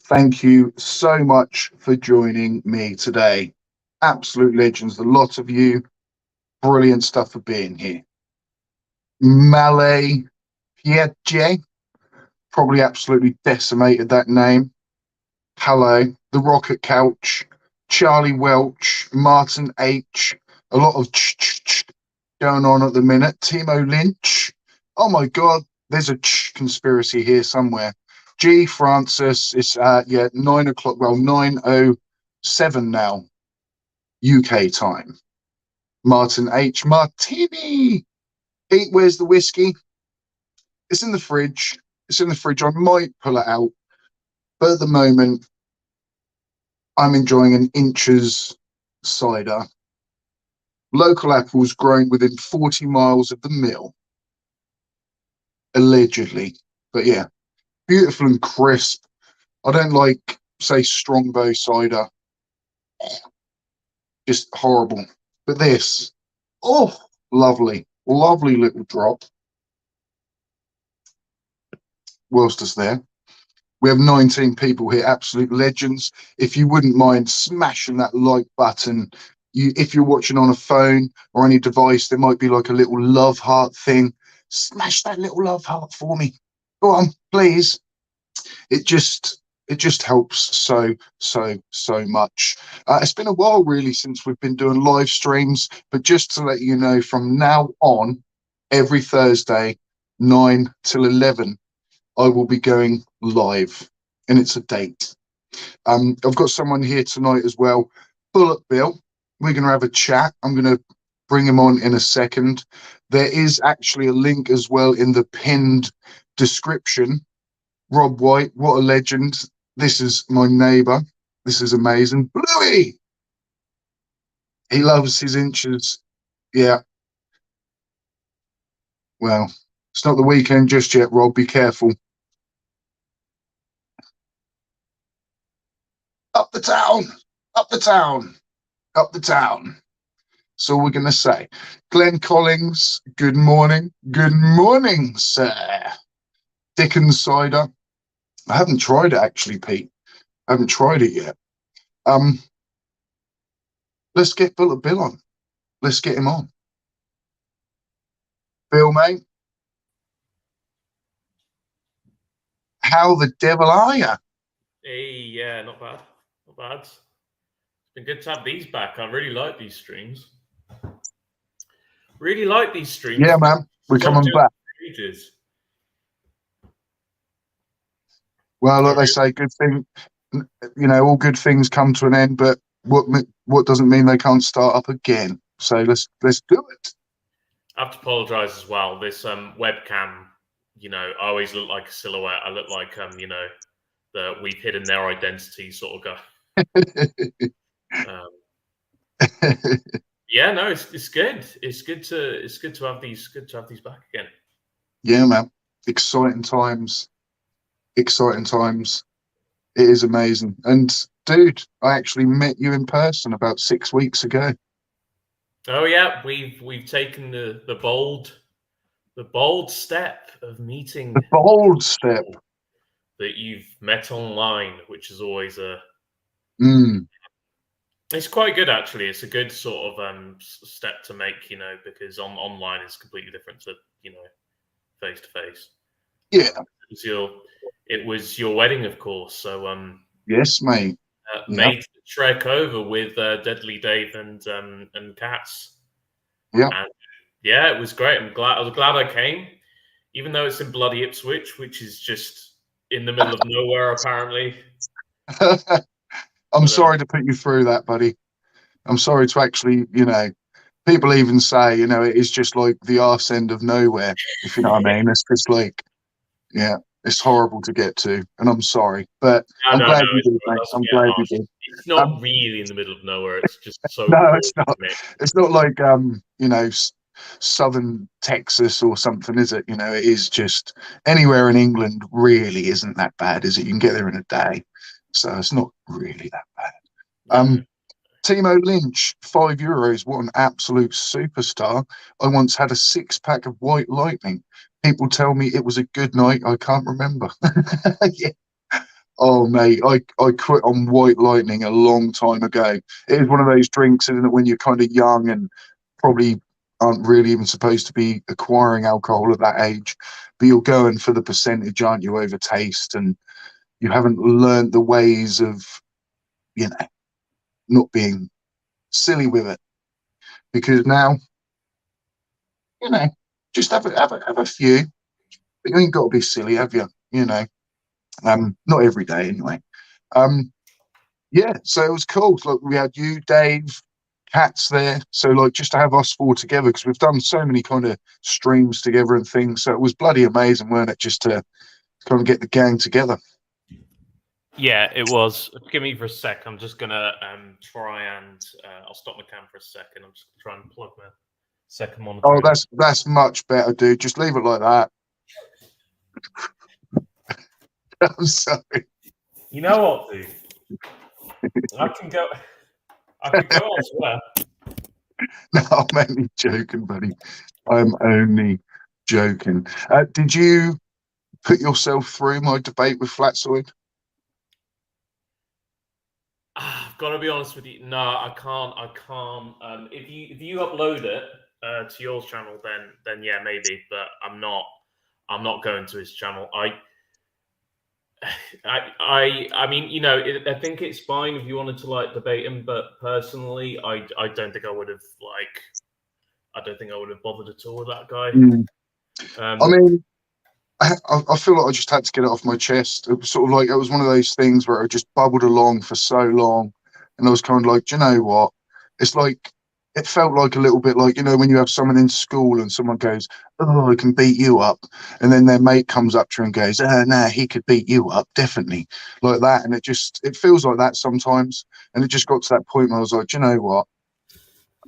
Thank you so much for joining me today. Absolute legends, a lot of you. Brilliant stuff for being here. Malay Pietje, probably absolutely decimated that name. Hello. The Rocket Couch, Charlie Welch, Martin H. A lot of going on at the minute. Timo Lynch. Oh my God, there's a conspiracy here somewhere. G Francis is 9 o'clock. Well, 9:07 now, UK time. Martin H. Martini. Pete, where's the whiskey? It's in the fridge. It's in the fridge. I might pull it out, but at the moment, I'm enjoying an Inch's cider. Local apples grown within 40 miles of the mill, allegedly. But yeah, beautiful and crisp. I don't like, say, Strongbow cider. Just horrible. But this, oh, lovely. Lovely little drop. Whilst it's there. We have 19 people here, absolute legends. If you wouldn't mind smashing that like button, if you're watching on a phone or any device, there might be like a little love heart thing. Smash that little love heart for me. Go on, please. It just helps so much. It's been a while really since we've been doing live streams, but just to let you know, from now on, every Thursday, 9 till 11, I will be going live, and it's a date. I've got someone here tonight as well, Bullet Bill. We're going to have a chat. I'm going to bring him on in a second. There is actually a link as well in the pinned description. Rob White, what a legend. This is my neighbour. This is amazing. Bluey! He loves his Inches. Yeah. Well, it's not the weekend just yet, Rob. Be careful. Up the town, up the town, up the town. That's all we're going to say. Glenn Collins, good morning. Good morning, sir. Dickens cider. I haven't tried it, actually, Pete. I haven't tried it yet. Let's get Bullet Bill on. Let's get him on. Bill, mate. How the devil are you? Hey, yeah, not bad. Not bad. It's been good to have these back. I really like these streams. Really like these streams. Yeah, man. We're coming back. Ages. Well, like they say, good thing, all good things come to an end, but what doesn't mean they can't start up again. So let's do it. I have to apologise as well. This webcam, I always look like a silhouette. I look like that we've hidden their identity sort of guy. Yeah, no, it's good. It's good to have these back again. Yeah, man. Exciting times. Exciting times. It is amazing. And dude, I actually met you in person about 6 weeks ago. Oh yeah, we've taken the bold step of meeting. The bold step that you've met online, which is always a. It's quite good actually. It's a good sort of step to make, because online is completely different to face to face. Yeah. It was your wedding, of course. So yes, mate. Made the trek over with Deadly Dave and Cats. Yeah. And yeah, it was great. I was glad I came, even though it's in bloody Ipswich, which is just in the middle of nowhere, apparently. I'm sorry to put you through that, buddy. I'm sorry to actually, people even say, it is just like the arse end of nowhere, if you know what I mean. It's just like, yeah, it's horrible to get to, and I'm sorry. But I'm glad you did, mate. I'm glad you did. It's not really in the middle of nowhere. It's just so No, it's not. It's not like, southern Texas or something, is it? It is just anywhere in England really isn't that bad, is it? You can get there in a day. So it's not really that bad. Timo Lynch, €5. What an absolute superstar. I once had a 6-pack of White Lightning. People tell me it was a good night. I can't remember. Yeah. Oh mate, I quit on White Lightning a long time ago. It is one of those drinks, isn't it, when you're kind of young and probably aren't really even supposed to be acquiring alcohol at that age, but you're going for the percentage, aren't you, over taste, and you haven't learned the ways of, you know, not being silly with it. Because now, you know, just have a few, but you ain't got to be silly, have you? You know, not every day anyway. Um, yeah, so it was cool. Like we had you, Dave, Cats there. So like just to have us four together because we've done so many kind of streams together and things. So it was bloody amazing, weren't it? Just to kind of get the gang together. Yeah, it was. Give me for a sec. I'm just gonna try and I'll stop my cam for a second. I'm just gonna try and plug my second monitor Oh, in. that's much better, dude. Just leave it like that. I'm sorry. You know what, dude? I can go. I could go elsewhere. No, I'm only joking, buddy. I'm only joking. Did you put yourself through my debate with Flatsoid? I've got to be honest with you. No, I can't. I can't. If you upload it to your channel, then yeah, maybe. But I'm not. I'm not going to his channel. I mean, you know, I think it's fine if you wanted to like debate him, but personally, I don't think I would have like. I don't think I would have bothered at all with that guy. Mm. I Um, mean, I feel like I just had to get it off my chest. It was sort of like it was one of those things where I just bubbled along for so long, and I was kind of like, do you know what? It's like it felt like a little bit like, you know, when you have someone in school and someone goes, "Oh, I can beat you up," and then their mate comes up to her and goes, "Nah, he could beat you up, definitely," like that. And it feels like that sometimes. And it just got to that point where I was like, do you know what?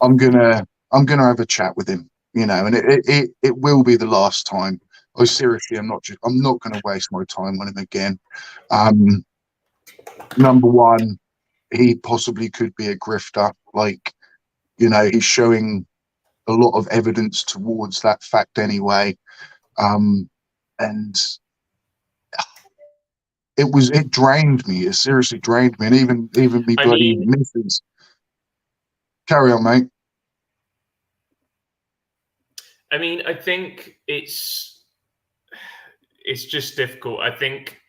I'm gonna I'm gonna have a chat with him, you know, and it will be the last time. I seriously I'm not gonna waste my time on him again. Um, number one, he possibly could be a grifter. Like, you know, he's showing a lot of evidence towards that fact anyway. And it drained me. It seriously drained me, and even me I bloody mean, missus. Carry on, mate. I think it's just difficult. I think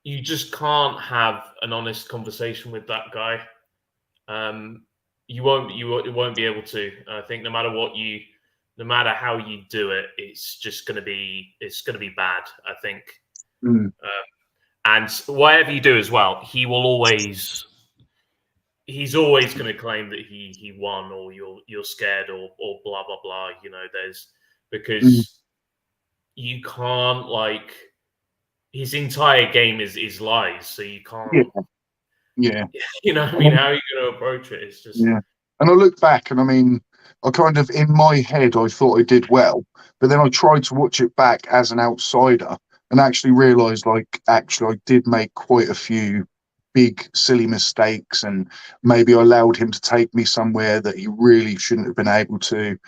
you just can't have an honest conversation with that guy. Um, you won't be able to. I think no matter how you do it, it's gonna be bad. I think, Mm, and whatever you do as well, he's always going to claim that he won or you're scared or blah blah blah. You know, there's mm, because you can't like his entire game is lies, so you yeah, can't. yeah. You know, I mean, how are you going to approach it? It's just Yeah. And I look back and I mean, I kind of, in my head, I thought I did well, but then I tried to watch it back as an outsider and actually realized, like, actually, I did make quite a few big, silly mistakes. And maybe I allowed him to take me somewhere that he really shouldn't have been able to.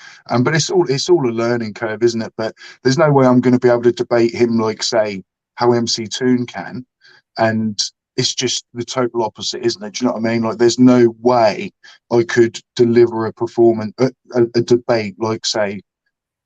But it's all a learning curve, isn't it? But there's no way I'm going to be able to debate him, like, say, how MC Toon can. And it's just the total opposite, isn't it? Do you know what I mean? Like, there's no way I could deliver a performance, a debate like, say,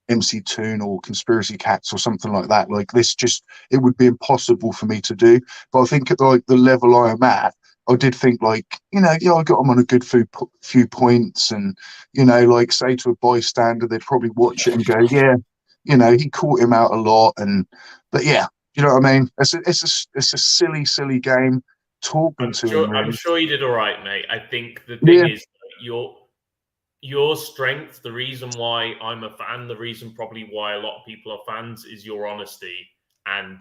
MC Toon or Conspiracy Cats or something like that. Like this, just it would be impossible for me to do. But I think at like the level I am at, I did think like, you know, yeah, I got them on a good few points, and you know, like say to a bystander, they'd probably watch it and go, yeah, you know, he caught him out a lot, and but yeah, you know what I mean? It's a silly game. Talking to him I'm really. sure you did all right, mate. I think the thing Yeah. is your strength, the reason why I'm a fan, the reason probably why a lot of people are fans is your honesty. And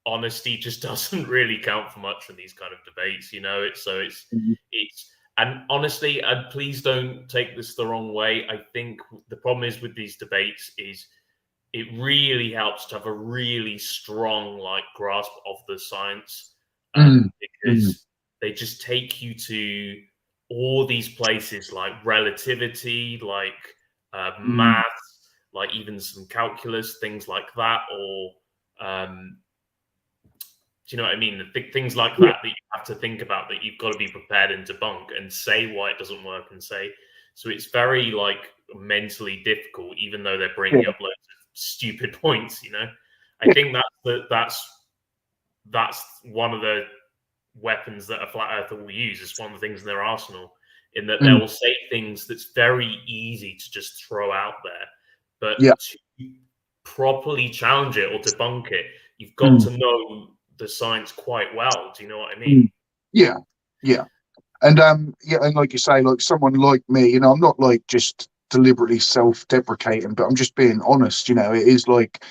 honesty just doesn't really count for much in these kind of debates, you know. It's and honestly, and please don't take this the wrong way. I think the problem is with these debates is it really helps to have a really strong like grasp of the science, Mm, mm, because they just take you to all these places like relativity, like mm, maths, like even some calculus, things like that, or um, Do you know what I mean? Things like that that you have to think about, that you've got to be prepared and debunk and say why it doesn't work and say. So it's very like mentally difficult, even though they're bringing up loads of stupid points. You know, I think that's one of the weapons that a flat earther will use. It's one of the things in their arsenal, in that they will say things that's very easy to just throw out there, but to properly challenge it or debunk it, you've got to know the science quite well. Do you know what I mean? Yeah, yeah. And and like you say, like someone like me, you know, I'm not like just deliberately self-deprecating, but I'm just being honest. You know, it is like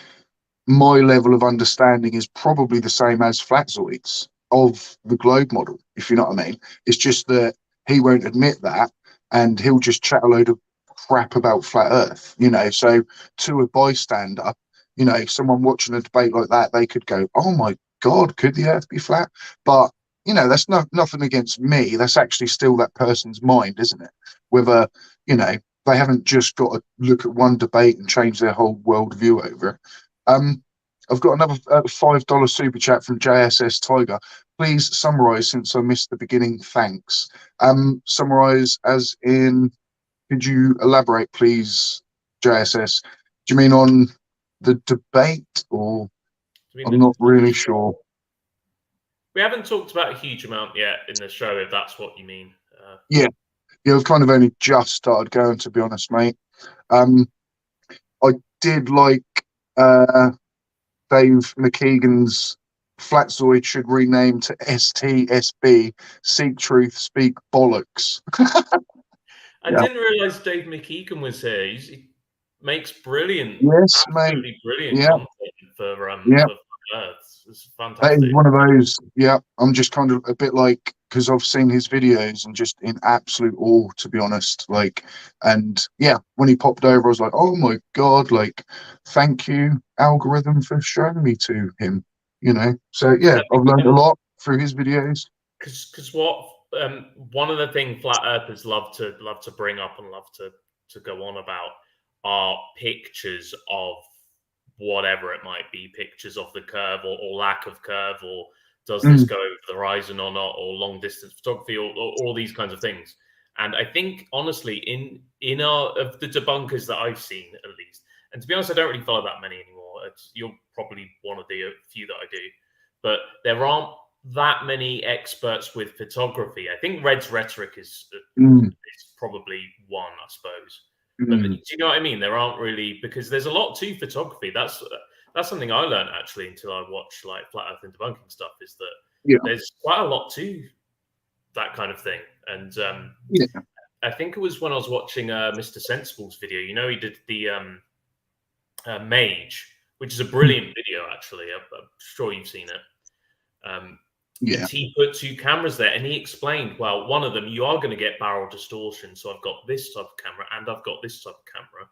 my level of understanding is probably the same as Flatzoid's of the globe model, if you know what I mean. It's just that he won't admit that, and he'll just chat a load of crap about flat Earth. You know, so to a bystander, you know, someone watching a debate like that, they could go, "Oh my God, could the Earth be flat?" But you know, that's nothing against me. That's actually still that person's mind, isn't it? Whether, you know, they haven't just got to look at one debate and change their whole worldview over it. I've got another $5 super chat from JSS Tiger. Please summarize, since I missed the beginning. Thanks. Summarize as in, could you elaborate, please, JSS? Do you mean on the debate, or I'm not really sure. We haven't talked about a huge amount yet in the show, if that's what you mean. Yeah, I've kind of only just started going, to be honest, mate. I did like Dave McKeegan's Flatzoid should rename to STSB, Seek Truth, Speak Bollocks. I didn't realise Dave McKeegan was here. He makes brilliant, yes, absolutely mate. brilliant content for Earth. It's fantastic. That is one of those. Yeah, I'm just kind of a bit like, because I've seen his videos and just in absolute awe, to be honest. Like, and yeah, when he popped over, I was like, oh my God, like, thank you, algorithm, for showing me to him, you know? So yeah, I've learned a lot through his videos. Because what one of the things flat earthers love to bring up and love to go on about are pictures of whatever it might be, pictures of the curve or lack of curve, or does this go over the horizon or not, or long distance photography, or all these kinds of things. And I think, honestly, in our of the debunkers that I've seen, at least, and to be honest, I don't really follow that many anymore. You're probably one of the few that I do, but there aren't that many experts with photography. I think Red's rhetoric is probably one, I suppose. But do you know what I mean? There aren't really, because there's a lot to photography. That's something I learned actually until I watched like Flat Earth and debunking stuff, is that there's quite a lot to that kind of thing. And I think it was when I was watching Mr. Sensible's video. You know, he did the Mage, which is a brilliant video actually. I'm sure you've seen it. He put two cameras there, and he explained, well, one of them, you are going to get barrel distortion. So I've got this type of camera, and I've got this type of camera,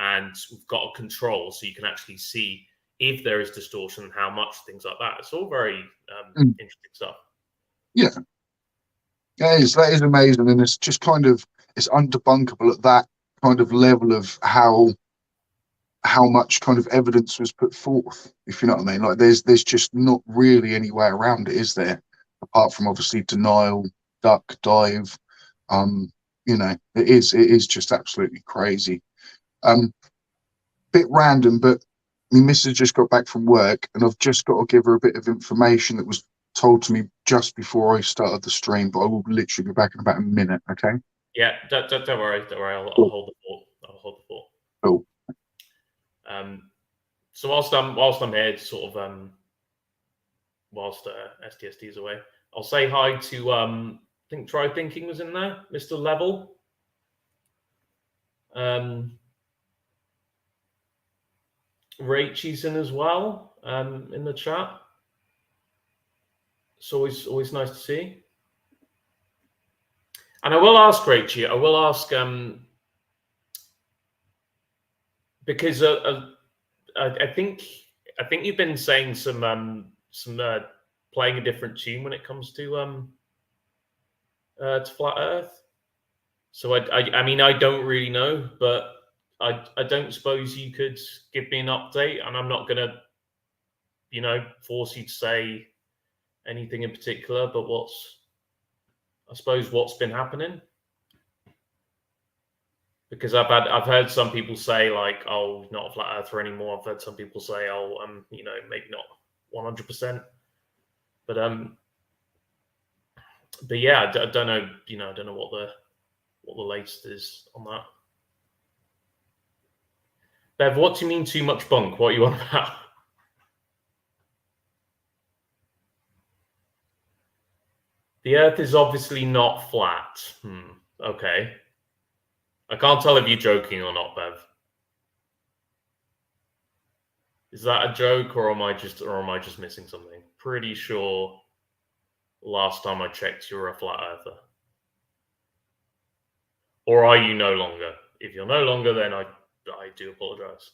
and we've got a control so you can actually see if there is distortion and how much, things like that. It's all very interesting stuff. Yeah, that is amazing, and it's just kind of, it's undebunkable at that kind of level of how much kind of evidence was put forth, if you know what I mean. Like, there's just not really any way around it, is there? Apart from obviously denial, duck, dive. You know, it is just absolutely crazy. Bit random, but my missus just got back from work, and I've just got to give her a bit of information that was told to me just before I started the stream. But I will literally be back in about a minute. Okay. Yeah, don't worry. Don't worry. I'll hold the fort. I'll hold the fort. Cool. So whilst I'm here, sort of whilst STSD is away, I'll say hi to I think Try Thinking was in there, Mr. Level. Rachel's in as well, in the chat. It's always nice to see. And I will ask Rachel. I will ask because I think you've been saying some playing a different tune when it comes to Flat Earth. So I mean, I don't really know, but I don't suppose you could give me an update, and I'm not gonna, force you to say anything in particular, but I suppose what's been happening. Because I've heard some people say like, oh, not a flat earther anymore. I've heard some people say, oh, maybe not 100%. But yeah, I don't know. I don't know what the latest is on that. Bev, what do you mean too much bunk? What are you on about? The Earth is obviously not flat. Okay. I can't tell if you're joking or not, Bev. Is that a joke, or am I just missing something? Pretty sure last time I checked, you were a flat earther. Or are you no longer? If you're no longer, then I do apologize.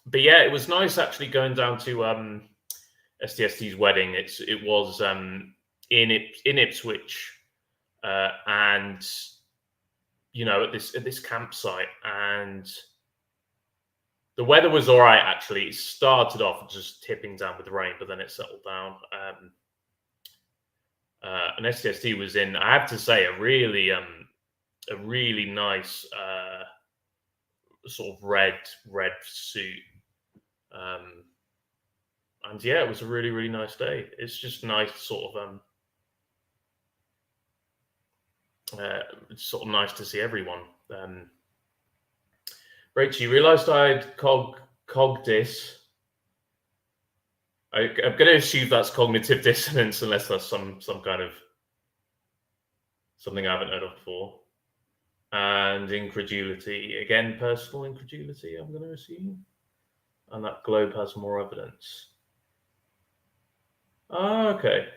But yeah, it was nice actually going down to STST's wedding. It was in Ipswich, and at this campsite, and the weather was all right actually. It started off just tipping down with rain, but then it settled down. And STST was in, I have to say, a really nice sort of red suit. And yeah, it was a really, really nice day. It's just nice, sort of nice to see everyone. Rachel, you realised I'd cogged this. I'm going to assume that's cognitive dissonance, unless that's some kind of something I haven't heard of before. And incredulity, again, personal incredulity, I'm going to assume. And that globe has more evidence. Oh, okay.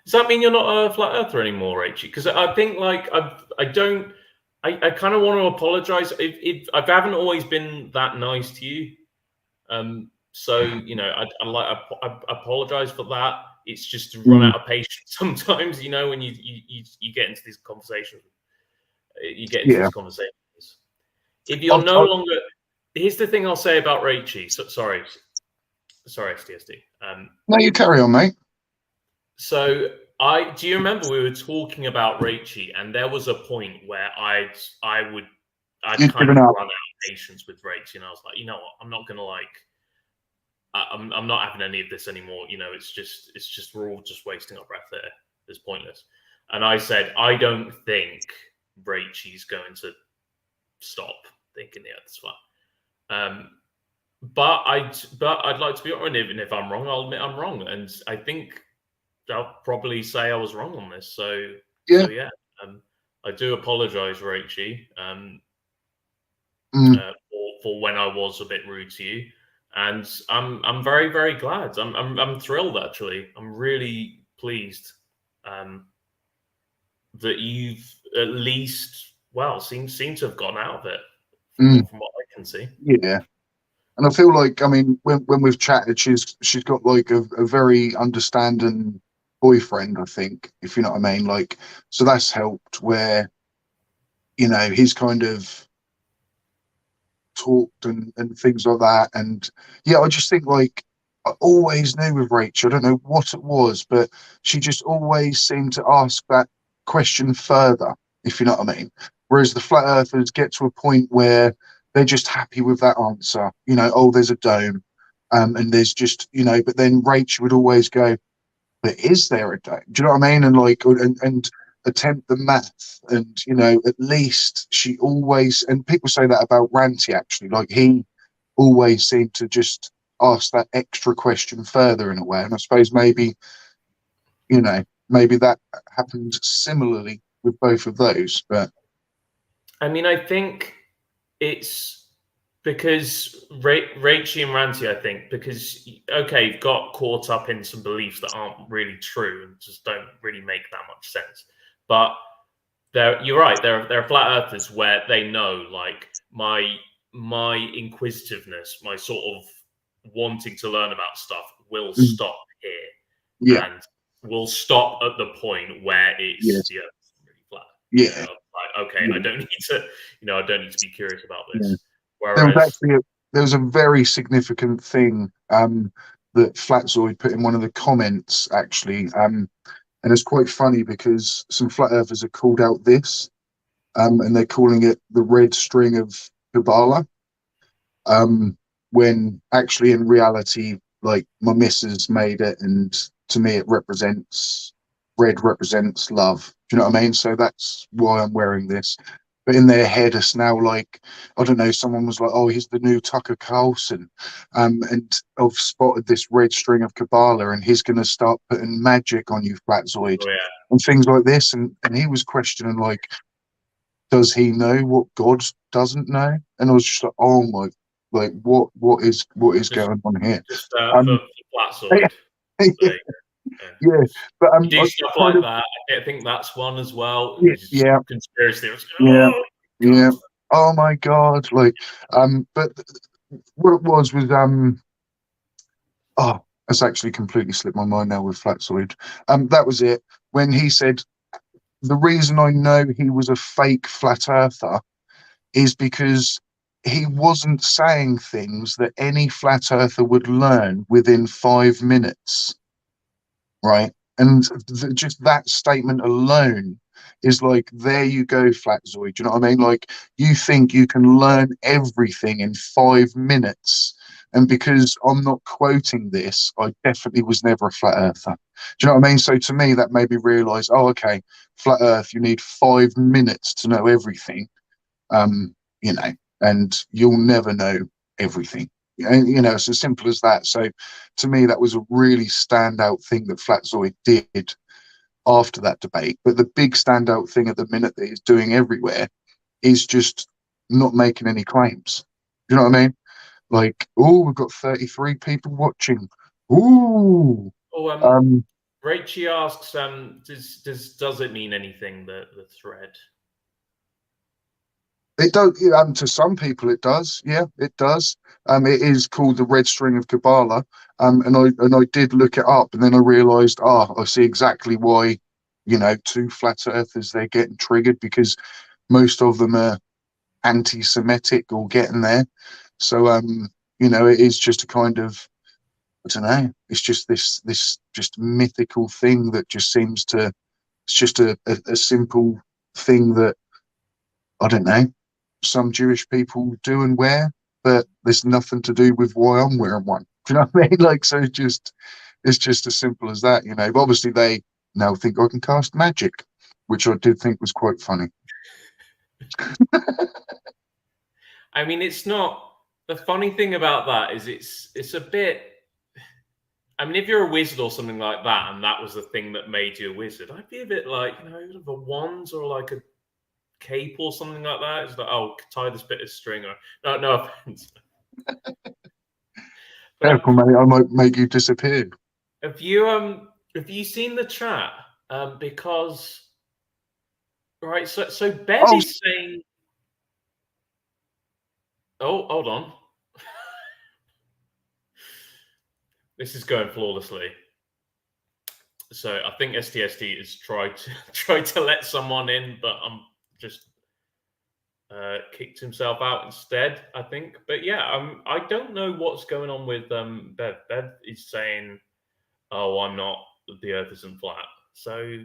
Does that mean you're not a flat earther anymore, Rachel? Because I think, like, I kind of want to apologize. I haven't always been that nice to you. So, I apologize for that. It's just to run out of patience sometimes, when you get into these conversations. These conversations. If you're no longer... Here's the thing I'll say about Rachie. Sorry, STSD. No, you carry on, mate. So do you remember we were talking about Rachie, and there was a point where I'd kind of run out of patience with Rachie, and I was like, you know what, I'm not gonna I'm not having any of this anymore. It's just we're all just wasting our breath here. It's pointless. And I said, I don't think Rachie's going to stop thinking the Earth's flat. But I'd like to be honest, and if I'm wrong, I'll admit I'm wrong. And I think I'll probably say I was wrong on this. So yeah, I do apologize, Rachie, for when I was a bit rude to you. And I'm very, very glad. I'm thrilled, actually. I'm really pleased that you've at least seem to have gotten out of it from what I can see. Yeah. And I feel like, I mean, when we've chatted, she's got like a very understanding boyfriend, I think, if you know what I mean. Like, so that's helped where, he's kind of talked and things like that. And yeah, I just think, like, I always knew with Rachel, I don't know what it was, but she just always seemed to ask that question further, if you know what I mean. Whereas the flat earthers get to a point where they're just happy with that answer, oh, there's a dome, and there's just, but then Rachel would always go, but is there a dome? Do you know what I mean? And like, and attempt the math, and at least she always, and people say that about Ranty actually, like he always seemed to just ask that extra question further in a way. And I suppose maybe that happened similarly with both of those. But I mean, I think it's because Rachie and Ranty, I think, because you've got caught up in some beliefs that aren't really true and just don't really make that much sense. But you're right. There are flat earthers where they know, like, my inquisitiveness, my sort of wanting to learn about stuff will stop here, and will stop at the point where it's the Earth's really flat. Yeah. Like, okay, I don't need to, I don't need to be curious about this. Yeah. Whereas there was a very significant thing that Flatzoid put in one of the comments actually, and it's quite funny because some flat earthers have called out this, and they're calling it the red string of Kabbalah, when actually in reality, like my missus made it, and to me it represents red represents love. Do you know what I mean? So that's why I'm wearing this. But in their head, it's now like, I don't know, someone was like, oh, he's the new Tucker Carlson. And I've spotted this red string of Kabbalah and he's going to start putting magic on you, Flatzoid, Oh, yeah. and things like this. And he was questioning, like, does he know what God doesn't know? And I was just like, oh my, like, what is Just, going on here? just Um, for Flatzoid. yeah, Yeah. but You do I stuff kind like of, that. I think that's one as well. yeah, It's just yeah, conspiracy theories. yeah, Oh, yeah. God. Oh my God, like, but what it was oh, it's actually completely slipped my mind now with Flatzoid. That was it. When he said, the reason I know he was a fake flat earther is because he wasn't saying things that any flat earther would learn within 5 minutes, right? And just that statement alone is like, there you go, Flatzoid. Do you know what I mean? Like, you think you can learn everything in 5 minutes. And because I'm not quoting this, I definitely was never a flat earther. Do you know what I mean? So to me, that made me realize, oh, okay, flat earth, you need 5 minutes to know everything. um, you know, and you'll never know everything. And, it's as simple as that. So to me, that was a really standout thing that Flatzoid did after that debate. But the big standout thing at the minute that he's doing everywhere is just not making any claims. Do you know what I mean? Like, oh, we've got 33 people watching. Ooh. Oh, Um, Rachie asks, does it mean anything, the thread? It does. To some people, it does. Yeah, it does. It is called the Red String of Kabbalah. And I did look it up, and then I realised, I see exactly why. Two flat earthers, they're getting triggered because most of them are anti-Semitic or getting there. So it is just a kind of, I don't know. It's just this just mythical thing that just seems to. It's just a simple thing that, I don't know, some Jewish people do and wear, but there's nothing to do with why I'm wearing one. Do you know what I mean? Like, so it's just as simple as that, But obviously they now think I can cast magic, which I did think was quite funny. I mean, it's not. The funny thing about that is it's a bit. I mean, if you're a wizard or something like that, and that was the thing that made you a wizard, I'd be a bit like, the wands or like a cape or something like that. It's like, oh, tie this bit of string. Or no offense. Careful, mate, I might make you disappear. Have you seen the chat? Because right, so Bev is saying, oh, hold on. This is going flawlessly. So I think STST is tried to let someone in, but I'm just kicked himself out instead, I think. But yeah, I don't know what's going on with Bev. Bev is saying, "Oh, I'm not. The Earth isn't flat." So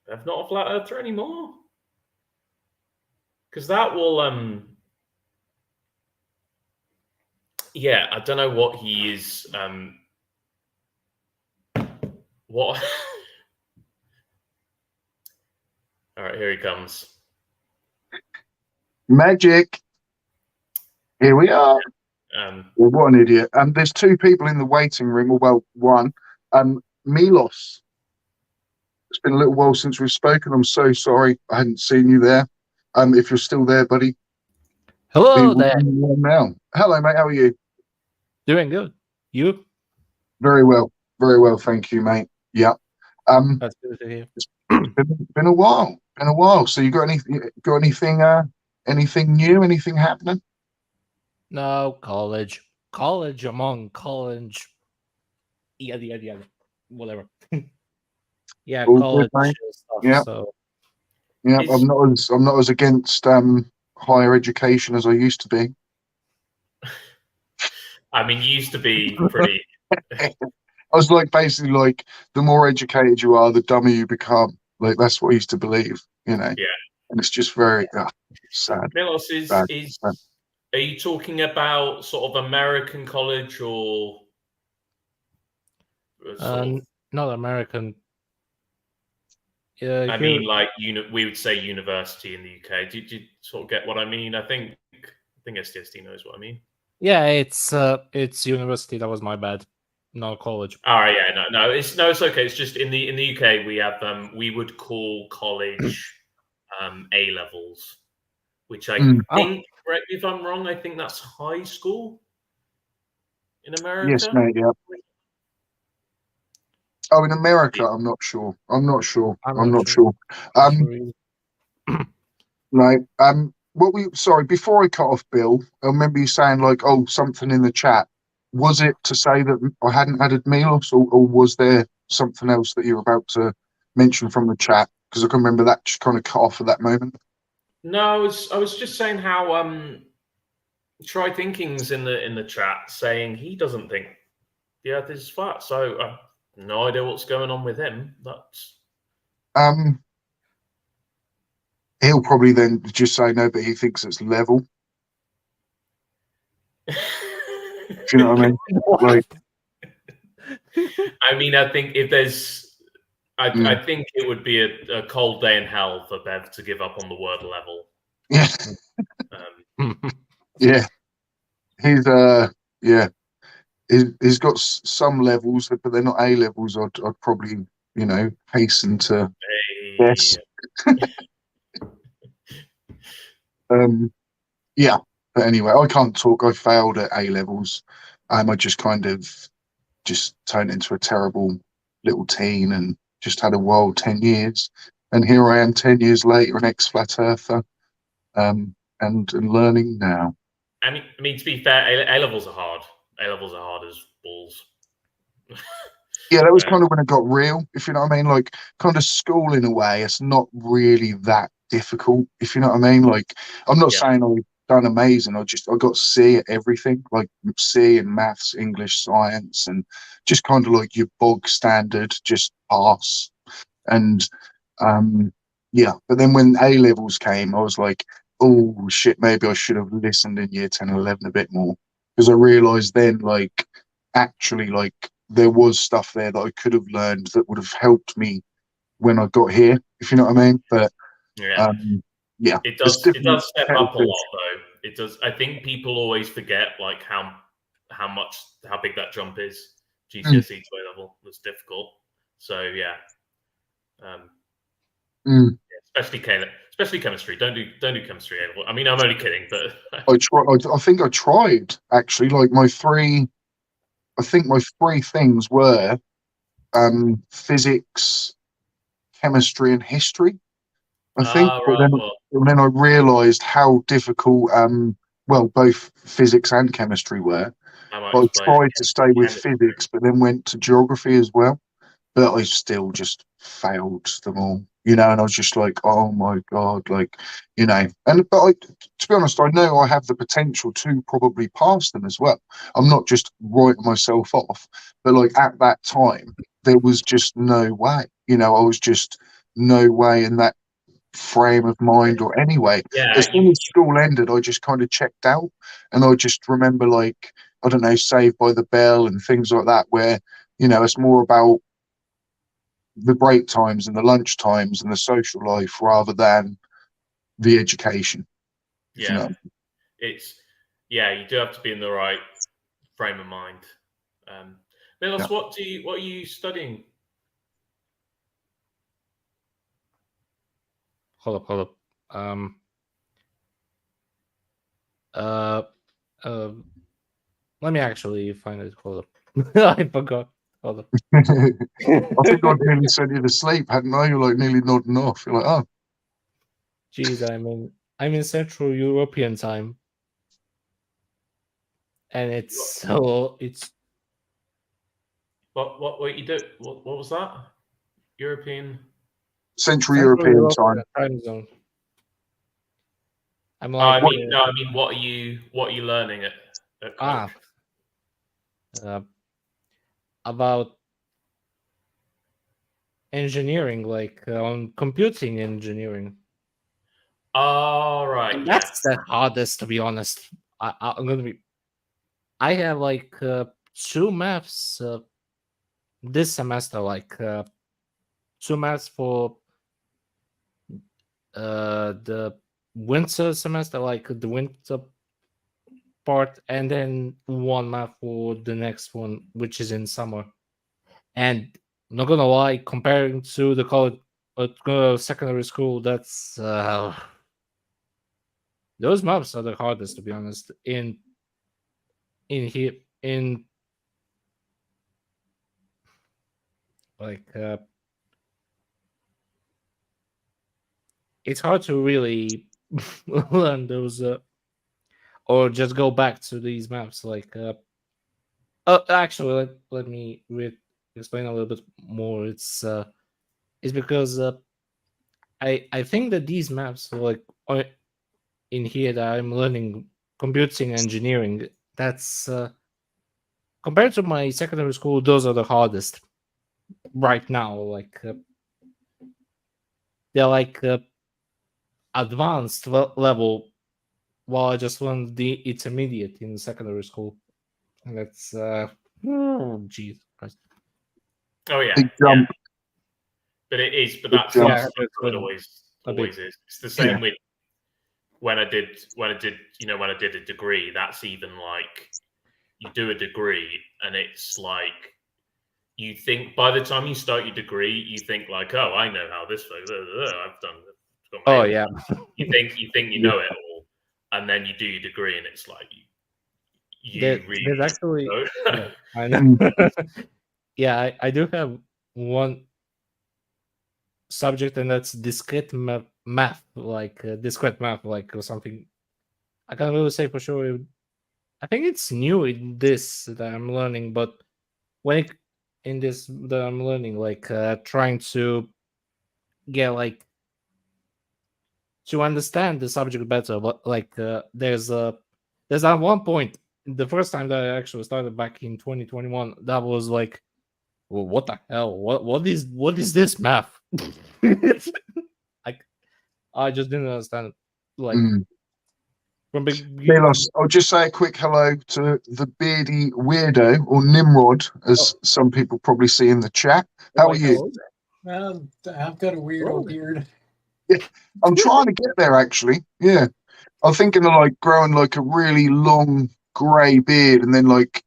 Bev not a flat earther anymore, because that will yeah, I don't know what he is what. All right, here he comes. Magic. Here we are. Well, what an idiot. There's two people in the waiting room, or well, one. Milos. It's been a little while since we've spoken. I'm so sorry I hadn't seen you there. If you're still there, buddy. Hello there. Now. Hello, mate. How are you? Doing good. You? Very well. Very well, thank you, mate. Yeah. That's good to hear. It's been a while. Been a while. So you got anything new? Anything happening? No, college. Among college. Yeah. Whatever. Yeah, All college good, mate. stuff. Yeah. So Yeah. I'm not as against higher education as I used to be. I mean, you used to be pretty. I was like, basically, like, the more educated you are, the dumber you become. Like, that's what I used to believe, you know. Yeah. And it's just very sad. Milos, Sad. are you talking about sort of American college or not American. I mean, like we would say university in the UK. Did you sort of get what I mean? I think STSD knows what I mean. Yeah, it's university. That was my bad. Not college. All right, yeah, no, it's okay. It's just in the UK we have we would call college A levels, which I think, correct me if I'm wrong, I think that's high school in America. Yes, mate. Yeah. Oh, in America, I'm not sure. I'm not sure. No. Sorry, before I cut off, Bill, I remember you saying, like, oh, something in the chat. Was it to say that I hadn't added Milos, or was there something else that you're about to mention from the chat? Because I can remember that just kind of cut off at that moment. No, I was just saying how Try Thinking's in the chat saying he doesn't think the Earth is flat. So I have no idea what's going on with him. That's he'll probably then just say no, but he thinks it's level. Do you know what I mean? Like, I mean, I think if there's, I think it would be a cold day in hell for Bev to give up on the word level. Yeah. Yeah. He's got some levels, but they're not A levels. I'd probably, hasten to guess. Yeah. But anyway, I can't talk. I failed at A levels. I just kind of turned into a terrible little teen and just had a wild 10 years. And here I am 10 years later, an ex-flat earther, and learning now. I mean, to be fair, A levels are hard. A levels are hard as balls. Yeah, that was kind of when it got real, if you know what I mean. Like, kind of school in a way, it's not really that difficult, if you know what I mean. Like, I'm not saying I've done amazing. I got C at everything, like C in maths, English, science, and just kind of like your bog standard, just pass. And but then when A levels came, I was like, oh shit, maybe I should have listened in year 10 and 11 a bit more, because I realized then, like, actually, like, there was stuff there that I could have learned that would have helped me when I got here, if you know what I mean. But it does step up a lot, though. It does. I think people always forget, like, how big that jump is. GCSE to A level was difficult. So yeah. Especially chemistry. Don't do chemistry A level. I mean, I'm only kidding, but I think I tried, actually. Like, my three things were physics, chemistry, and history, I think. But then I realized how difficult both physics and chemistry were. I tried to stay with physics, but then went to geography as well. But I still just failed them all, and I was just like, oh my God, like, but to be honest, I know I have the potential to probably pass them as well. I'm not just writing myself off, but like, at that time, there was just no way, I was just no way in that frame of mind. Or anyway, as soon as school ended, I just kind of checked out, and I just remember, like, I don't know, Saved by the Bell and things like that, where, it's more about the break times and the lunch times and the social life rather than the education. Yeah, you do have to be in the right frame of mind. Milos, what are you studying? Hold up. Let me actually find it. Hold up. I forgot. Hold up. I think I'd nearly sent you to sleep, hadn't I? You're like nearly nodding off. You're like, oh. Jeez, I'm in Central European time. And it's what you do? What was that? Central European time zone. I'm like, I mean, what are you learning at college? about engineering, like on computing engineering. All right. And Yeah. that's the hardest, to be honest. I'm gonna be. I have like 2 maths this semester, like 2 maths for the winter semester, like the winter part, and then 1 math for the next one, which is in summer. And not gonna lie, comparing to the college, secondary school, that's those maths are the hardest, to be honest. In here, in like it's hard to really learn those or just go back to these maps like actually let me explain a little bit more. It's because I think that these maps like are in here that I'm learning computing engineering, that's compared to my secondary school, those are the hardest right now. Like they're like advanced level, while I just learned the intermediate in secondary school. And that's oh jeez Christ. Oh yeah. Big Yeah. jump. But it is. But Big that's jump. Yeah, what been it always a bit. is. It's the same with when I did a degree. That's even like you do a degree and it's like you think by the time you start your degree, you think like, oh, I know how this works. I've done. Oh yeah. You think you know it all, and then you do your degree, and it's like you really There's actually know. yeah, I know. Yeah, I do have one subject, and that's discrete math, like discrete math, like or something. I can't really say for sure. I think it's new in this that I'm learning, but when it, in this that I'm learning, like trying to get like to understand the subject better. But like there's at one point the first time that I actually started back in 2021, that was like, well, what the hell? What is this math? Like I just didn't understand it. Like from beginning to Milos, I'll just say a quick hello to the beardy weirdo, or Nimrod, as some people probably see in the chat. How are you? Well, I've got a weirdo beard. I'm trying to get there, actually. Yeah. I'm thinking of like growing like a really long grey beard and then like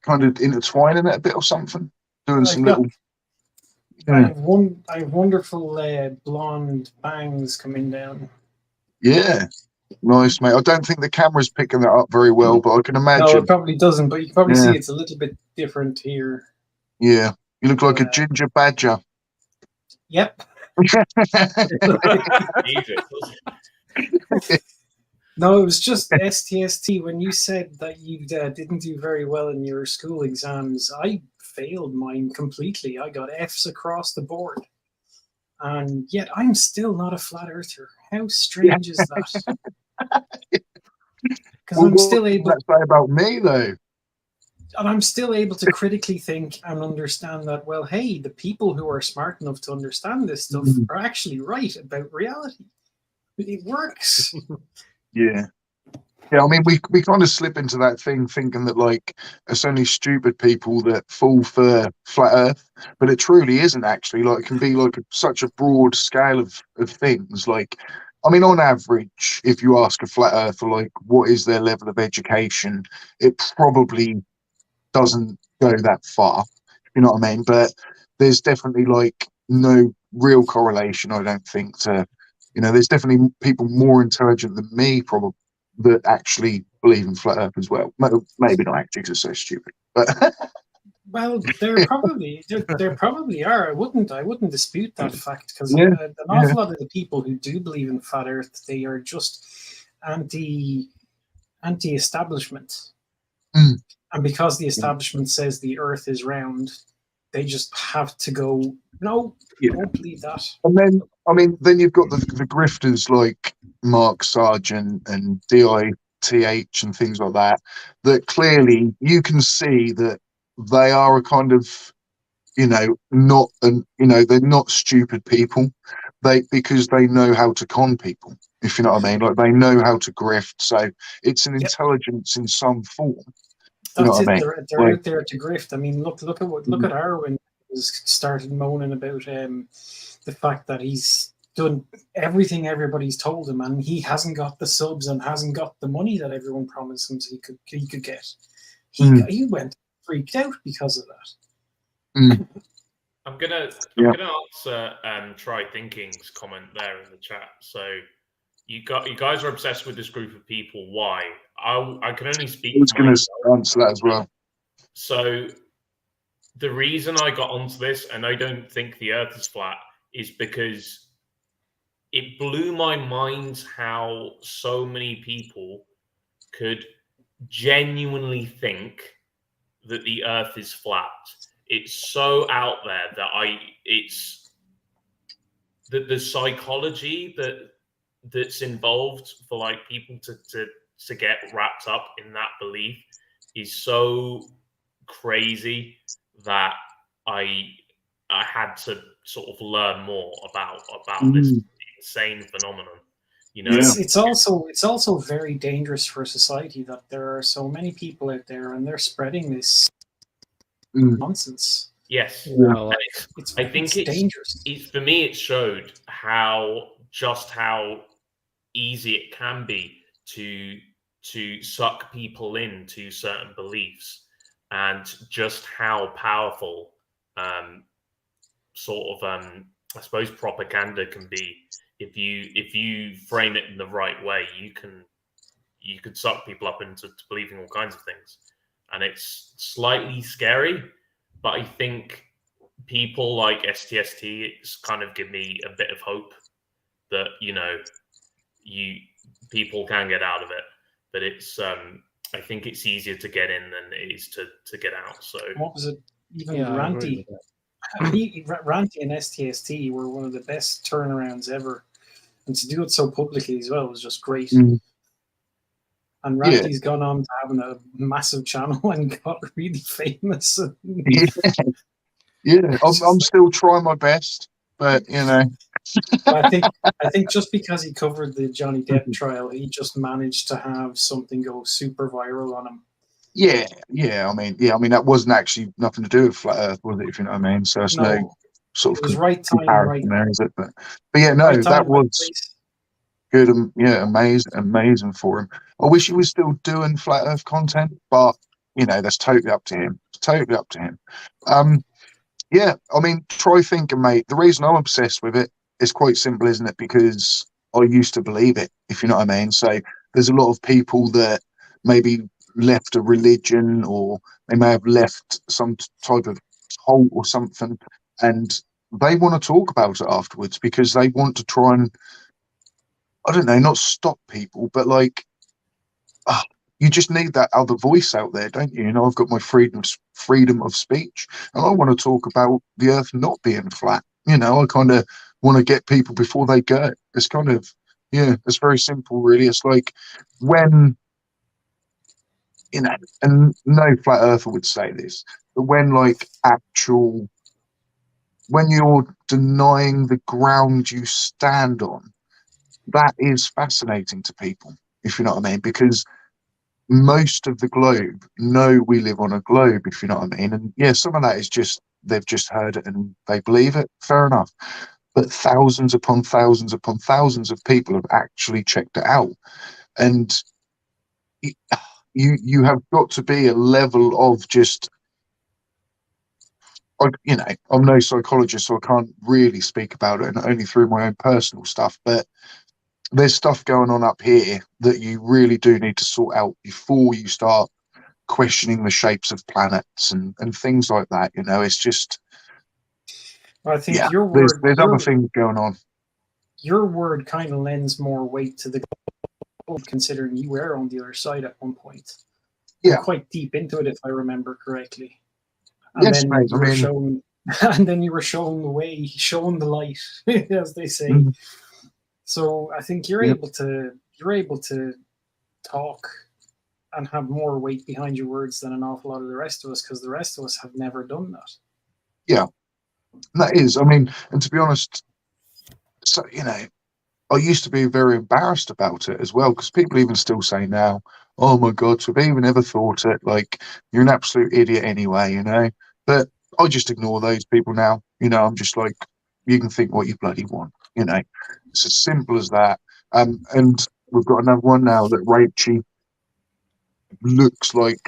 kind of intertwining it a bit or something. Doing some little. I have wonderful blonde bangs coming down. Yeah. Nice, mate. I don't think the camera's picking that up very well, but I can imagine. No, it probably doesn't, but you can probably see it's a little bit different here. Yeah. You look like a ginger badger. Yep. No, it was just STST. When you said that you didn't do very well in your school exams, I failed mine completely. I got Fs across the board. And yet I'm still not a flat earther. How strange is that? Because I'm still able to say about me, though. And I'm still able to critically think and understand that, well, hey, the people who are smart enough to understand this stuff are actually right about reality. It works. Yeah. Yeah, I mean, we kind of slip into that thing thinking that, like, it's only stupid people that fall for flat Earth, but it truly isn't, actually. Like, it can be, like, such a broad scale of things. Like, I mean, on average, if you ask a flat earther, like, what is their level of education, it probably doesn't go that far, you know what I mean? But there's definitely, like, no real correlation, I don't think, to, you know, there's definitely people more intelligent than me, probably, that actually believe in flat Earth as well. Maybe not actually, because it's so stupid. But well, there probably are. I wouldn't dispute that fact, because an awful lot of the people who do believe in flat Earth, they are just anti-establishment, and because the establishment says the Earth is round, they just have to go, no, don't believe that. And then, I mean, then you've got the grifters like Mark Sargent and D.I. TH and things like that, that clearly you can see that they are a kind of, not, they're not stupid people. Because they know how to con people, if you know what I mean. Like, they know how to grift. So it's an intelligence in some form. You know That's what I it. mean? They're Like, out there to grift. I mean, look at Arwen was started moaning about the fact that he's done everything everybody's told him, and he hasn't got the subs and hasn't got the money that everyone promised him he could get. He went freaked out because of that. I'm gonna answer Try Thinking's comment there in the chat. So you guys are obsessed with this group of people. Why? I can only speak. I was going to answer that as well. So the reason I got onto this, and I don't think the Earth is flat, is because it blew my mind how so many people could genuinely think that the Earth is flat. It's so out there that it's the psychology that's involved for like people to get wrapped up in that belief is so crazy that I had to sort of learn more about this insane phenomenon. It's also very dangerous for society that there are so many people out there and they're spreading this nonsense. Yes, well, I think it's dangerous. For me, it showed how easy it can be to suck people into certain beliefs, and just how powerful I suppose propaganda can be. If you frame it in the right way, you could suck people up into believing all kinds of things, and it's slightly scary. But I think people like STST, it's kind of give me a bit of hope that people can get out of it. But it's I think it's easier to get in than it is to get out. So what was it? Even Ranty. Ranty and STST were one of the best turnarounds ever, and to do it so publicly as well was just great. And Ranty's gone on to having a massive channel and got really famous. I'm still trying my best, but I think just because he covered the Johnny Depp trial, he just managed to have something go super viral on him. I mean, that wasn't actually nothing to do with Flat Earth, was it? If you know what I mean. So it's no sort of it was right time, comparison there, is it? But yeah, no, right time, that was good. And amazing for him. I wish he was still doing Flat Earth content, but that's totally up to him. It's totally up to him. Yeah, I mean, try thinking, mate. The reason I'm obsessed with it is quite simple, isn't it? Because I used to believe it, if you know what I mean. So there's a lot of people that maybe left a religion, or they may have left some type of cult or something, and they want to talk about it afterwards because they want to try and, I don't know, not stop people, but like, you just need that other voice out there, don't you? I've got my freedom of speech, and I want to talk about the Earth not being flat. I kind of want to get people before they go. It's kind of, it's very simple, really. It's like when, and no flat earther would say this, but when when you're denying the ground you stand on, that is fascinating to people, if you know what I mean, because most of the globe know we live on a globe, if you know what I mean. And some of that is just they've just heard it and they believe it. Fair enough. But thousands upon thousands upon thousands of people have actually checked it out. And you have got to be a level of just, I'm no psychologist, so I can't really speak about it, and only through my own personal stuff. But there's stuff going on up here that you really do need to sort out before you start questioning the shapes of planets and things like that. It's just, I think your word, there's other things going on. Your word kind of lends more weight to the goal, considering you were on the other side at one point. Yeah, quite deep into it, if I remember correctly. And yes, then mate. you were shown the way, shown the light, as they say. So I think you're able to talk and have more weight behind your words than an awful lot of the rest of us, because the rest of us have never done that. Yeah, and that is. I mean, and to be honest, so I used to be very embarrassed about it as well, because people even still say now, "Oh my God, so have you even ever thought it? Like, you're an absolute idiot anyway," But I just ignore those people now. I'm just like, you can think what you bloody want. It's as simple as that. And we've got another one now that Rachel looks like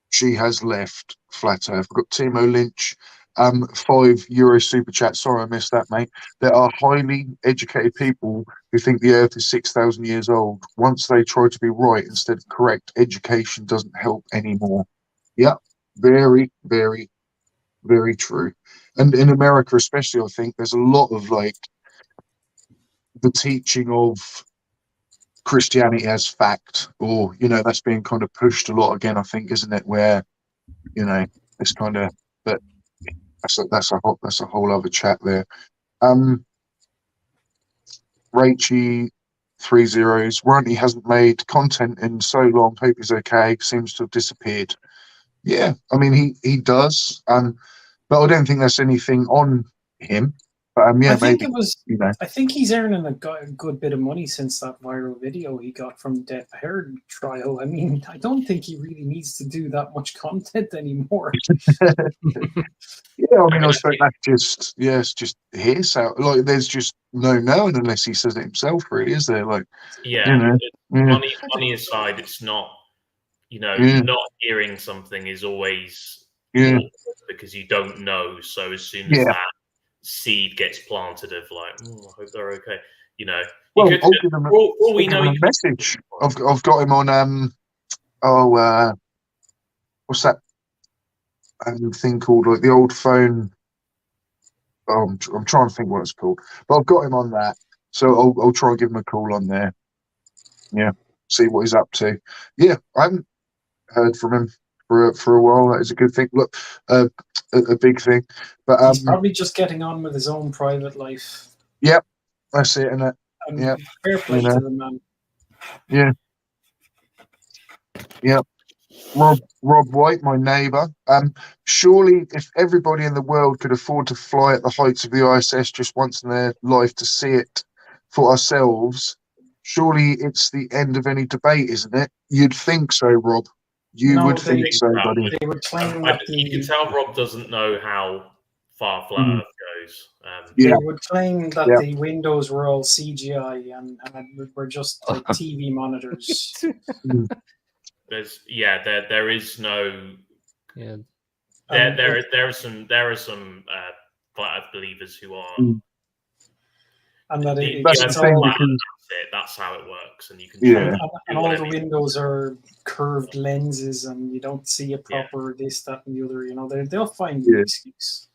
she has left Flat Earth. We've got Timo Lynch, €5 super chat. Sorry, I missed that, mate. There are highly educated people who think the Earth is 6,000 years old. Once they try to be right instead of correct, education doesn't help anymore. Yeah, very, very, very true. And in America, especially, I think there's a lot of like the teaching of Christianity as fact, or that's being kind of pushed a lot again. I think, isn't it? Where it's kind of, but that's a whole other chat there. Rachie 30s. Warranty hasn't made content in so long. Hope he's okay. Seems to have disappeared. Yeah, I mean he does. But I don't think that's anything on him. But yeah, I think maybe it was. I think he's earning a good bit of money since that viral video he got from Depp hair trial. I mean, I don't think he really needs to do that much content anymore. Yeah, I mean, I suppose that's it's just hearsay. Like, there's just no knowing unless he says it himself, really, is there? Like, money aside, it's not, not hearing something is always awkward because you don't know. So as soon as that seed gets planted of like, I hope they're okay, Well, I'll give him a message. I've got him on what's that thing called, like the old phone? I'm trying to think what it's called, but I've got him on that, so I'll try and give him a call on there. Yeah, see what he's up to. Yeah, I haven't heard from him for a while. That is a good thing. Look, a big thing, but he's probably just getting on with his own private life. Yep, that's it, isn't it? Yeah, fair play to the man. Yeah, yeah. Rob White, my neighbour. Surely, if everybody in the world could afford to fly at the heights of the ISS just once in their life to see it for ourselves, surely it's the end of any debate, isn't it? You'd think so, Rob. You would think so, buddy. They would claim you can tell Rob doesn't know how far Flat Earth goes. They would claim that the windows were all CGI and were just like TV monitors. There is no. There are some Flat Earth believers who are. And that that's how it works, and you can. And all the windows are curved lenses, and you don't see a proper this, that, and the other. They'll find an excuse.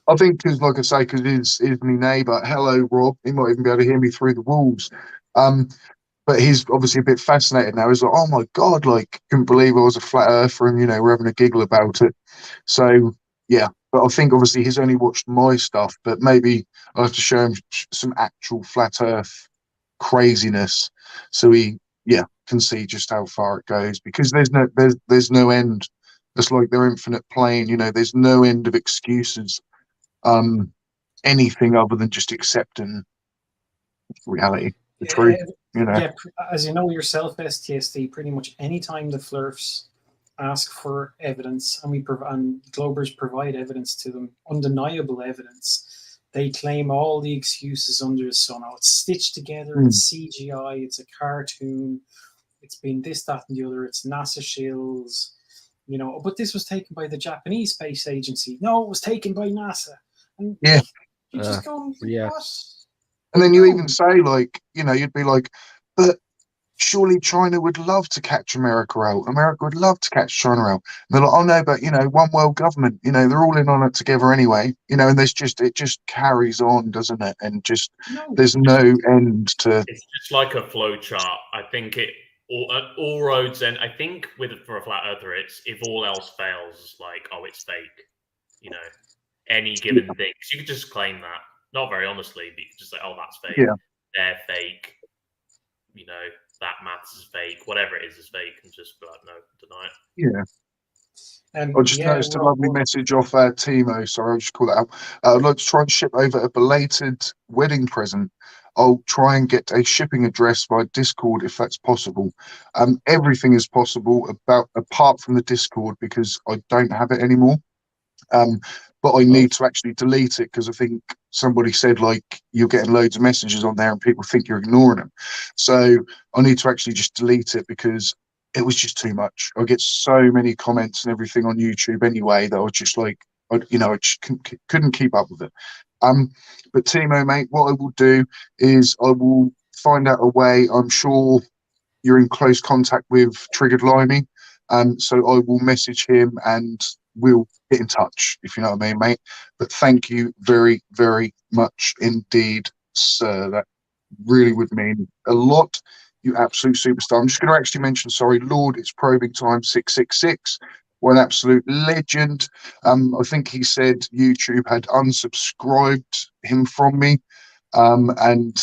I think because, like I say, because he's my neighbour. Hello, Rob. He might even be able to hear me through the walls. But he's obviously a bit fascinated now. He's like, "Oh my God, like, couldn't believe I was a flat earther," and we're having a giggle about it. So yeah, but I think obviously he's only watched my stuff, but maybe I'll have to show him some actual flat earth craziness, so he can see just how far it goes, because there's no end. It's like their infinite plane. There's no end of excuses. Anything other than just accepting reality, the truth. Yeah, as you know yourself, STSD, pretty much any time the Flurfs ask for evidence, and Globers provide evidence to them, undeniable evidence, they claim all the excuses under the sun. Oh, it's stitched together, it's CGI, it's a cartoon, it's been this, that, and the other, it's NASA shills, but this was taken by the Japanese Space Agency. No, it was taken by NASA. And you just go, what? And then you even say, like, you'd be like, but surely China would love to catch America out. America would love to catch China out. And they're like, oh no, but one world government, they're all in on it together anyway. And it just carries on, doesn't it? And just there's no end to. It's just like a flow chart. I think all roads end. I think for a flat earther, it's if all else fails, it's like, oh, it's fake. Any given thing. So you could just claim that. Not very honestly, but you could just say, oh, that's fake. Yeah. They're fake. that maths is fake, whatever it is fake, and just be like, no, deny it. Yeah. And I just yeah, noticed a lovely message off Timo. Sorry, I'll just call that out. I'd like to try and ship over a belated wedding present. I'll try and get a shipping address via Discord if that's possible. Everything is possible apart from the Discord because I don't have it anymore. But I need to actually delete it because I think somebody said like you're getting loads of messages on there and people think you're ignoring them. So I need to actually just delete it because it was just too much. I get so many comments and everything on YouTube anyway that I was just like, I just couldn't keep up with it. But Timo, mate, what I will do is I will find out a way. I'm sure you're in close contact with Triggered Limey, so I will message him and we'll get in touch, if you know what I mean, mate. But thank you very, very much indeed, sir. That really would mean a lot. You absolute superstar. I'm just going to actually mention, sorry, Lord, it's probing time 666. What an absolute legend. I think he said YouTube had unsubscribed him from me. And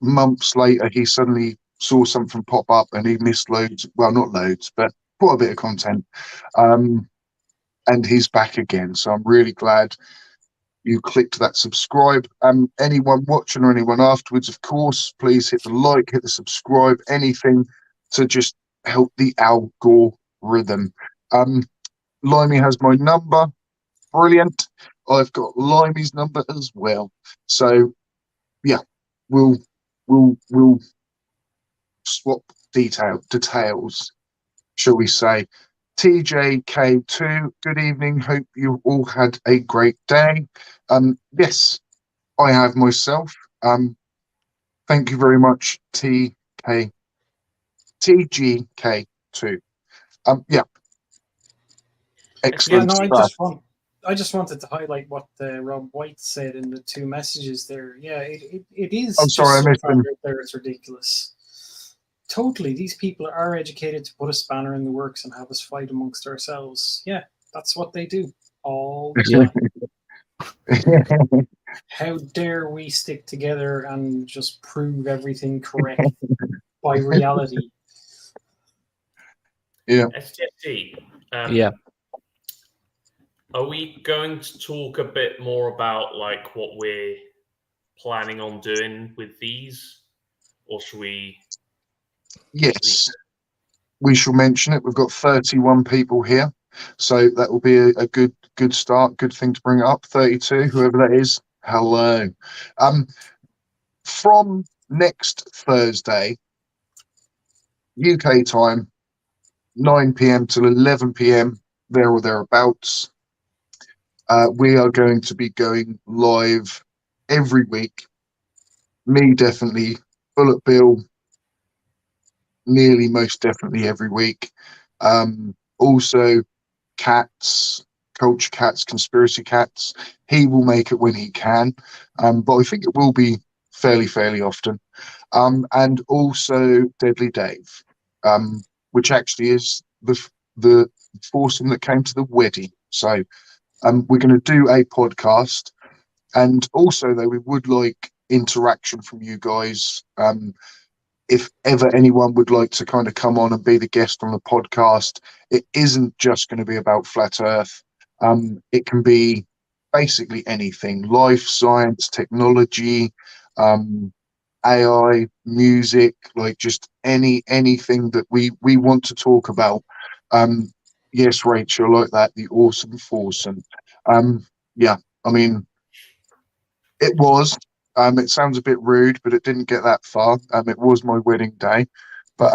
months later, he suddenly saw something pop up and he missed loads. Well, not loads, but quite a bit of content. And he's back again. So I'm really glad you clicked that subscribe. Anyone watching or anyone afterwards, of course, please hit the like, hit the subscribe, anything to just help the algorithm. Limey has my number. Brilliant. I've got Limey's number as well. So yeah, we'll swap details, shall we say. TJK2, good evening. Hope you all had a great day. Yes, I have myself. Thank you very much, TGK2. Yeah. Excellent no, I just wanted to highlight what Rob White said in the two messages there. Yeah, it is. I'm sorry, I missed them. There, it's ridiculous. Totally, these people are educated to put a spanner in the works and have us fight amongst ourselves. Yeah, that's what they do all the time. How dare we stick together and just prove everything correct by reality? Yeah. STFT. Yeah. Are we going to talk a bit more about like what we're planning on doing with these, or should we? Yes, we shall mention it. We've got 31 people here, so that will be a good start. Good thing to bring it up. 32, whoever that is. Hello. From next Thursday, UK time, 9 p.m. till 11 p.m. there or thereabouts. We are going to be going live every week. Me definitely, Bullet Bill nearly most definitely every week. Also, Cats, Culture Cats, Conspiracy Cats. He will make it when he can, but I think it will be fairly often. And also Deadly Dave, which actually is the foursome that came to the wedding. So we're going to do a podcast, and also though we would like interaction from you guys. If ever anyone would like to kind of come on and be the guest on the podcast, it isn't just going to be about flat Earth. It can be basically anything: life, science, technology, AI, music, like just anything that we want to talk about. Yes, Rachel, like that, the awesome foursome. Yeah, I mean, it was. It sounds a bit rude, but it didn't get that far. It was my wedding day, but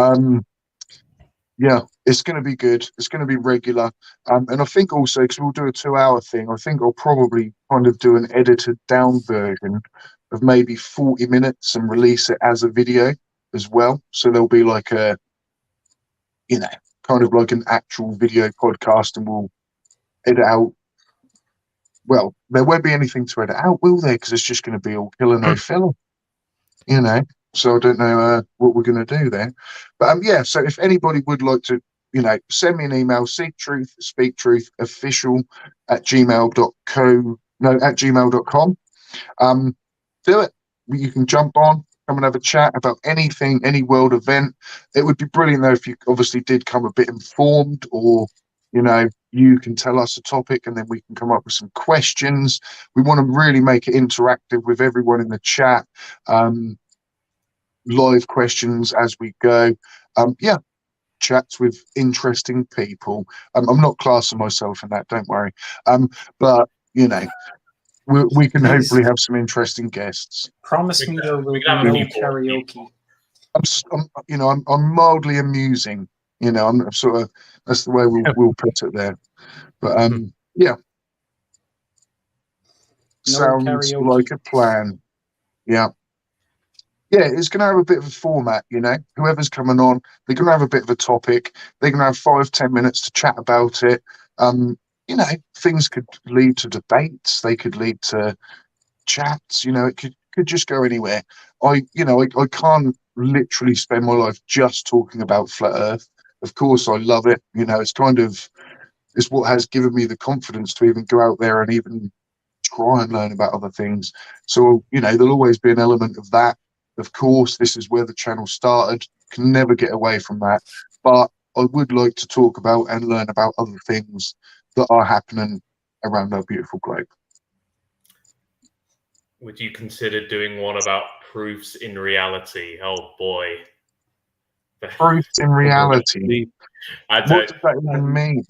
yeah, it's going to be good. It's going to be regular, and I think also because we'll do a 2-hour thing, I think I'll probably kind of do an edited down version of maybe 40 minutes and release it as a video as well. So there'll be like a, kind of like an actual video podcast, and we'll edit out. Well, there won't be anything to edit out, will there? Because it's just going to be all killer no filler, So I don't know what we're going to do there. But yeah, so if anybody would like to, send me an email, seektruthspeaktruthofficial@gmail.com. Do it. You can jump on. come and have a chat about anything, any world event. It would be brilliant though if you obviously did come a bit informed, or you can tell us a topic and then we can come up with some questions. We want to really make it interactive with everyone in the chat. Live questions as we go. Chats with interesting people. I'm not classing myself in that, don't worry. But we can Please. hopefully have some interesting guests. Promise me there will be have a no few more karaoke. I'm mildly amusing. I'm sort of, that's the way we'll put it there. But yeah, No sounds karaoke. like a plan. Yeah. Yeah, it's going to have a bit of a format, Whoever's coming on, they're going to have a bit of a topic. They're going to have 5-10 minutes to chat about it. Things could lead to debates. They could lead to chats. It could just go anywhere. I can't literally spend my life just talking about flat Earth. Of course, I love it. It's what has given me the confidence to even go out there and even try and learn about other things. So, there'll always be an element of that. Of course, this is where the channel started. Can never get away from that. But I would like to talk about and learn about other things that are happening around our beautiful globe. Would you consider doing one about proofs in reality? Oh boy. Proofs in reality. What does that even mean?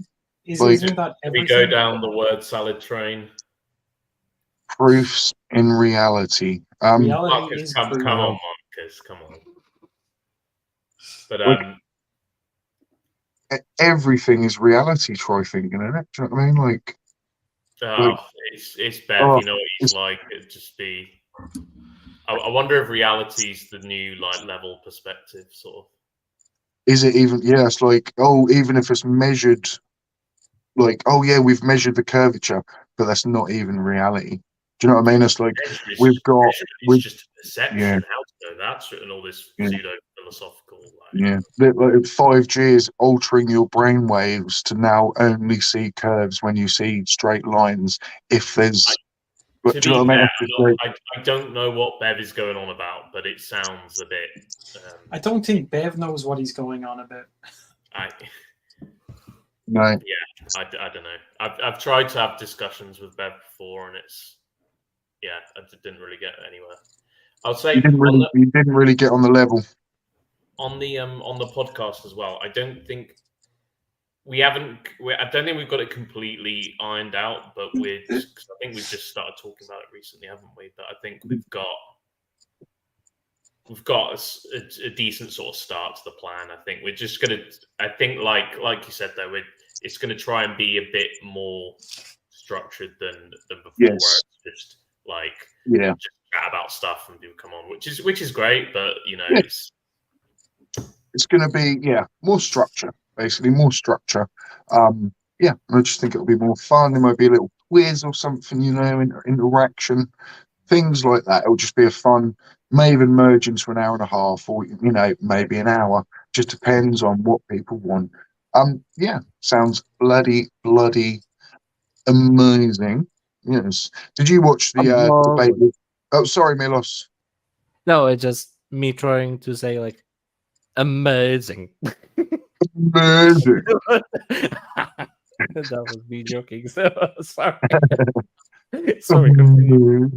Isn't that we everything? go down the word salad train. Proofs in reality. Reality Marcus, is come proof. on, Marcus, come on. But everything is reality, Troy thinking, isn't it? Do you know what I mean? it's Bev, you know what he's like. It'd just be. I wonder if reality's the new level perspective, sort of. Is it even? Yeah, it's like, even if it's measured, we've measured the curvature, but that's not even reality. Do you know what I mean? It's like it's just a perception. Yeah. How to know that, and all this pseudo philosophical. Yeah, 5G is altering your brain waves to now only see curves when you see straight lines. If there's, to be fair, I don't know what Bev is going on about, but it sounds a bit. I don't think Bev knows what he's going on about. No. Yeah, I don't know. I've tried to have discussions with Bev before, and I didn't really get anywhere. I'll say you didn't really get on the level. On the podcast as well. I don't think we haven't. I don't think we've got it completely ironed out, but I think we've just started talking about it recently, haven't we? But I think we've got a decent sort of start to the plan. I think we're just gonna. I think like you said though, it's gonna try and be a bit more structured than before, where it's just just chat about stuff and people come on, which is great, but it's going to be more structure, basically more structure. I just think it'll be more fun. There might be a little quiz or something, interaction, things like that. It'll just be a fun, may even merge into an hour and a half, or maybe an hour. Just depends on what people want. Sounds bloody amazing. Yes. Did you watch the debate with? Oh, sorry, Milos. No, it's just me trying to say amazing. Amazing. That was me joking. So sorry. Sorry. Continue.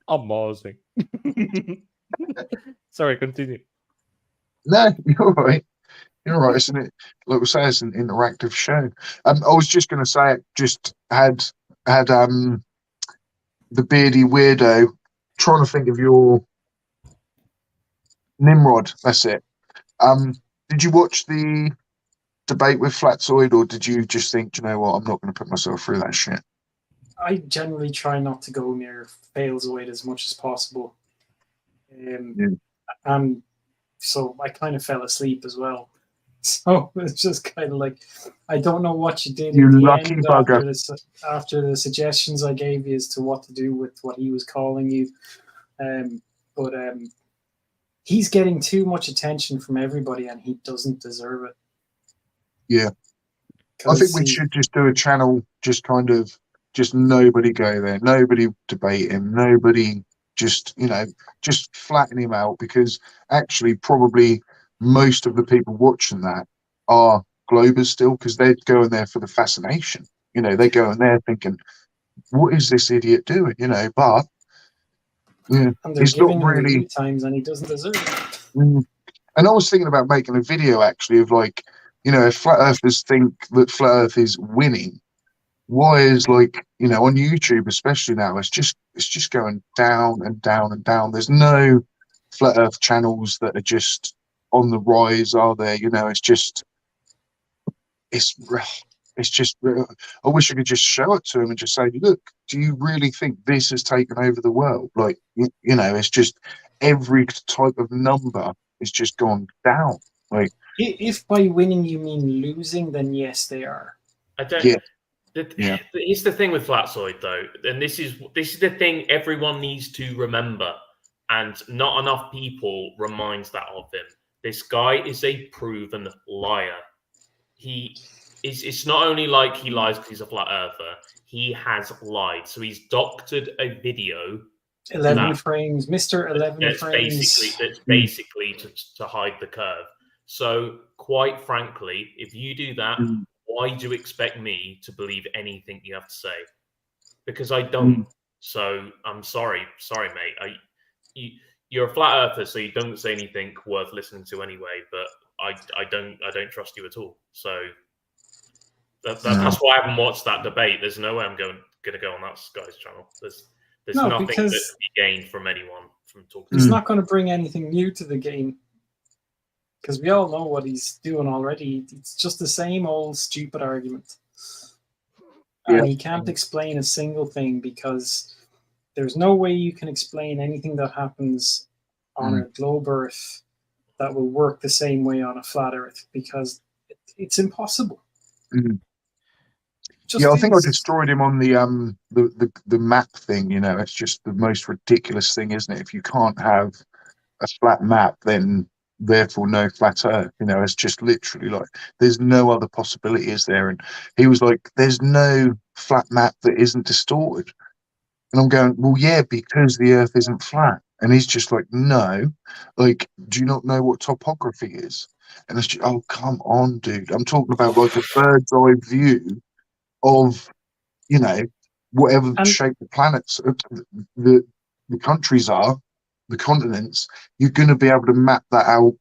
Amazing. Sorry. Continue. No, you're right. You're right, isn't it? Like we say, it's an interactive show. I was just going to say, it just had the beardy weirdo trying to think of your Nimrod. That's it. Did you watch the debate with Flatzoid, or did you just think, you know what, I'm not going to put myself through that shit? I generally try not to go near Failzoid as much as possible. And so I kind of fell asleep as well. So it's just kind of like, I don't know what you did in the end after the suggestions I gave you as to what to do with what he was calling you. But he's getting too much attention from everybody, and he doesn't deserve it. Yeah. I think we should just do a channel, just nobody go there, nobody debate him, nobody just just flatten him out, because actually probably most of the people watching that are Globers still, because they're going there for the fascination. They go in there thinking, what is this idiot doing? But yeah, And they're it's not giving him the really. view times, and he doesn't deserve it. Mm. And I was thinking about making a video actually of like, if flat earthers think that flat earth is winning, why is like, on YouTube especially now, it's just going down and down and down. There's no flat earth channels that are just on the rise, are there? It's it's just I wish I could just show it to them and just say, look, do you really think this has taken over the world? Like, it's just every type of number is just gone down. Like, If by winning you mean losing, then yes, they are. I don't. yeah, Here's the thing with Flatzoid, though, and this is the thing everyone needs to remember, and not enough people reminds that of him. This guy is a proven liar. It's not only like he lies because he's a flat earther. He has lied. So he's doctored a video 11 frames, Mr. 11 that's frames. basically to hide the curve. So quite frankly, if you do that, why do you expect me to believe anything you have to say? Because I don't. So I'm sorry, mate. You're a flat earther, so you don't say anything worth listening to anyway. But I don't trust you at all. So that's why I haven't watched that debate. There's no way I'm going to go on that guy's channel. There's nothing that can be gained from anyone from talking. He's not going to bring anything new to the game, because we all know what he's doing already. It's just the same old stupid argument. And he can't explain a single thing, because there's no way you can explain anything that happens on a globe Earth that will work the same way on a flat Earth, because it's impossible. I think I destroyed him on the map thing. It's just the most ridiculous thing, isn't it? If you can't have a flat map, then therefore no flat earth. It's just literally like there's no other possibility, is there? And he was like, there's no flat map that isn't distorted. And I'm going, well, yeah, because the earth isn't flat. And he's just like, no, like, do you not know what topography is? And it's just, oh, come on, dude. I'm talking about like a bird's eye view of, whatever shape the planets, the countries are, the continents. You're going to be able to map that out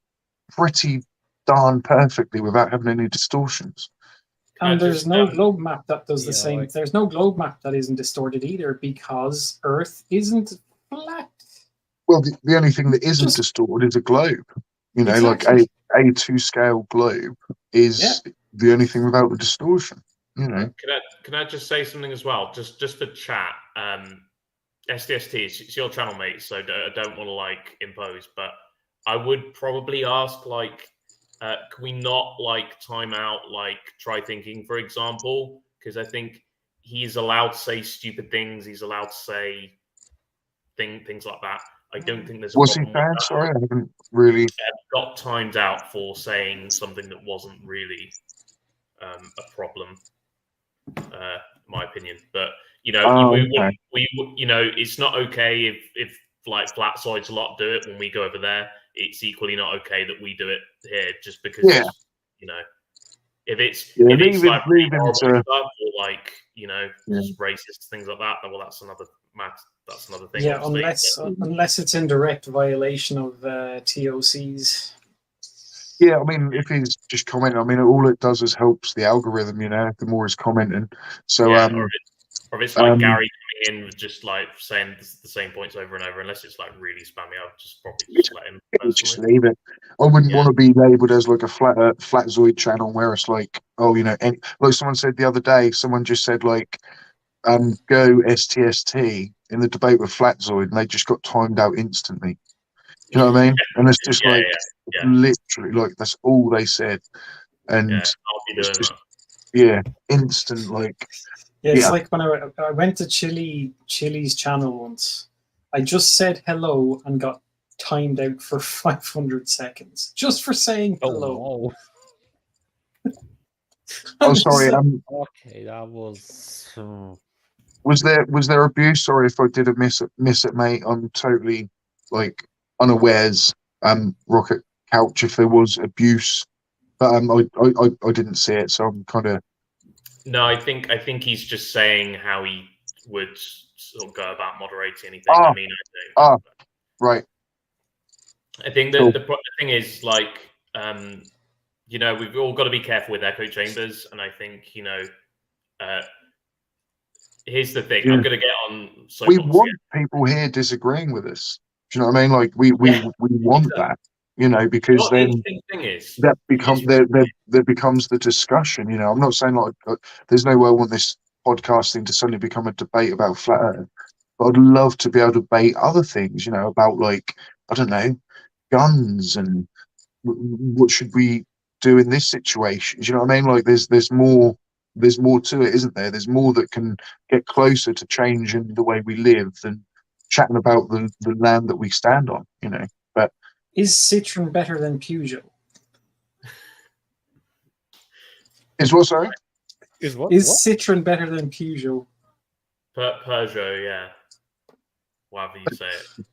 pretty darn perfectly without having any distortions. And there's no globe map that does the same. There's no globe map that isn't distorted either, because Earth isn't flat. Well, the only thing that isn't distorted is a globe. Like a A2 scale globe is the only thing without the distortion. Can I just say something as well? Just for chat. SDST, it's your channel, mate. So I don't want to impose, but I would probably ask can we not time out try thinking, for example? Because I think he's allowed to say stupid things. He's allowed to say things like that. I don't think there's a Was he problem bad? with that. Sorry, I haven't really got timed out for saying something that wasn't really a problem, my opinion. But it's not okay if Flatzoid's lot do it when we go over there. It's equally not okay that we do it here, just because if it's horrible stuff or just racist things like that, well, that's another thing. Yeah, unless it's in direct violation of TOCs. Yeah, I mean, if he's just commenting, I mean, all it does is helps the algorithm, the more he's commenting. So, or if it's Gary coming in with just saying the same points over and over, unless it's really spammy, I'll just probably just let him. Just leave it. I wouldn't want to be labelled as like a Flatzoid channel where it's like, like someone said the other day, someone just said go STST in the debate with Flatzoid, and they just got timed out instantly. You know what I mean? And it's just literally that's all they said, and I'll be doing just that. Instant it's like when I went to Chili's channel once. I just said hello and got timed out for 500 seconds just for saying hello. Oh, oh sorry. Okay, that was. Was there abuse? Sorry if I did a miss it, mate. I'm totally like unawares. Rocket Couch, if there was abuse, but I didn't see it, so I'm kind of. No, I think he's just saying how he would sort of go about moderating anything. Ah, I mean, I don't. Right. I think that Cool. the thing is, like, you know, we've all got to be careful with echo chambers, and I think, you know, here's the thing. Yeah. I'm going to get on. We want people here disagreeing with us. Do you know what I mean? Like we want exactly. that, you know, because What the then interesting thing is, that becomes there becomes the discussion. You know, I'm not saying like there's no way I want this podcasting to suddenly become a debate about flat Earth, but I'd love to be able to debate other things. You know, about like I don't know, guns and what should we do in this situation? Do you know what I mean? Like there's more to it, isn't there? There's more that can get closer to changing the way we live than chatting about the land that we stand on, you know. But Is Citron better than Peugeot? is what, sorry? Is what? Is Citron better than Peugeot? Peugeot, yeah, whatever you say it.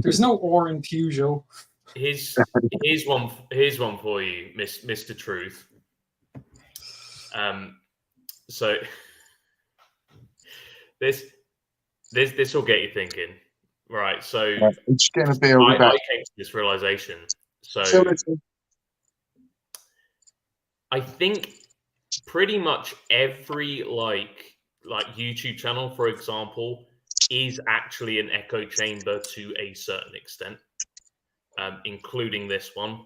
There's no or in Peugeot. Here's one for you, Mr. Truth. So this will get you thinking, right? So It's getting a bit I came to this realization. So I think pretty much every like YouTube channel, for example, is actually an echo chamber to a certain extent, including this one.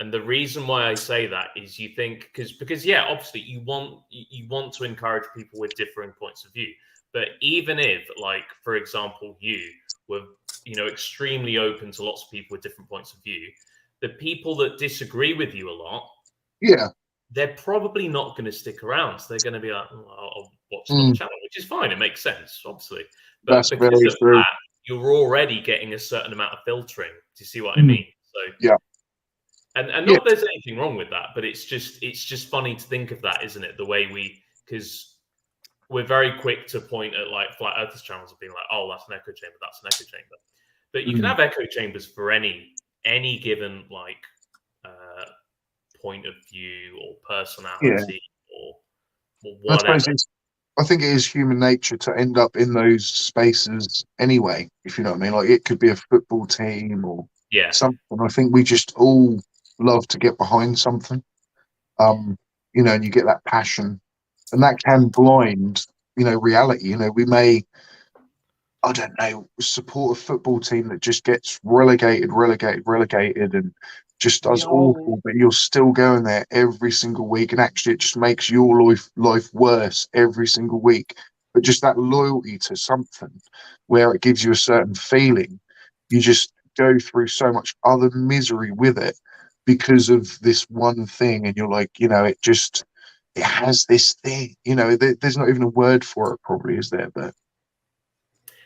And the reason why I say that is you think because yeah, obviously you want to encourage people with differing points of view. But even if, like, for example, you were, you know, extremely open to lots of people with different points of view, the people that disagree with you a lot, yeah, they're probably not going to stick around. So they're going to be like, oh, I'll watch another channel, which is fine. It makes sense, obviously. But that's because very of true. that, you're already getting a certain amount of filtering. Do you see what I mean? So yeah. And not that there's anything wrong with that, but it's just funny to think of that, isn't it? The way because we're very quick to point at like flat earthers channels of being like, oh, that's an echo chamber, that's an echo chamber. But you can have echo chambers for any given like point of view or personality or whatever. I think it is human nature to end up in those spaces anyway, if you know what I mean. Like it could be a football team or something. I think we just all love to get behind something. You know, and you get that passion, and that can blind, you know, reality. You know, we may, I don't know, support a football team that just gets relegated, and just does awful, but you're still going there every single week, and actually it just makes your life worse every single week. But just that loyalty to something where it gives you a certain feeling, you just go through so much other misery with it because of this one thing, and you're like, you know, it has this thing, you know, there's not even a word for it probably, is there? But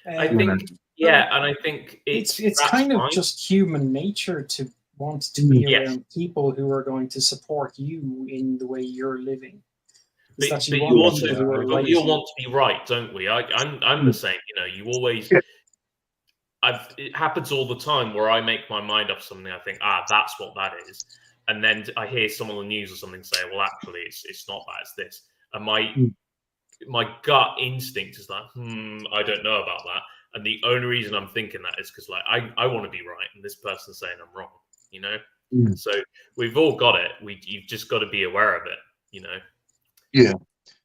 I think and I think it's kind of just human nature to want to be around people who are going to support you in the way you're living. But you also we all want to be right, don't we? I'm the same. You know, you always. It happens all the time where I make my mind up something. I think, that's what that is, and then I hear someone on the news or something say, well, actually, it's not that. It's this. And my gut instinct is like, I don't know about that. And the only reason I'm thinking that is because like I want to be right, and this person's saying I'm wrong. You know, so we've all got it. You've just got to be aware of it. You know. Yeah,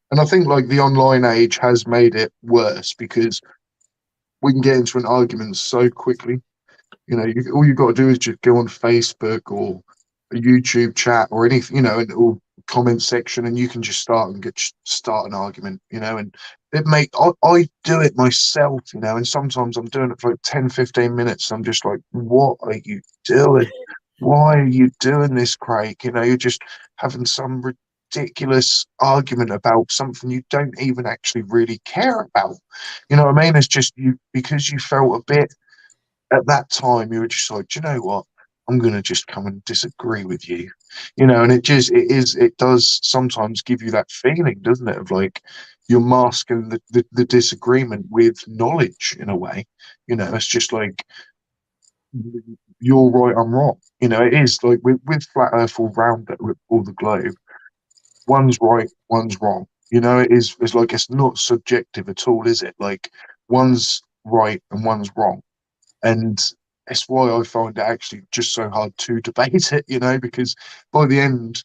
and I think like the online age has made it worse because we can get into an argument so quickly. You know, all you've got to do is just go on Facebook or a YouTube chat or anything, you know, or comment section, and you can just start an argument, you know. And I do it myself, you know, and sometimes I'm doing it for like 10-15 minutes. I'm just like, what are you doing? Why are you doing this, Craig? You know, you're just having some ridiculous argument about something you don't even actually really care about. You know what I mean? It's just because you felt a bit at that time, you were just like, do you know what? I'm going to just come and disagree with you, you know. And it does sometimes give you that feeling, doesn't it, of like, you're masking the disagreement with knowledge in a way. You know, it's just like you're right, I'm wrong. You know, it is like with flat Earth all round it, with all the globe, one's right, one's wrong. You know, it is. It's like it's not subjective at all, is it? Like one's right and one's wrong, and it's why I find it actually just so hard to debate it. You know, because by the end,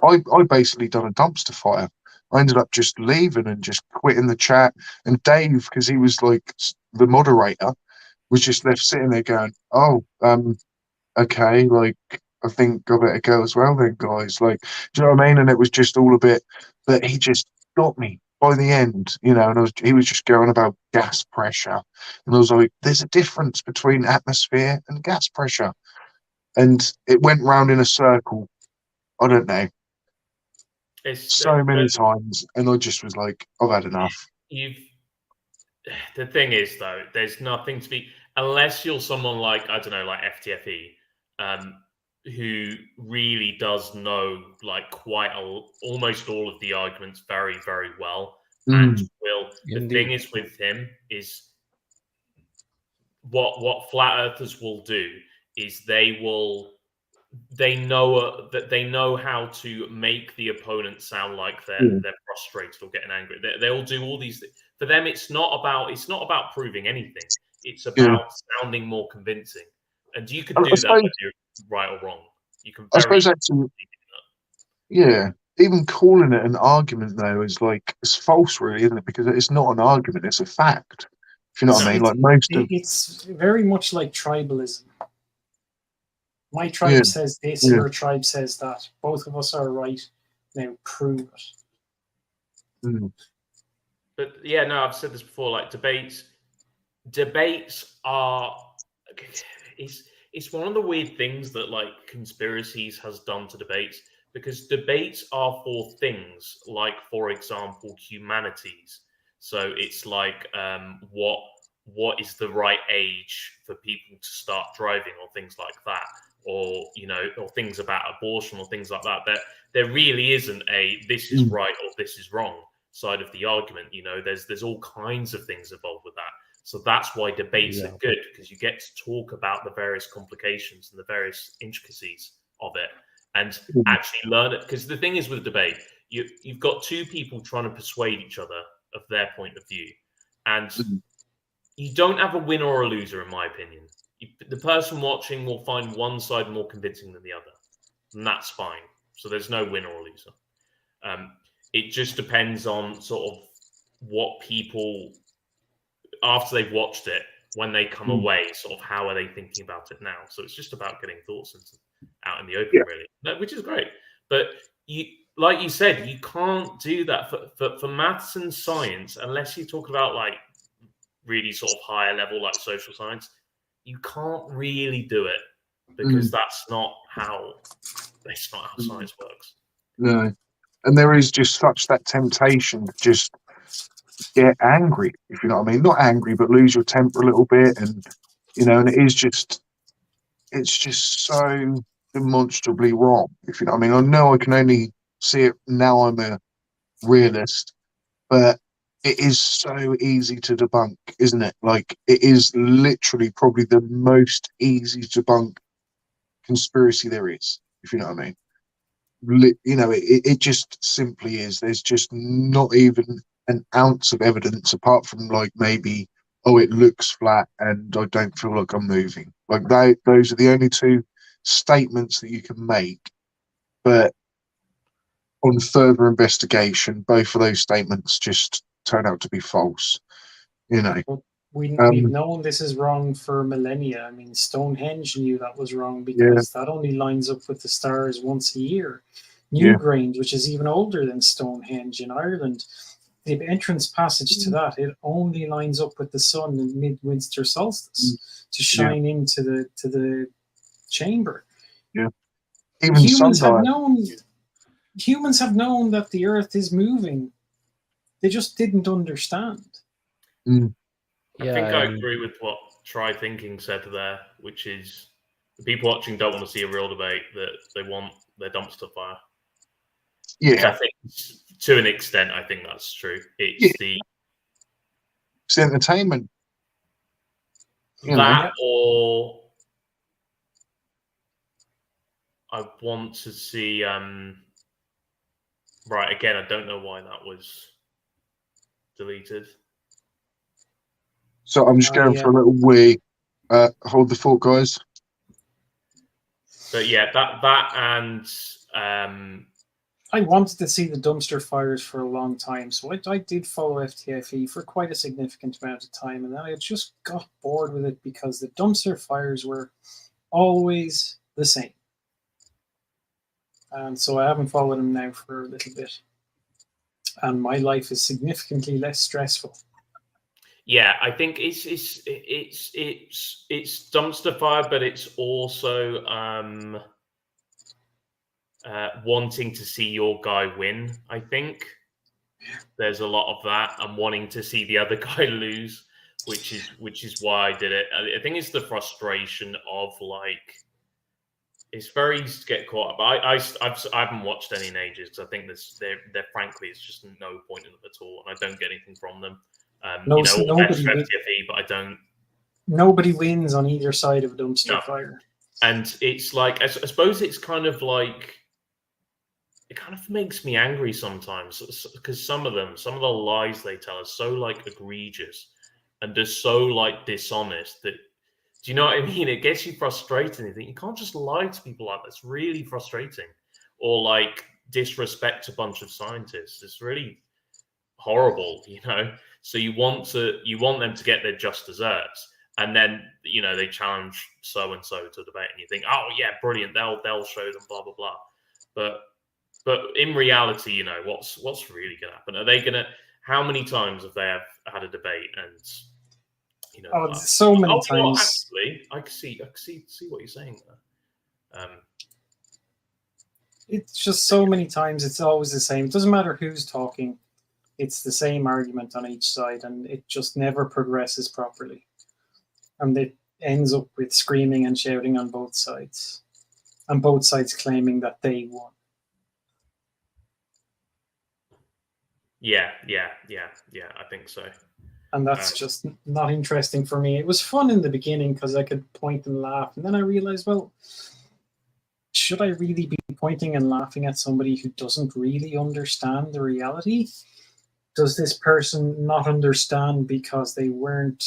I basically done a dumpster fire. I ended up just leaving and just quitting the chat. And Dave, because he was like the moderator, was just left sitting there going, "Oh, okay, like I think I better go as well then, guys." Like, do you know what I mean? And it was just all a bit, but he just got me by the end, you know. And he was just going about gas pressure, and I was like, "There's a difference between atmosphere and gas pressure," and it went round in a circle. I don't know, It's so many times, and I just was like, "I've had enough." you've the thing is though, there's nothing to be unless you're someone like I don't know, like FTFE, who really does know like almost all of the arguments very, very well, and will. The thing is with him is what flat earthers will do is they know how to make the opponent sound like they're frustrated or getting angry. They'll do all these things. For them, it's not about proving anything. It's about sounding more convincing. And you can do that whether you're right or wrong. You can I very suppose actually, yeah. Even calling it an argument though is like it's false, really, isn't it? Because it's not an argument; it's a fact. If you know what I mean, like most of It's very much like tribalism. My tribe says this, your tribe says that. Both of us are right. Now prove it. But yeah, no, I've said this before. Like debates are. It's one of the weird things that like conspiracies has done to debates, because debates are for things like, for example, humanities. So it's like what is the right age for people to start driving, or things like that, or or things about abortion or things like that. There really isn't a this is right or this is wrong side of the argument. There's all kinds of things involved with that. So that's why debates are good, because you get to talk about the various complications and the various intricacies of it, and actually learn it. Because the thing is with debate, you've got two people trying to persuade each other of their point of view, and you don't have a winner or a loser, in my opinion. The person watching will find one side more convincing than the other, and that's fine. So there's no winner or loser. It just depends on sort of what people, after they've watched it, when they come away, sort of how are they thinking about it now. So it's just about getting thoughts out in the open, really, which is great. But like you said, you can't do that for maths and science unless you talk about like really sort of higher level, like social science. You can't really do it because that's not how science works. No, and there is just such that temptation to just get angry, if you know what I mean. Not angry, but lose your temper a little bit, and and it's just so demonstrably wrong, if you know what I mean. I know I can only see it now. I'm a realist, but it is so easy to debunk, isn't it? Like it is literally probably the most easy to debunk conspiracy there is, if you know what I mean. It just simply is. There's just not even an ounce of evidence apart from like maybe, oh, it looks flat and I don't feel like I'm moving. Like those are the only two statements that you can make. But on further investigation, both of those statements just turn out to be false. We've known this is wrong for millennia. I mean, Stonehenge knew that was wrong because that only lines up with the stars once a year. Newgrange, which is even older than Stonehenge in Ireland, the entrance passage to that, it only lines up with the sun in mid-winter solstice to shine into the chamber. Yeah. Even humans have known that the earth is moving. They just didn't understand. I think I agree with what Try Thinking said there, which is the people watching don't want to see a real debate, that they want their dumpster fire. Yeah. Which I think is To an extent, I think that's true. It's entertainment. Or I want to see. Right, again, I don't know why that was deleted. So I'm just going for a little wee. Hold the fort, guys. But yeah, that and I wanted to see the dumpster fires for a long time, so I did follow FTFE for quite a significant amount of time, and then I just got bored with it because the dumpster fires were always the same. And so I haven't followed them now for a little bit. And my life is significantly less stressful. Yeah, I think it's dumpster fire, but it's also wanting to see your guy win. I think there's a lot of that, and wanting to see the other guy lose, which is why I did it. I think it's the frustration of like, it's very easy to get caught up. I haven't watched any in ages because I think they're frankly, it's just no point in them at all, and I don't get anything from them. Nobody FTFE, but I don't. Nobody wins on either side of a dumpster fire. And it's like, I suppose it's kind of like, it kind of makes me angry sometimes because some of the lies they tell are so like egregious and they're so like dishonest that, do you know what I mean? It gets you frustrated. You think you can't just lie to people like that. It's really frustrating. Or like disrespect a bunch of scientists. It's really horrible, you know? So you want them to get their just desserts. And then, you know, they challenge so-and-so to debate and you think, oh yeah, brilliant. They'll show them blah, blah, blah. But in reality, you know, what's really going to happen? Are they going to, how many times have they had a debate and, you know, so many times. Well, actually, I can see what you're saying there. It's just so many times. It's always the same. It doesn't matter who's talking. It's the same argument on each side, and it just never progresses properly. And it ends up with screaming and shouting on both sides, and both sides claiming that they won. Yeah, I think so. And that's just not interesting for me. It was fun in the beginning because I could point and laugh. And then I realized, well, should I really be pointing and laughing at somebody who doesn't really understand the reality? Does this person not understand because they weren't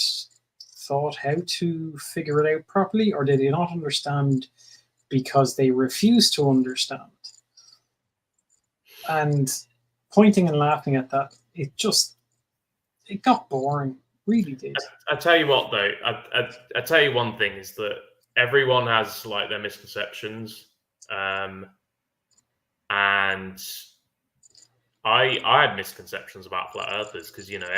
taught how to figure it out properly? Or did they not understand because they refuse to understand? And pointing and laughing at that, it got boring. Really did. I tell you what, though. I tell you one thing is that everyone has like their misconceptions, and I had misconceptions about flat earthers because, you know,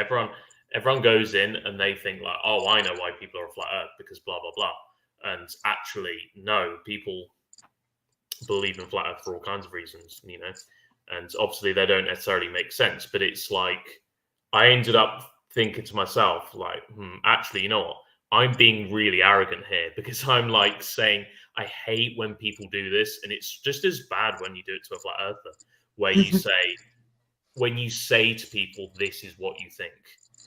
everyone goes in and they think like, oh, I know why people are a flat earth because blah blah blah, and actually no, people believe in flat earth for all kinds of reasons, you know, and obviously they don't necessarily make sense, but it's like, I ended up thinking to myself, like, actually, you know what? I'm being really arrogant here because I'm like saying, I hate when people do this. And it's just as bad when you do it to a flat earther, where you say, when you say to people, this is what you think,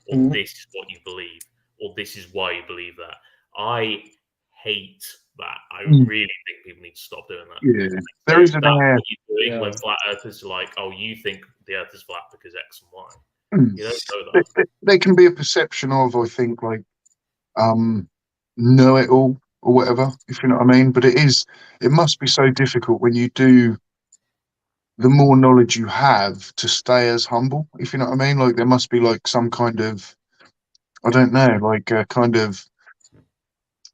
or this is what you believe, or this is why you believe that. I hate that. I really think people need to stop doing that. Yeah, there is an air. What you're doing when flat earthers are like, oh, you think the earth is flat because X and Y. You don't know that. There can be a perception of, I think, like, know it all or whatever, if you know what I mean. But it must be so difficult when you do, the more knowledge you have, to stay as humble, if you know what I mean. Like, there must be like some kind of, I don't know, like a kind of,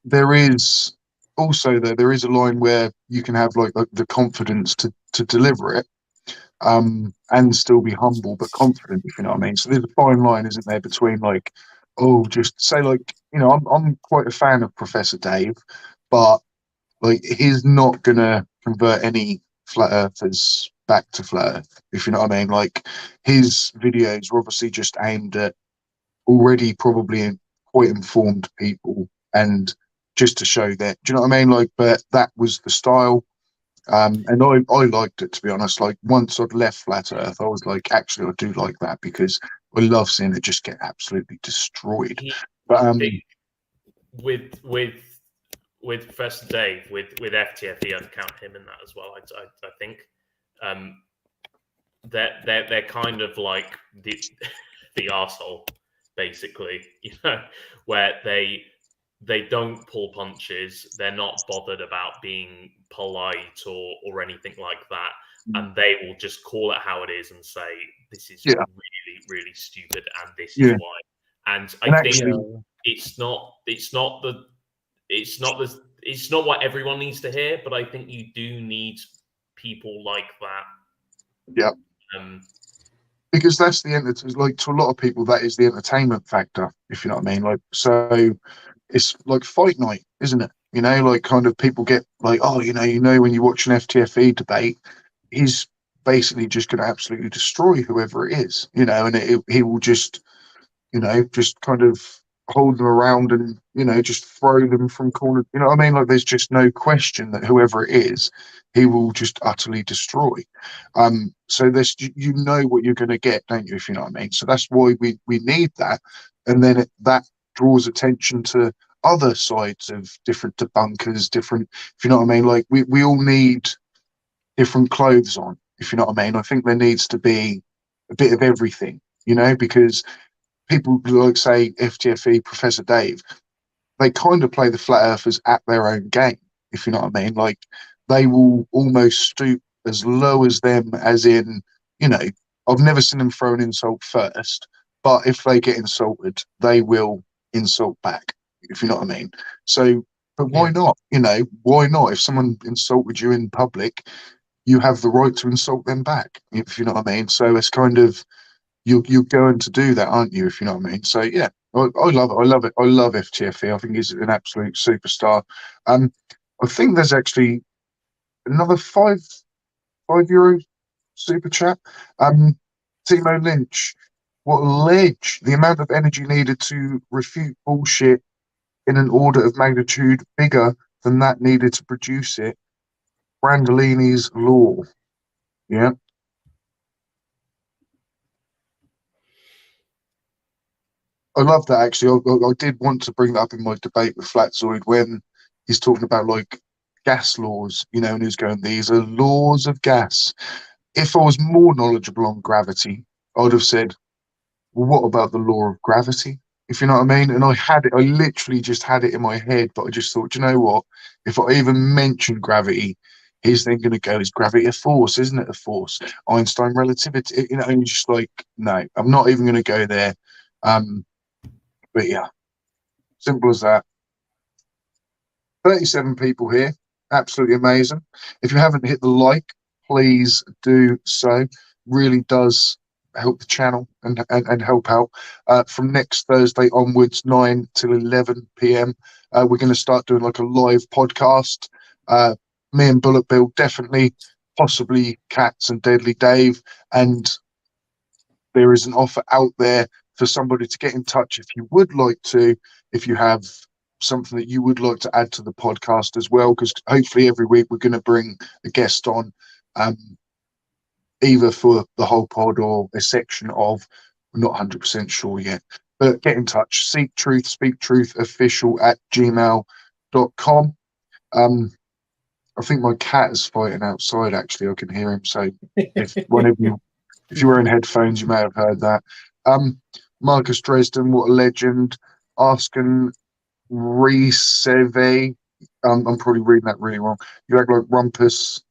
there is also there is a line where you can have like the confidence to deliver it, and still be humble but confident, if you know what I mean. So there's a fine line, isn't there, between like, oh, just say, like, you know, I'm quite a fan of Professor Dave, but like, he's not gonna convert any flat earthers back to flat earth, if you know what I mean. Like, his videos are obviously just aimed at already probably quite informed people, and just to show that, do you know what I mean? Like, but that was the style. And I liked it, to be honest. Like, once I'd left Flat Earth, I was like, actually, I do like that, because I love seeing it just get absolutely destroyed. But with Professor Dave, with FTFE, I'd count him in that as well. I think they're kind of like the arsehole, basically, where they don't pull punches. They're not bothered about being polite or anything like that. And they will just call it how it is and say, this is really, really stupid, and this is why. And I think it's not what everyone needs to hear, but I think you do need people like that. Yeah. Because that's like, to a lot of people, that is the entertainment factor, if you know what I mean. Like, so it's like fight night, isn't it? Like, kind of, people get like, oh, when you watch an FTFE debate, he's basically just going to absolutely destroy whoever it is, and he will just, just kind of hold them around and, just throw them from corner. You know what I mean? Like, there's just no question that whoever it is, he will just utterly destroy. So this, what you're going to get, don't you? If you know what I mean. So that's why we need that, and then that draws attention to other sides of different debunkers, different. If you know what I mean. Like, we all need different clothes on. If you know what I mean. I think there needs to be a bit of everything. Because people like, say, FTFE, Professor Dave, they kind of play the flat earthers at their own game, if you know what I mean. Like, they will almost stoop as low as them, as in, I've never seen them throw an insult first, but if they get insulted, they will insult back, if you know what I mean. So, but why not? Why not? If someone insulted you in public, you have the right to insult them back, if you know what I mean. So it's kind of, you're going to do that, aren't you? If you know what I mean. So yeah, I love it. I love it. I love FTFE. I think he's an absolute superstar. I think there's actually another €5 super chat. Timo Lynch, what ledge? The amount of energy needed to refute bullshit in an order of magnitude bigger than that needed to produce it. Brandolini's law. Yeah. I love that, actually. I did want to bring that up in my debate with Flatzoid, when he's talking about, like, gas laws, and he's going, these are laws of gas. If I was more knowledgeable on gravity, I'd have said, well, what about the law of gravity? If you know what I mean? And I literally just had it in my head, but I just thought, you know what? If I even mention gravity, he's then going to go, is gravity a force? Isn't it a force? Einstein relativity, and you're just like, no, I'm not even going to go there. But yeah, simple as that. 37 people here. Absolutely amazing. If you haven't hit the like, please do so. Really does help the channel and help out. From next Thursday onwards, 9 till 11 p.m., we're going to start doing like a live podcast. Me and Bullet Bill, definitely, possibly Cats and Deadly Dave. And there is an offer out there for somebody to get in touch if you would like to, if you have something that you would like to add to the podcast as well, because hopefully every week we're going to bring a guest on, either for the whole pod or a section of, we're not 100% sure yet. But get in touch. Seek Truth, Speak Truth Official at gmail.com. I think my cat is fighting outside, actually. I can hear him. So if you're wearing headphones, you may have heard that. Marcus Dresden, what a legend. Asking Reseve. I'm probably reading that really wrong. You act like Rumpus.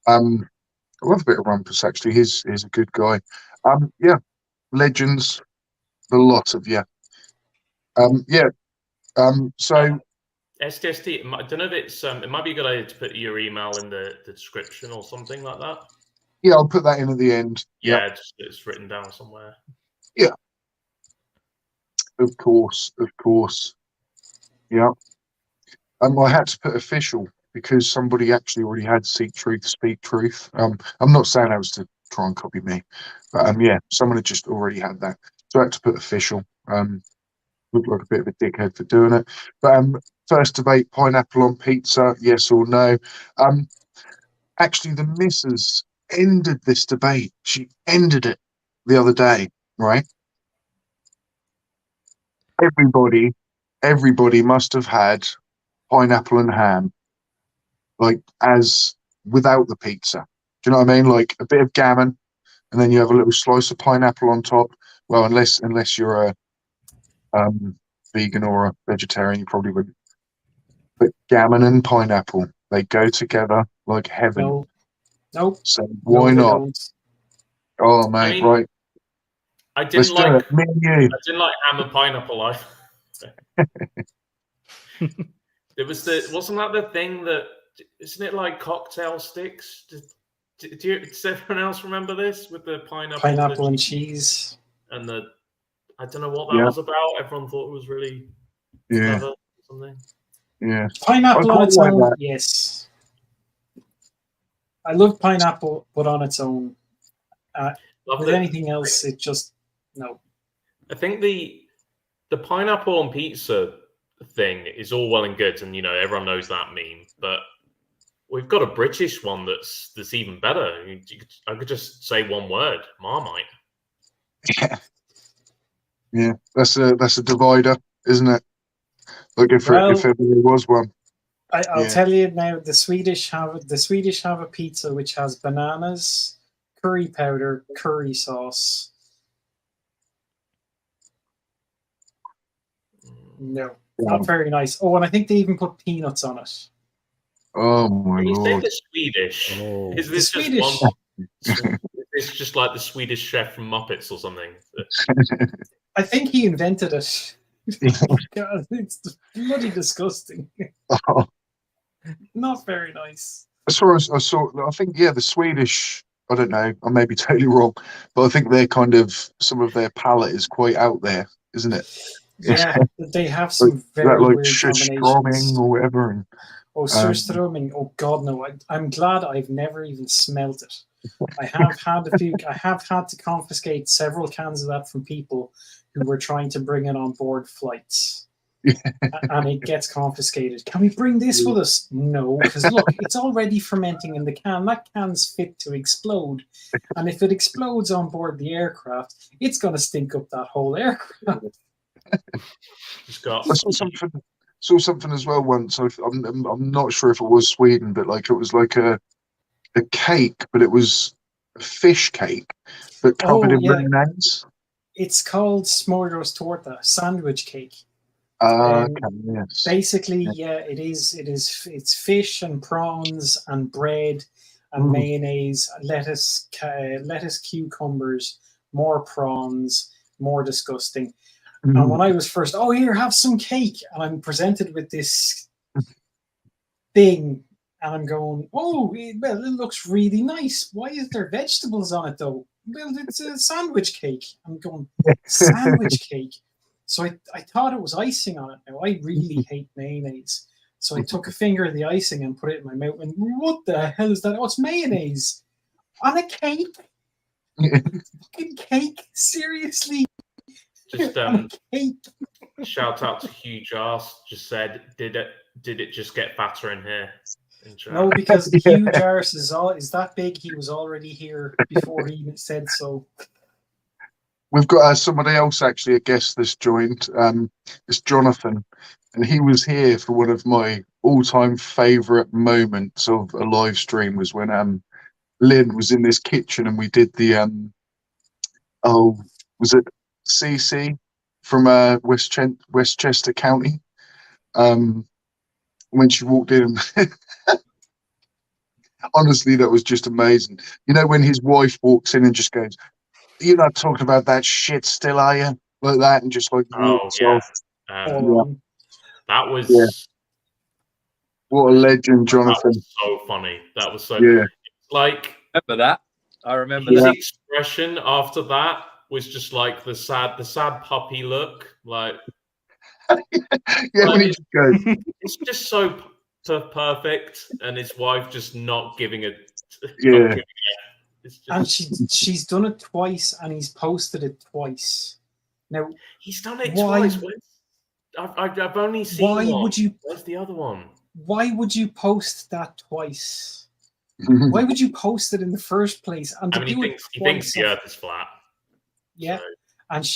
I love a bit of Rumpus, actually. He's a good guy. Yeah, legends, the lot of you. Yeah. So STST, I don't know if it's it might be a good idea to put your email in the description or something like that. yeah, I'll put that in at the end. Yeah, it's written down somewhere. Yeah. Of course. Yeah. I had to put official because somebody actually already had Seek Truth, Speak Truth. I'm not saying that was to try and copy me, but yeah, someone had just already had that. So I had to put official. Looked like a bit of a dickhead for doing it. But first debate, pineapple on pizza, yes or no? Actually, the missus ended this debate. She ended it the other day, right? Everybody must have had pineapple and ham, like as without the pizza. Do you know what I mean? Like a bit of gammon, and then you have a little slice of pineapple on top. Well, unless you're a vegan or a vegetarian, you probably wouldn't. But gammon and pineapple, they go together like heaven. No, nope. So No, why they not? don't. Oh, I mate, mean, right. I Let's didn't do like it. Me and you. I didn't like ham and pineapple either. It was wasn't that the thing that, isn't it like cocktail sticks? Does everyone else remember this with the Pineapple and cheese. and the, I don't know what that Yeah. was about. Everyone thought it was really Yeah, clever or something. yeah. Pineapple I on quite its like own, that. yes. I love pineapple, but on its own. Love With that. anything else, it just no. I think the pineapple on pizza thing is all well and good, and everyone knows that meme. But we've got a British one that's even better. I could just say one word: Marmite. Yeah, that's a divider, isn't it? Like if Well, there was one. I'll Yeah. tell you now. The Swedish have a pizza which has bananas, curry powder, curry sauce. No, Yeah. not very nice. Oh, and I think they even put peanuts on it. Oh my When you say lord. the Swedish, Oh. is this just Swedish. one? Is this just like the Swedish chef from Muppets or something? I think he invented it. God, it's bloody disgusting. Oh, Not very nice. I saw. I think the Swedish. I don't know. I may be totally wrong, but I think they're kind of some of their palate is quite out there, isn't it? Yeah, they have Like, some very like weird Strumming combinations. or whatever. And Oh, surströmming. Oh God, no! I'm glad I've never even smelt it. I have had to confiscate several cans of that from people who were trying to bring it on board flights, and it gets confiscated. Can we bring this with us? No, because look, it's already fermenting in the can. That can's fit to explode, and if it explodes on board the aircraft, it's going to stink up that whole aircraft. Just got I saw something as well once. I'm not sure if it was Sweden, but like it was like a cake, but it was a fish cake, but covered Oh in yeah, mayonnaise. it's called smorgastorta, sandwich cake. Okay, yes. Basically, yeah, it's fish and prawns and bread and mayonnaise, lettuce, cucumbers, more prawns, more disgusting. And when I was first, oh, here, have some cake, and I'm presented with this thing, and I'm going, oh, well, it looks really nice. Why is there vegetables on it though? Well, it's a sandwich cake. I'm going, sandwich cake. So I thought it was icing on it. Now I really hate mayonnaise. So I took a finger of the icing and put it in my mouth. And what the hell is that? Oh, it's mayonnaise on a cake. Fucking cake? Seriously? just On a cake? shout out to Huge Arse. Just said, did it just get fatter in here? No, because Huge Arse is that big. He was already here before he even said so. We've got somebody else actually, a guest that's joined. It's Jonathan, and he was here for one of my all-time favourite moments of a live stream was when Lynn was in this kitchen and we did the was it CC from Westchester County? When she walked in, honestly, that was just amazing. You know, when his wife walks in and just goes, "You're not talking about that shit still, are you?" Like that, and just like walks off. That was What a legend, that Jonathan. was so funny. That was so like Remember that? I remember his that. expression after that was just like the sad puppy look. Like when he just goes, it's just so perfect, and his wife just not giving a And she's done it twice, and he's posted it twice. Now he's done it twice. I've only seen one. Where's the other one? Why would you post that twice? Why would you post it in the first place? And I to mean, do he it thinks twice, the Earth is flat. yeah. So. And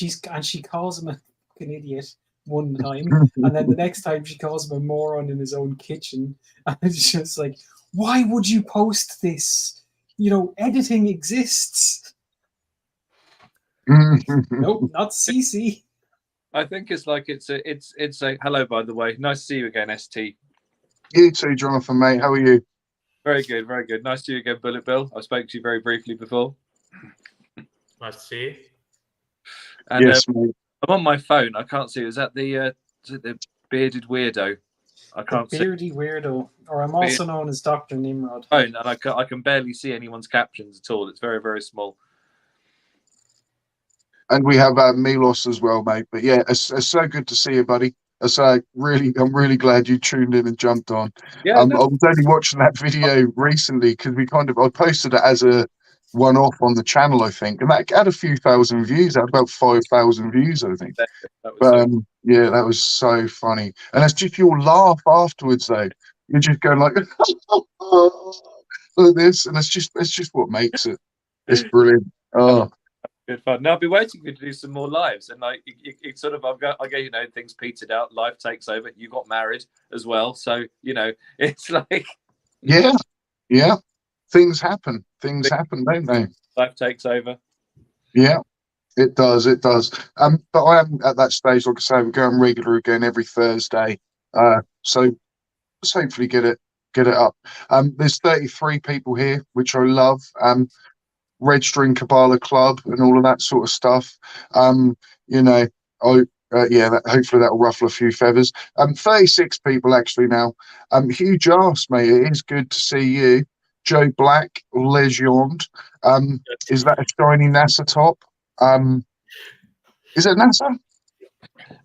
she calls him a fucking idiot one time, and then the next time she calls him a moron in his own kitchen. And it's just like, why would you post this? You know, editing exists. Nope, not CC. I think it's like it's a hello, by the way. Nice to see you again, ST. You too, Jonathan, mate. How are you? Very good, very good. Nice to see you again, Bullet Bill. I spoke to you very briefly before. Nice to see you. And Yes, mate. I'm on my phone. I can't see. Is it the bearded weirdo? I can't see. Beardy weirdo, or I'm also known as Dr. Nimrod. Phone, and I can barely see anyone's captions at all. It's very, very small. And we have Milos as well, mate. But yeah, it's so good to see you, buddy. I'm really glad you tuned in and jumped on. Yeah, I was only watching that video recently because I posted it as a one-off on the channel, I think, and that had a few thousand views. That had about 5,000 views, I think. But yeah, that was so funny. And that's just your laugh afterwards, though. You're just going like, like this, and it's just what makes it. It's brilliant. Oh. Good fun. Now I'll be waiting for you to do some more lives, and like it sort of, I get things petered out. Life takes over. You got married as well, so it's like yeah. Things happen. Things happen, don't they? Life takes over. Yeah, it does. It does. But I am at that stage. Like I say, we're going regular again every Thursday. So let's hopefully get it up. There's 33 people here, which I love. Registering Kabbalah Club and all of that sort of stuff. Hopefully that'll ruffle a few feathers. 36 people actually now. Huge ass, mate. It is good to see you. Joe Black, Legend. Is that a shiny NASA top? Is it NASA?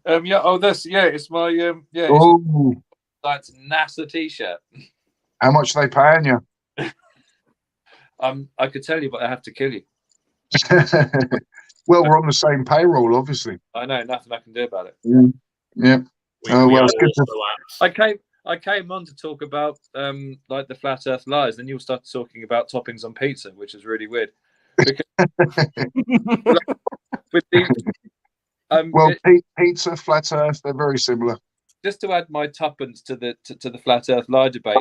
It's my Oh, that's NASA t-shirt. how much are they paying you? I could tell you, but I have to kill you. Well, we're on the same payroll, obviously. I know, nothing I can do about it. Yeah. Well, it's good to... I came on to talk about like the flat Earth lies. Then you started talking about toppings on pizza, which is really weird. Because, with the, pizza, flat Earth, they're very similar. Just to add my tuppence to the flat Earth lie debate,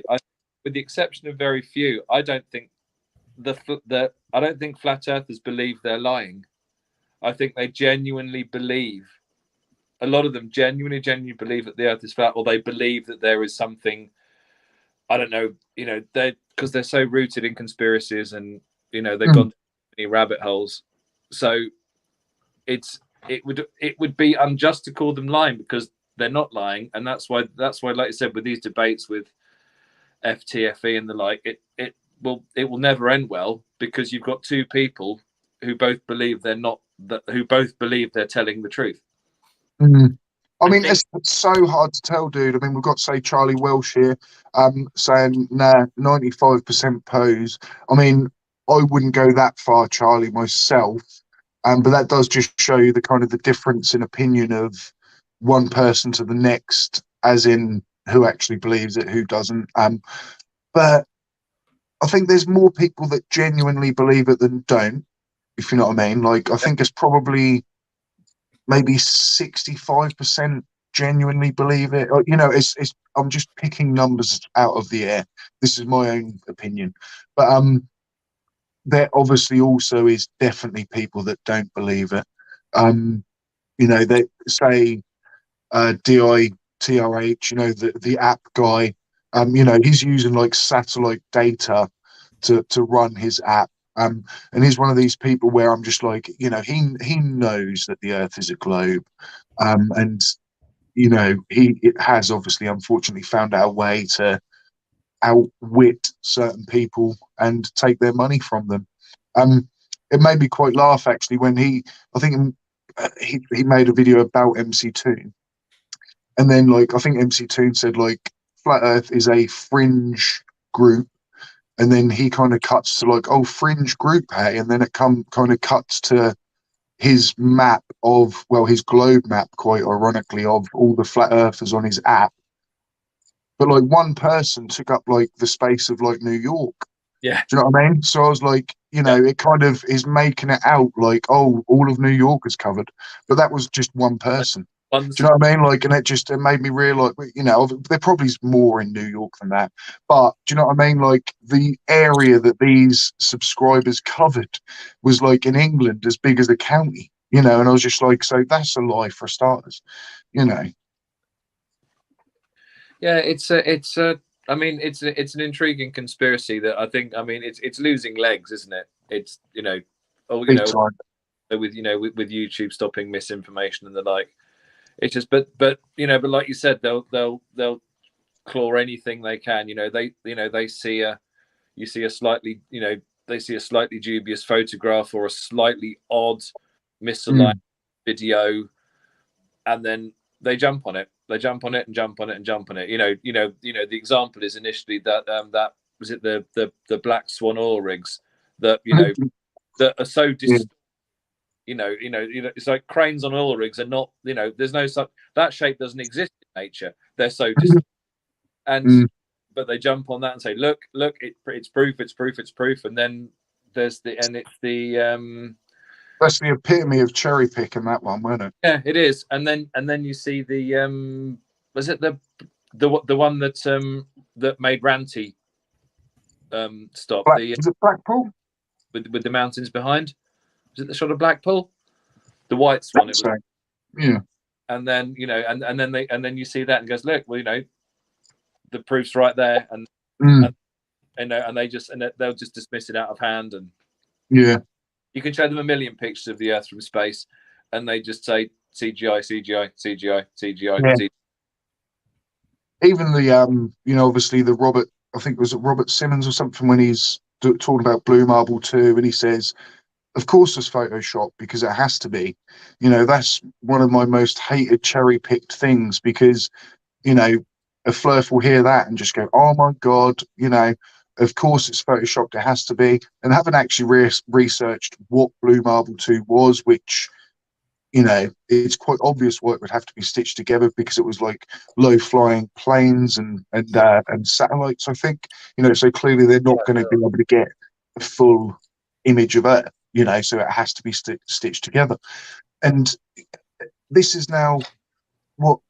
with the exception of very few, I don't think flat earthers believe they're lying. I think they genuinely believe. A lot of them genuinely believe that the Earth is flat, or they believe that there is something. I don't know. Because they're so rooted in conspiracies, and they've gone to many rabbit holes. So it would be unjust to call them lying, because they're not lying, and that's why, like I said, with these debates with FTFE and the like, it will never end well, because you've got two people who both believe they're not, who both believe they're telling the truth. I mean, it's so hard to tell, dude. I mean, we've got, say, Charlie Welsh here saying, nah, 95% pose. I mean, I wouldn't go that far, Charlie, myself. But that does just show you the kind of the difference in opinion of one person to the next, as in who actually believes it, who doesn't. But I think there's more people that genuinely believe it than don't, if you know what I mean. Like, I think it's probably maybe 65% genuinely believe it. Or, it's I'm just picking numbers out of the air. This is my own opinion. But there obviously also is definitely people that don't believe it. They say DITRH, the app guy, he's using like satellite data to run his app. And he's one of these people where I'm just like, he knows that the Earth is a globe. And he has obviously, unfortunately, found out a way to outwit certain people and take their money from them. It made me quite laugh, actually, when he made a video about MC2. And then, like, I think MC2 said, like, Flat Earth is a fringe group. And then he kind of cuts to, like, oh, fringe group, hey? And then it kind of cuts to his map of, well, his globe map, quite ironically, of all the Flat Earthers on his app. But, like, one person took up, like, the space of, like, New York. Yeah. Do you know what I mean? So I was like, you know, it kind of is making it out like, oh, all of New York is covered, but that was just one person. Do you know what I mean? Like, and it made me realize, you know, there probably is more in New York than that. But do you know what I mean? Like, the area that these subscribers covered was like in England as big as a county, you know. And I was just like, so that's a lie for starters, you know. Yeah, it's I mean, it's an intriguing conspiracy that I think. I mean, it's losing legs, isn't it? It's Big time. with with YouTube stopping misinformation and the like. It's just, but like you said, they'll claw anything they can. They see a slightly they see a slightly dubious photograph or a slightly odd misaligned video, and then they jump on it. They jump on it and jump on it and jump on it. The example is initially that that was it the black swan oil rigs that that are so it's like cranes on oil rigs are not, there's no such, that shape doesn't exist in nature. They're so distant. And but they jump on that and say, look, it's proof. And then it's the That's the epitome of cherry picking, that one, wasn't it? yeah, it is. And then you see the was it the one that made Ranty stop Is it Blackpool? with the mountains behind? Was it the shot of Blackpool? The white swan. It was. Yeah. And then and then you see that and goes, look, well, the proof's right there, and they'll just dismiss it out of hand, and yeah, you can show them a million pictures of the Earth from space, and they just say CGI, CGI, CGI, CGI. Yeah. CGI. Even the obviously the Robert, I think it was Robert Simmons or something, when he's talking about Blue Marble 2, and he says, of course it's Photoshop because it has to be. That's one of my most hated cherry picked things, because a Flurf will hear that and just go, oh my god, of course it's Photoshopped, it has to be, and haven't actually researched what Blue Marble 2 was, which it's quite obvious what would have to be stitched together, because it was like low flying planes and satellites, I think. So clearly they're not going to be able to get a full image of Earth, so it has to be stitched together. And this is now what,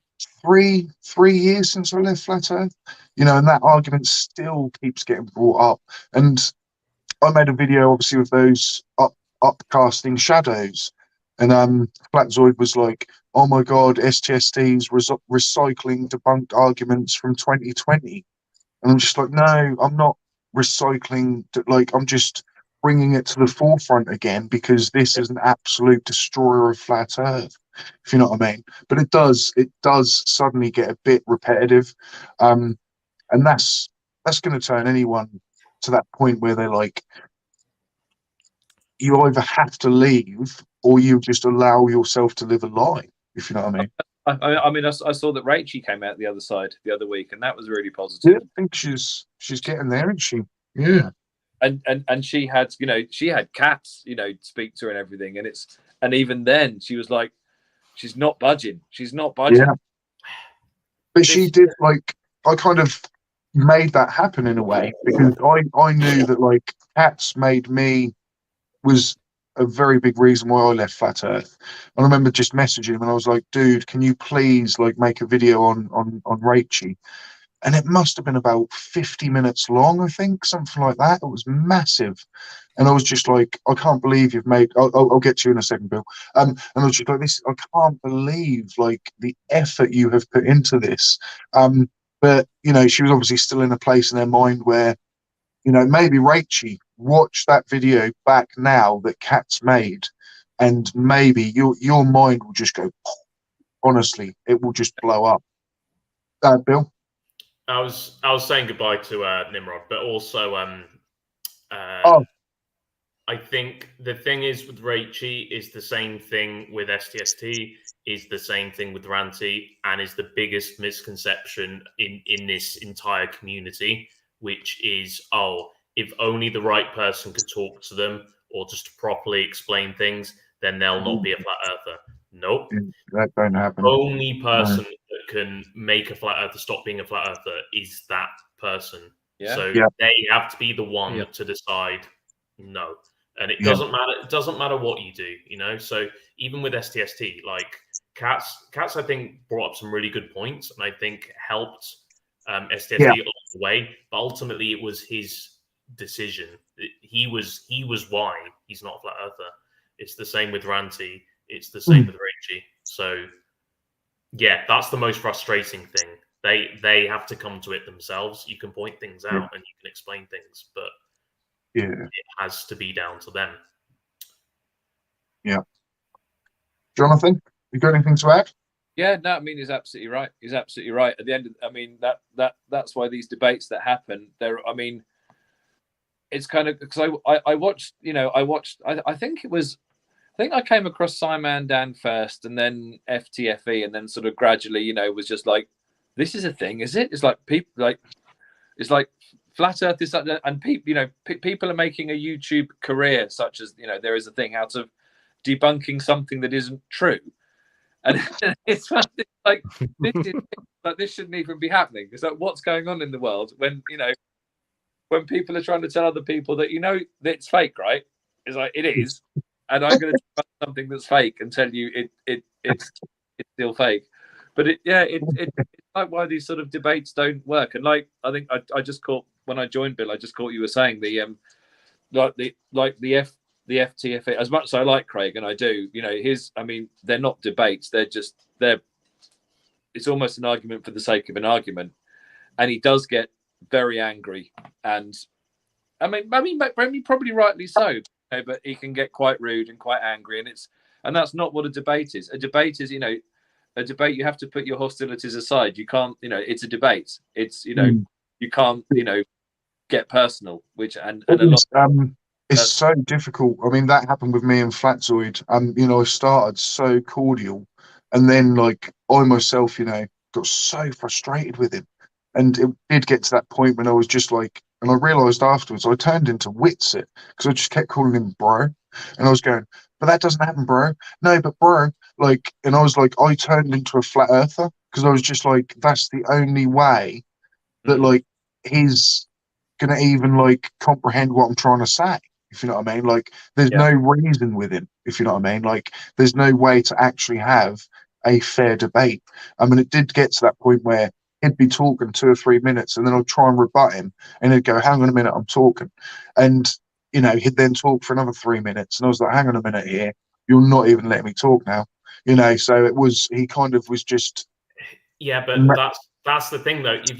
three years since I left Flat Earth, and that argument still keeps getting brought up. And I made a video obviously with those upcasting shadows, and Flatzoid was like, oh my god, STST's recycling debunked arguments from 2020. And I'm just like, no, I'm not recycling, I'm just bringing it to the forefront again, because this is an absolute destroyer of Flat Earth, if you know what I mean. But it does suddenly get a bit repetitive, and that's going to turn anyone to that point where they're like, you either have to leave or you just allow yourself to live a lie, if you know what I mean. I mean, I saw that Rachie came out the other side the other week, and that was really positive. Yeah, I think she's getting there, isn't she? Yeah. And she had cats, speak to her and everything, and even then she was like, she's not budging. Yeah. But she did, I kind of made that happen in a way, because I knew that cats made me, was a very big reason why I left Flat Earth. I remember just messaging him and I was like, dude, can you please make a video on Rachie? And it must have been about 50 minutes long, I think, something like that. It was massive. And I was just like, I can't believe you've made, I'll get to you in a second, Bill. And I was just like, I can't believe the effort you have put into this. But, she was obviously still in a place in her mind where, maybe Rachie, watch that video back now that Cat's made, and maybe your mind will just go, honestly, it will just blow up. Bill? I was saying goodbye to Nimrod, but also I think the thing is with Rachie is the same thing with STST, is the same thing with Ranty, and is the biggest misconception in this entire community, which is, if only the right person could talk to them or just properly explain things, then they'll not be a flat earther. Nope. That don't happen. The only person that can make a flat earther stop being a flat earther is that person. Yeah. So Yeah. they have to be the one Yeah. to decide no. And it Yeah. doesn't matter. It doesn't matter what you do, you know. So even with STST, like Cats, I think brought up some really good points, and I think helped STST Yeah. along the way. But ultimately, it was his decision. He was why he's not a flat earther. It's the same with Ranty. It's the same with Reggie. So yeah, that's the most frustrating thing. They have to come to it themselves. You can point things out and you can explain things, but Yeah. it has to be down to them. Yeah. Jonathan, you got anything to add? Yeah, no, I mean he's absolutely right. He's absolutely right. At the end of, I mean that's why these debates that happen, I mean, it's kind of because I watched, I think it was, I think I came across Simon Dan first, and then FTFE, and then sort of gradually, was just like, this is a thing, is it? It's like people like, it's like flat Earth is such, and people, people are making a YouTube career, such as there is a thing out of debunking something that isn't true. And it's like this shouldn't even be happening. It's like, what's going on in the world when when people are trying to tell other people that that it's fake, right? It's like it is, and I'm going to tell something that's fake and tell you it's still fake. But it's like why these sort of debates don't work. And like I think I just caught when I joined, Bill, I just caught you were saying the the FTFA, as much as I like Craig, and I do, I mean, they're not debates. It's almost an argument for the sake of an argument. And he does get very angry. And I mean, probably rightly so, but he can get quite rude and quite angry. And that's not what a debate is. A debate is, a debate, you have to put your hostilities aside. You can't, it's a debate. It's, you can't, get personal, and a lot. It's so difficult. I mean, that happened with me and Flatzoid. I started so cordial, and then like I myself, got so frustrated with him, and it did get to that point when I was just like, and I realised afterwards I turned into Witsit because I just kept calling him bro, and I was going, but that doesn't happen, bro. No, but bro, like, and I was like, I turned into a flat earther because I was just like, that's the only way that like he's gonna even like comprehend what I'm trying to say. If you know what I mean, like there's no reason with him. If you know what I mean, like there's no way to actually have a fair debate. I mean, it did get to that point where he'd be talking 2 or 3 minutes, and then I'd try and rebut him, and he'd go, "Hang on a minute, I'm talking," and he'd then talk for another 3 minutes, and I was like, "Hang on a minute here, you're not even letting me talk now," So it was he kind of was just but that's the thing though. If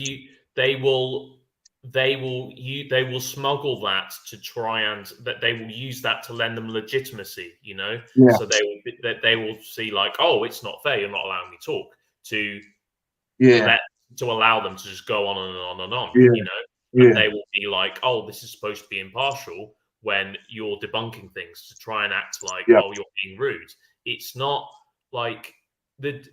they will smuggle that to try and that they will use that to lend them legitimacy, so they will see like, oh, it's not fair, you're not allowing me to talk, to allow them to just go on and on and on, and they will be like, oh, this is supposed to be impartial when you're debunking things, to try and act like, oh, you're being rude. It's not like the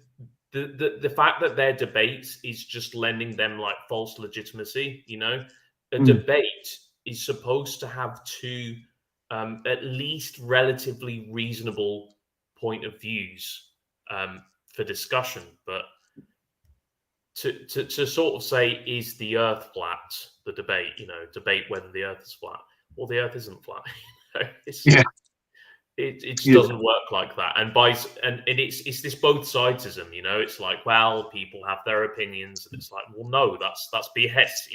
fact that their debate is just lending them like false legitimacy, a debate is supposed to have two at least relatively reasonable point of views for discussion. But to sort of say, is the earth flat, the debate, debate whether the earth is flat. Well, the earth isn't flat. It just doesn't work like that. And it's this both sidesism, it's like, well, people have their opinions, and it's like, well, no, that's BS,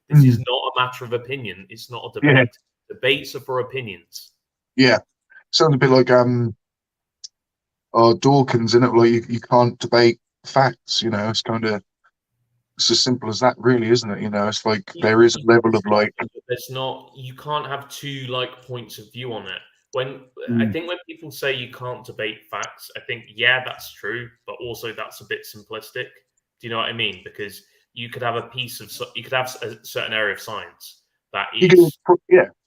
this is not a matter of opinion. It's not a debate. Debates are for opinions. Sounds a bit like Dawkins, isn't it? Like you can't debate facts, it's kind of, it's as simple as that, really, isn't it? It's like there is a level of like, there's not, you can't have two like points of view on it. I think when people say you can't debate facts, I think, that's true, but also that's a bit simplistic. Do you know what I mean? Because you could have you could have a certain area of science that is.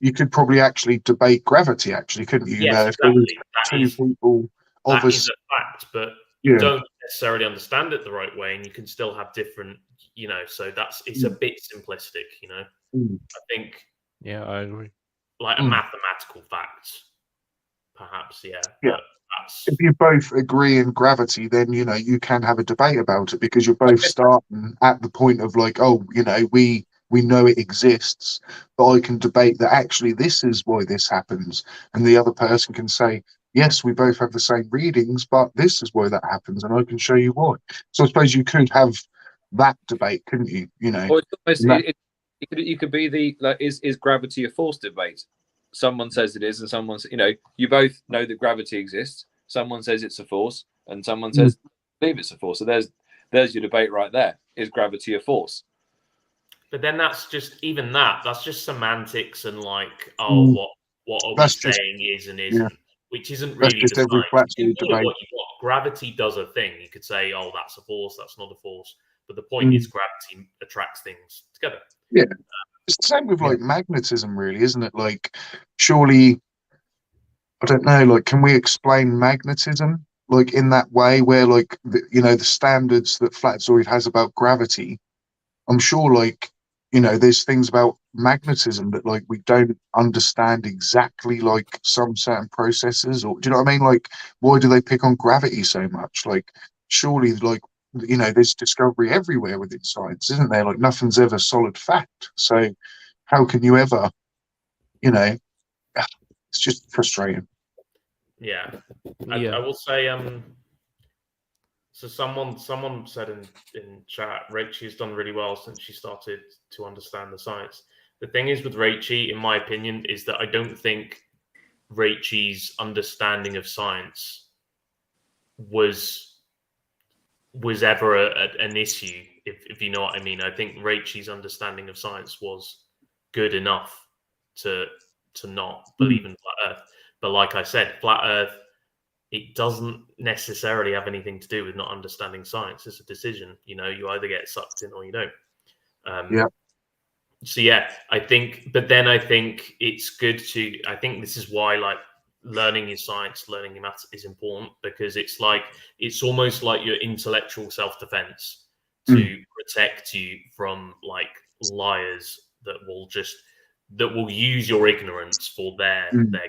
You could probably actually debate gravity, actually, couldn't you? Yes, If there was two people that is a fact, but you don't necessarily understand it the right way, and you can still have different, so it's a bit simplistic, I think. Yeah, I agree. Like a mathematical fact, perhaps, But if you both agree in gravity, then you can have a debate about it, because you're both starting at the point of like, oh, we we know it exists, but I can debate that actually this is why this happens, and the other person can say, yes, we both have the same readings, but this is why that happens, and I can show you why. So I suppose you could have that debate, couldn't you? You know, Or it's almost, and that, you could be the like, is gravity a force debate? Someone says it is, and someone you know, you both know that gravity exists. Someone says it's a force, and someone says believe it's a force. So there's your debate right there. Is gravity a force? But then that's just even that's just semantics and like, oh, what are we that's just saying is and yeah, isn't, which isn't that's really just the every science. flat You earth can call it debate. what you want. Gravity does a thing. You could say, oh, that's a force, that's not a force. But the point is gravity attracts things together. Yeah. It's the same with like magnetism, really, isn't it? Like, surely, I don't know, like, can we explain magnetism like in that way where like the standards that Flatzoid has about gravity? I'm sure like, there's things about magnetism that like we don't understand exactly, like some certain processes, or do you know what I mean? Like, why do they pick on gravity so much? Like, surely like there's discovery everywhere within science, isn't there? Like, nothing's ever solid fact. So how can you ever, it's just frustrating. Yeah. Yeah. I will say, so someone said in chat, Rachie has done really well since she started to understand the science. The thing is with Rachie, in my opinion, is that I don't think Rachie's understanding of science was ever an issue, if you know what I mean. I think Rachie's understanding of science was good enough to not believe in flat Earth. But like I said, flat Earth, it doesn't necessarily have anything to do with not understanding science. It's a decision. You either get sucked in or you don't. Yeah. So yeah, I think it's good to. I think this is why like learning your science, learning your maths is important, because it's almost like your intellectual self-defense to protect you from like liars that will use your ignorance for their game.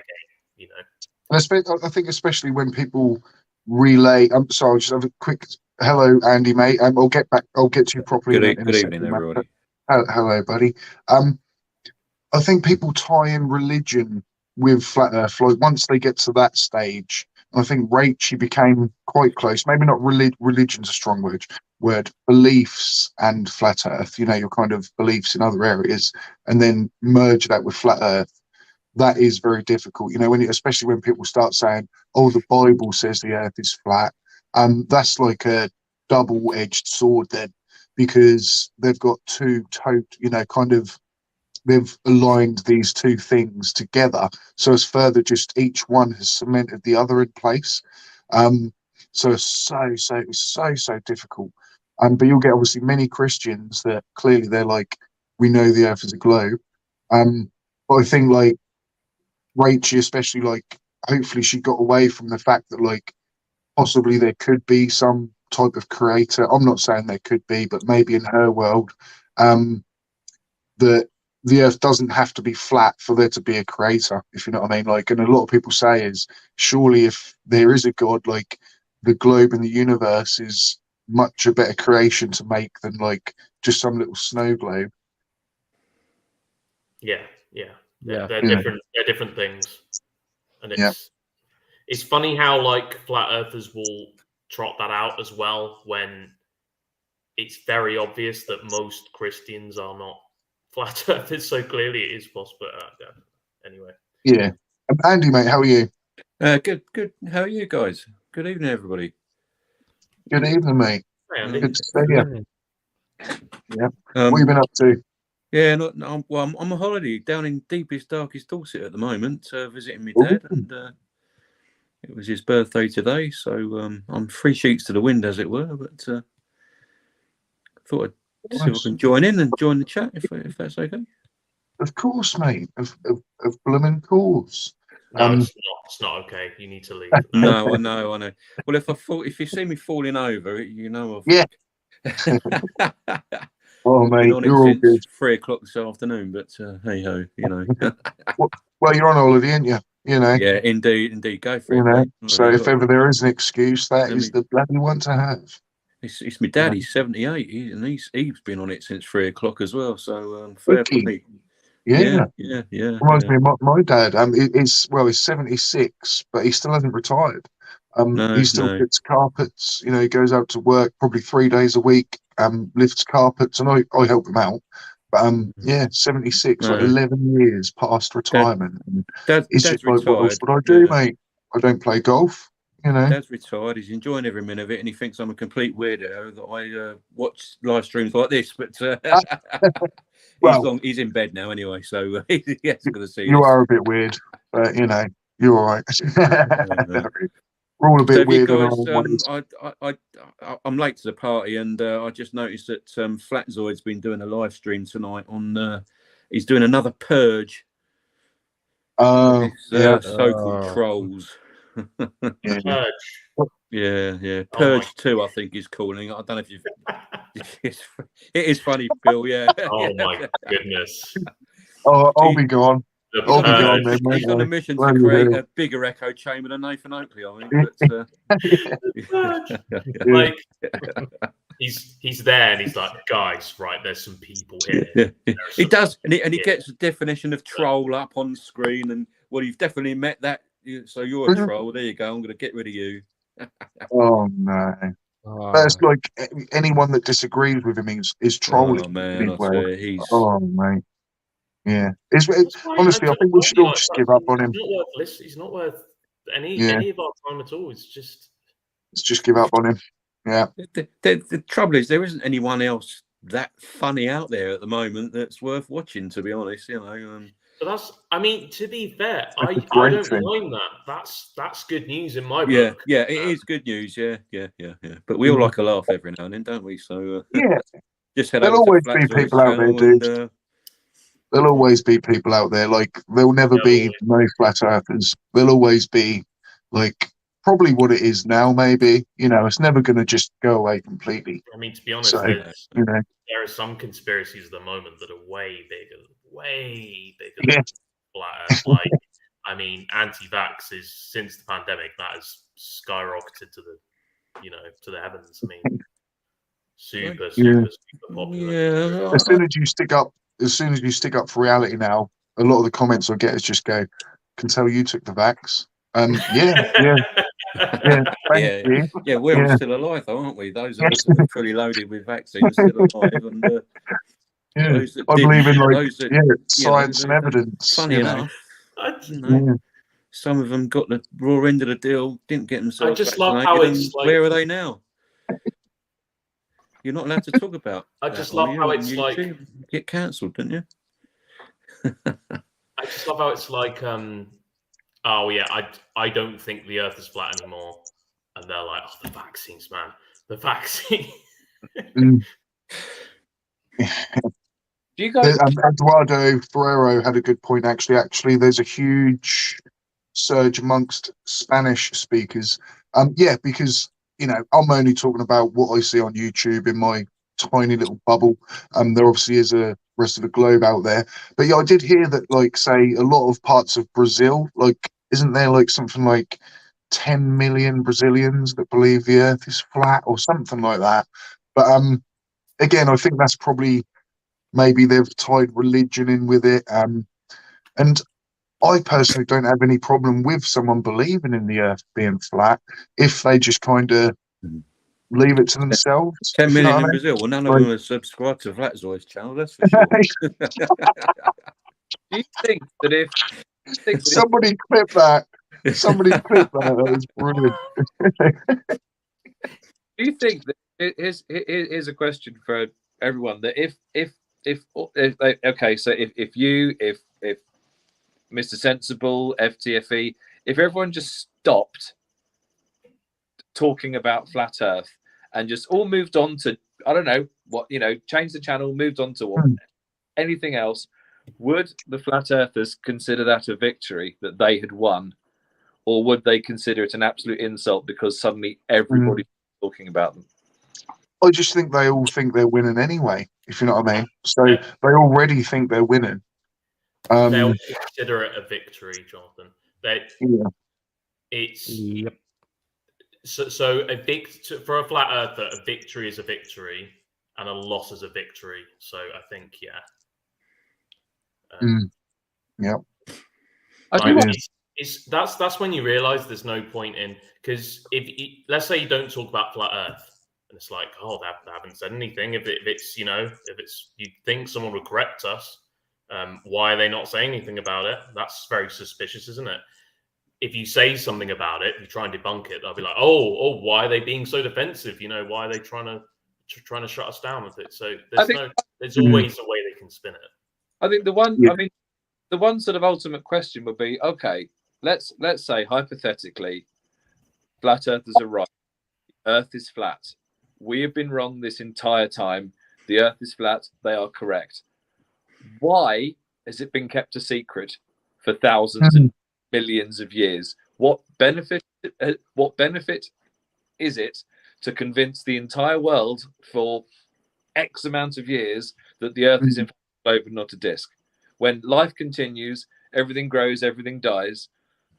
And I think especially when people relay. I'm sorry, I'll just have a quick hello, Andy, mate. I'll get to you properly in a Good second, evening, mate. everybody. Hello, buddy. I think people tie in religion with flat Earth. Like, once they get to that stage, I think Rachie became quite close. Maybe not religion's a strong word. Beliefs and flat Earth. Your kind of beliefs in other areas, and then merge that with flat Earth. That is very difficult. Especially when people start saying, "Oh, the Bible says the Earth is flat." That's like a double-edged sword then, because they've got they've aligned these two things together, so as further just each one has cemented the other in place. So it's so difficult. But you'll get obviously many Christians that clearly they're like, we know the Earth is a globe. But I think like Rachel, especially, like, hopefully she got away from the fact that like possibly there could be some type of creator. I'm not saying there could be, but maybe in her world, that the Earth doesn't have to be flat for there to be a creator, if you know what I mean. Like, and a lot of people say is, surely if there is a God, like, the globe and the universe is much a better creation to make than like just some little snow globe. Yeah. They're Yeah. different. They're different things, and Yeah. it's funny how like flat earthers will trot that out as well when it's very obvious that most Christians are not flat earthers. So clearly, it is possible. Anyway. Yeah. Andy, mate, how are you? Good. How are you guys? Good evening, everybody. Good evening, mate. Hey, Andy. Good to see you. Yeah. What have you been up to? Yeah, I'm on holiday down in deepest, darkest Dorset at the moment, visiting my Ooh. dad, and it was his birthday today, so I'm 3 sheets to the wind, as it were. But thought I'd see if I can join in and join the chat, if that's okay. Of course, mate. Of blooming course. No, it's not okay. You need to leave. No, I know. Well, if you see me falling over, you know I've Yeah. Oh, mate, been on you're it all since good. 3 o'clock this afternoon. But hey ho, Well, you're on holiday, aren't you? Yeah, indeed. Go for it. Mate. So if ever there is an excuse, that is the bloody one to have. It's my dad. He's 78, and he's been on it since 3 o'clock as well. So fair Wicked. play. Yeah. Yeah. Reminds me of my dad. He's 76, but he still hasn't retired. He still fits carpets. You know, he goes out to work probably 3 days a week. Lifts carpets, and I help him out. But yeah, 76, like 11 years past retirement. Dad's He's just like, what else retired. would I do, mate? I don't play golf. You know, Dad's retired. He's enjoying every minute of it, and he thinks I'm a complete weirdo that I watch live streams like this. But well, he's in bed now anyway, so he's going to see. You are a bit weird, but you know, you're all right. We're all a bit weird in our own ways. I'm late to the party, and I just noticed that Flatzoid's been doing a live stream tonight on. He's doing another purge. Oh, yeah. So-called trolls. Yeah. Yeah. Purge 2, I think he's calling. I don't know if you've. It is funny, Bill. Yeah. Oh my goodness. Oh, I'll be gone. I'll be gone then. He's on a mission to create a bigger echo chamber than Nathan Oakley, I think. But, like he's there, and he's like, guys, right? There's some people here. He does, and he gets the definition of troll up on screen, and well, you've definitely met that. So you're a troll. There you go. I'm going to get rid of you. Oh no. That's like anyone that disagrees with him is trolling. Oh man, I he's. Oh mate. Yeah. Honestly, I think we should all just give up on him. He's not worth any of our time at all. Let's just give up on him. Yeah. The trouble is, there isn't anyone else that funny out there at the moment that's worth watching. To be honest, you know. But to be fair, I don't mind that. That's good news in my book. Yeah, it is good news. Yeah. But we all like a laugh every now and then, don't we? So yeah, just head there'll over always to be people out there, and, dude. There'll always be people out there. Like there'll never be no flat earthers. There'll always be like probably what it is now. Maybe it's never going to just go away completely. I mean, to be honest, there are some conspiracies at the moment that are way bigger than flat Earth. Like, I mean, anti-vax is since the pandemic that has skyrocketed to the heavens. I mean, super popular. Yeah. As soon as you stick up for reality now, a lot of the comments I get is just go, "Can tell you took the vax." Yeah, we're all still alive, though, aren't we? Those of us that were fully loaded with vaccines are still alive, and I believe in science and evidence. Funny enough, some of them got the raw end of the deal, didn't get themselves. I just love how it's like, where are they now? You're not allowed to talk about. I just love how it's like get cancelled, don't you? I just love how it's like, oh yeah, I don't think the Earth is flat anymore, and they're like, oh, the vaccines, man, the vaccine. Do you guys? Eduardo Ferrero had a good point. Actually, there's a huge surge amongst Spanish speakers. Because I'm only talking about what I see on YouTube in my tiny little bubble. There obviously is a rest of the globe out there, but I did hear that, like, say, a lot of parts of Brazil, like, isn't there like something like 10 million Brazilians that believe the Earth is flat or something like that? But again, I think that's probably. Maybe they've tied religion in with it. And I personally don't have any problem with someone believing in the Earth being flat if they just kind of leave it to themselves. 10 million in Brazil. Well, none of them are subscribed to Flatzoid's channel, that's for sure. Do you think that if somebody clip that? Somebody clip that. That was brilliant. Do you think that here's a question for everyone, that if Mr. Sensible, FTFE, if everyone just stopped talking about flat Earth and just all moved on to, I don't know what, changed the channel, moved on to anything else, would the flat earthers consider that a victory that they had won, or would they consider it an absolute insult because suddenly everybody's talking about them? I just think they all think they're winning anyway, if you know what I mean. So they already think they're winning. They'll consider it a victory, Jonathan. So for a flat earther, a victory is a victory, and a loss is a victory. So I think, yeah. Yeah. I do Like, that's when you realize there's no point in, because let's say you don't talk about flat Earth, and it's like, oh, they haven't said anything. If it's you think someone would correct us, why are they not saying anything about it? That's very suspicious, isn't it? If you say something about it, you try and debunk it, they'll be like, oh, why are they being so defensive? Why are they trying to shut us down with it? So there's always a way they can spin it. I think the one, Yeah. I mean, the one sort of ultimate question would be, okay, let's say hypothetically, flat earthers are right. The Earth is flat. We have been wrong this entire time. The Earth is flat. They are correct. Why has it been kept a secret for thousands and millions of years? What benefit is it to convince the entire world for X amount of years that the Earth is in fact a globe and not a disc? When life continues, everything grows, everything dies.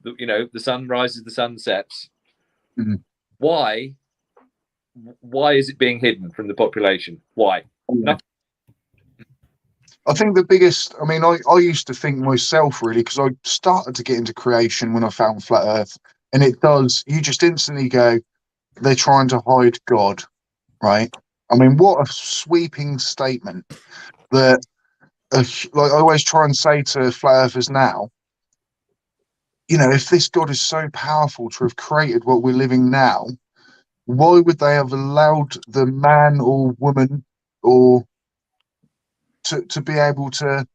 The sun rises, the sun sets. Why is it being hidden from the population? Why? Nothing. I think the biggest, I mean, I used to think myself, really, because I started to get into creation when I found flat Earth, and you just instantly go, they're trying to hide God, right? I mean, what a sweeping statement that, like I always try and say to flat earthers now, if this God is so powerful to have created what we're living now, why would they have allowed the man or woman or to be able to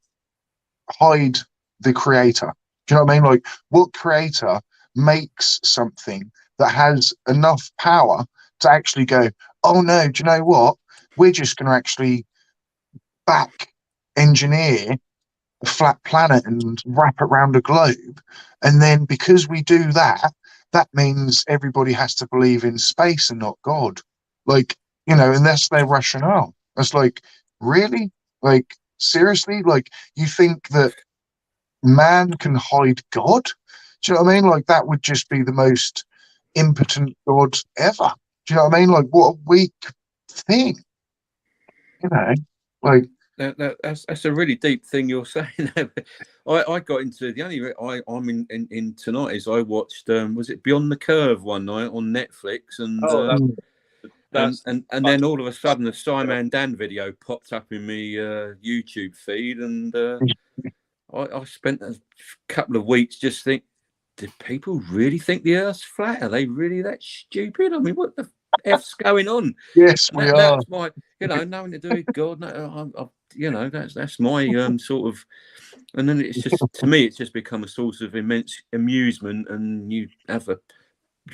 hide the creator? Do you know what I mean? Like, what creator makes something that has enough power to actually go, oh no, do you know what? We're just going to actually back engineer a flat planet and wrap it around a globe. And then because we do that, that means everybody has to believe in space and not God. Like, and that's their rationale. It's like, really? Like, seriously? Like, you think that man can hide God? Do you know what I mean? Like, that would just be the most impotent God ever. Do you know what I mean? Like, what a weak thing. Like, that's a really deep thing you're saying. I got into the only I'm in tonight is I watched was it Beyond the Curve one night on Netflix, and and then all of a sudden the Simon Dan video popped up in my YouTube feed, and I spent a couple of weeks just think, do people really think the Earth's flat? Are they really that stupid? I mean, what the F's going on? yes, we are. That's my, nothing to do with God. No, that's my sort of, and then it's just, to me, it's just become a source of immense amusement. And you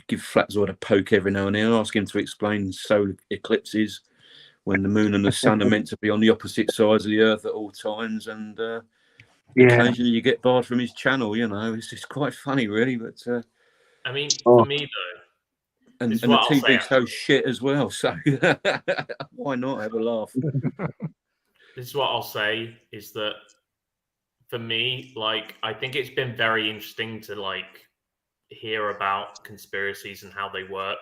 give Flatzord a poke every now and then, ask him to explain solar eclipses when the moon and the sun are meant to be on the opposite sides of the Earth at all times, and occasionally you get barred from his channel. It's just quite funny, really. But I mean, for me though. And the TV's so shit as well, so why not have a laugh? This is what I'll say, is that for me, like, I think it's been very interesting to hear about conspiracies and how they work,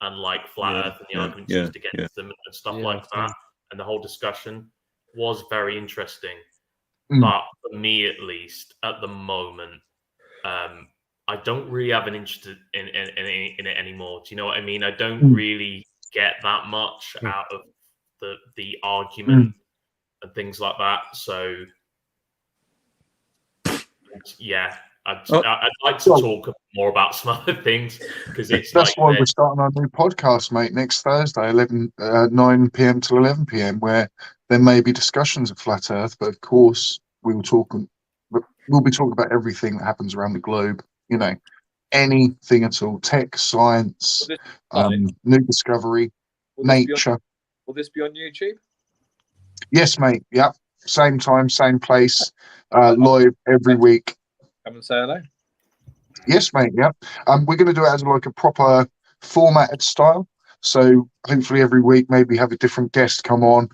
and flat Earth and the arguments used against them and stuff like that. And the whole discussion was very interesting. But for me, at least at the moment, I don't really have an interest in it anymore. Do you know what I mean? I don't really get that much out of the argument and things like that. So, yeah, I'd like to talk more about some other things, because that's why we're starting our new podcast, mate, next Thursday, 9 p.m. to 11 p.m., where there may be discussions of flat Earth, but of course we'll be talking about everything that happens around the globe. Anything at all, tech, science, new discovery, nature. Will this be on YouTube? Yes, mate. Yep. Same time, same place, live every week. Come and say hello. Yes, mate. Yep. We're going to do it as a proper formatted style. So hopefully every week, maybe have a different guest come on.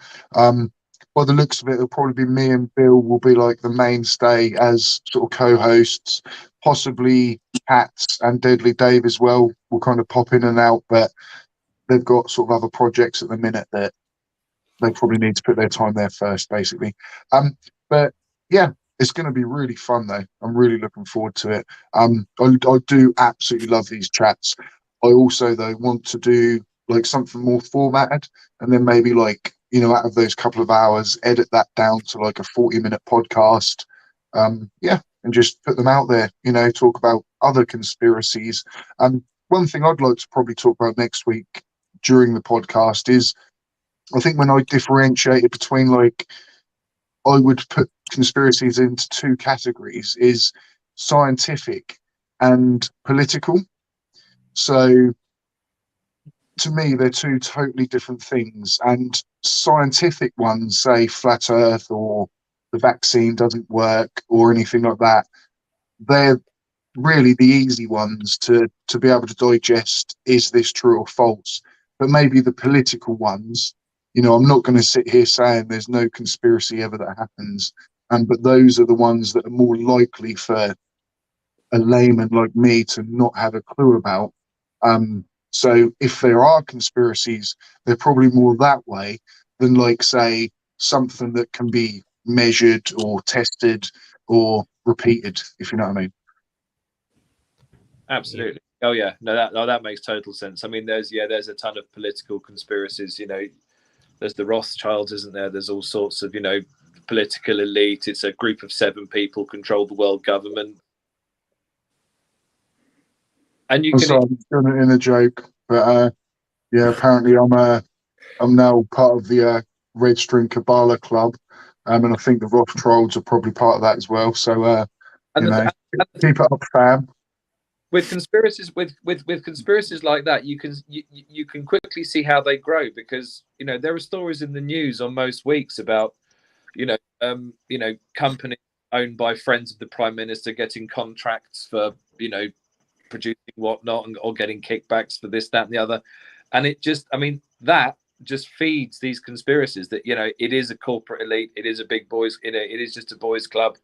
By the looks of it, it'll probably be me and Bill will be the mainstay as sort of co-hosts. possibly Hats and Deadly Dave as well will kind of pop in and out, but they've got sort of other projects at the minute that they probably need to put their time there first, basically. But yeah, it's going to be really fun though. I'm really looking forward to it. I do absolutely love these chats. I also though want to do like something more formatted, and then maybe like, you know, out of those couple of hours, edit that down to like a 40-minute podcast. Yeah, and just put them out there. You know, talk about other conspiracies. One thing I'd like to probably talk about next week during the podcast is, I think when I differentiated between, like, I would put conspiracies into two categories, is scientific and political. So to me, they're two totally different things. And scientific ones, say flat Earth or the vaccine doesn't work or anything like that, they're really the easy ones to be able to digest. Is this true or false? But maybe the political ones, you know, I'm not going to sit here saying there's no conspiracy ever that happens, but those are the ones that are more likely for a layman like me to not have a clue about. So if there are conspiracies, they're probably more that way than, like, say, something that can be measured or tested or repeated, if you know what I mean. Absolutely. Oh yeah, no, that makes total sense. I mean, there's a ton of political conspiracies. You know, there's the Rothschilds, isn't there? There's all sorts of, you know, political elite. It's a group of 7 people control the world government. And you I'm can. sorry, I'm doing it in a joke, but yeah, apparently I'm now part of the Red String Kabbalah Club, and I think the Rothschilds are probably part of that as well. So keep it up, fam. With conspiracies, with conspiracies like that, you can quickly see how they grow, because, you know, there are stories in the news on most weeks about, you know, companies owned by friends of the Prime Minister getting contracts for, you know, producing whatnot, or getting kickbacks for this, that, and the other. And it just, I mean, that just feeds these conspiracies that, you know, it is a corporate elite, it is a big boys, you know, it is just a boys club,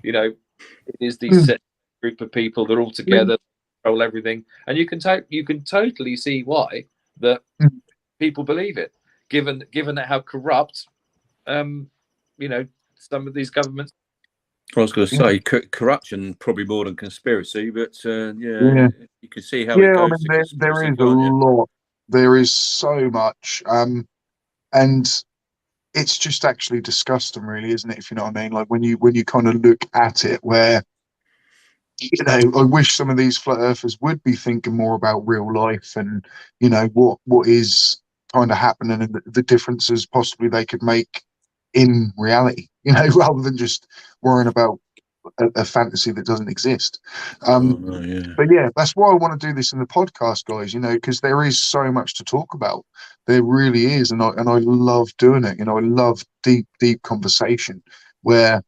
you know, it is these set group of people that are all together, control everything. And you can totally see why that people believe it, given that how corrupt, you know, some of these governments. I was going to say corruption probably more than conspiracy, but you can see how it goes. I mean, there is a lot. There is so much, and it's just actually disgusting, really, isn't it? If you know what I mean. Like when you kind of look at it, where, you know, I wish some of these flat earthers would be thinking more about real life and, you know, what is kind of happening and the differences possibly they could make in reality, you know, rather than just worrying about a fantasy that doesn't exist. But yeah, that's why I want to do this in the podcast, guys, you know, because there is so much to talk about. There really is. And I love doing it. You know, I love deep conversation where,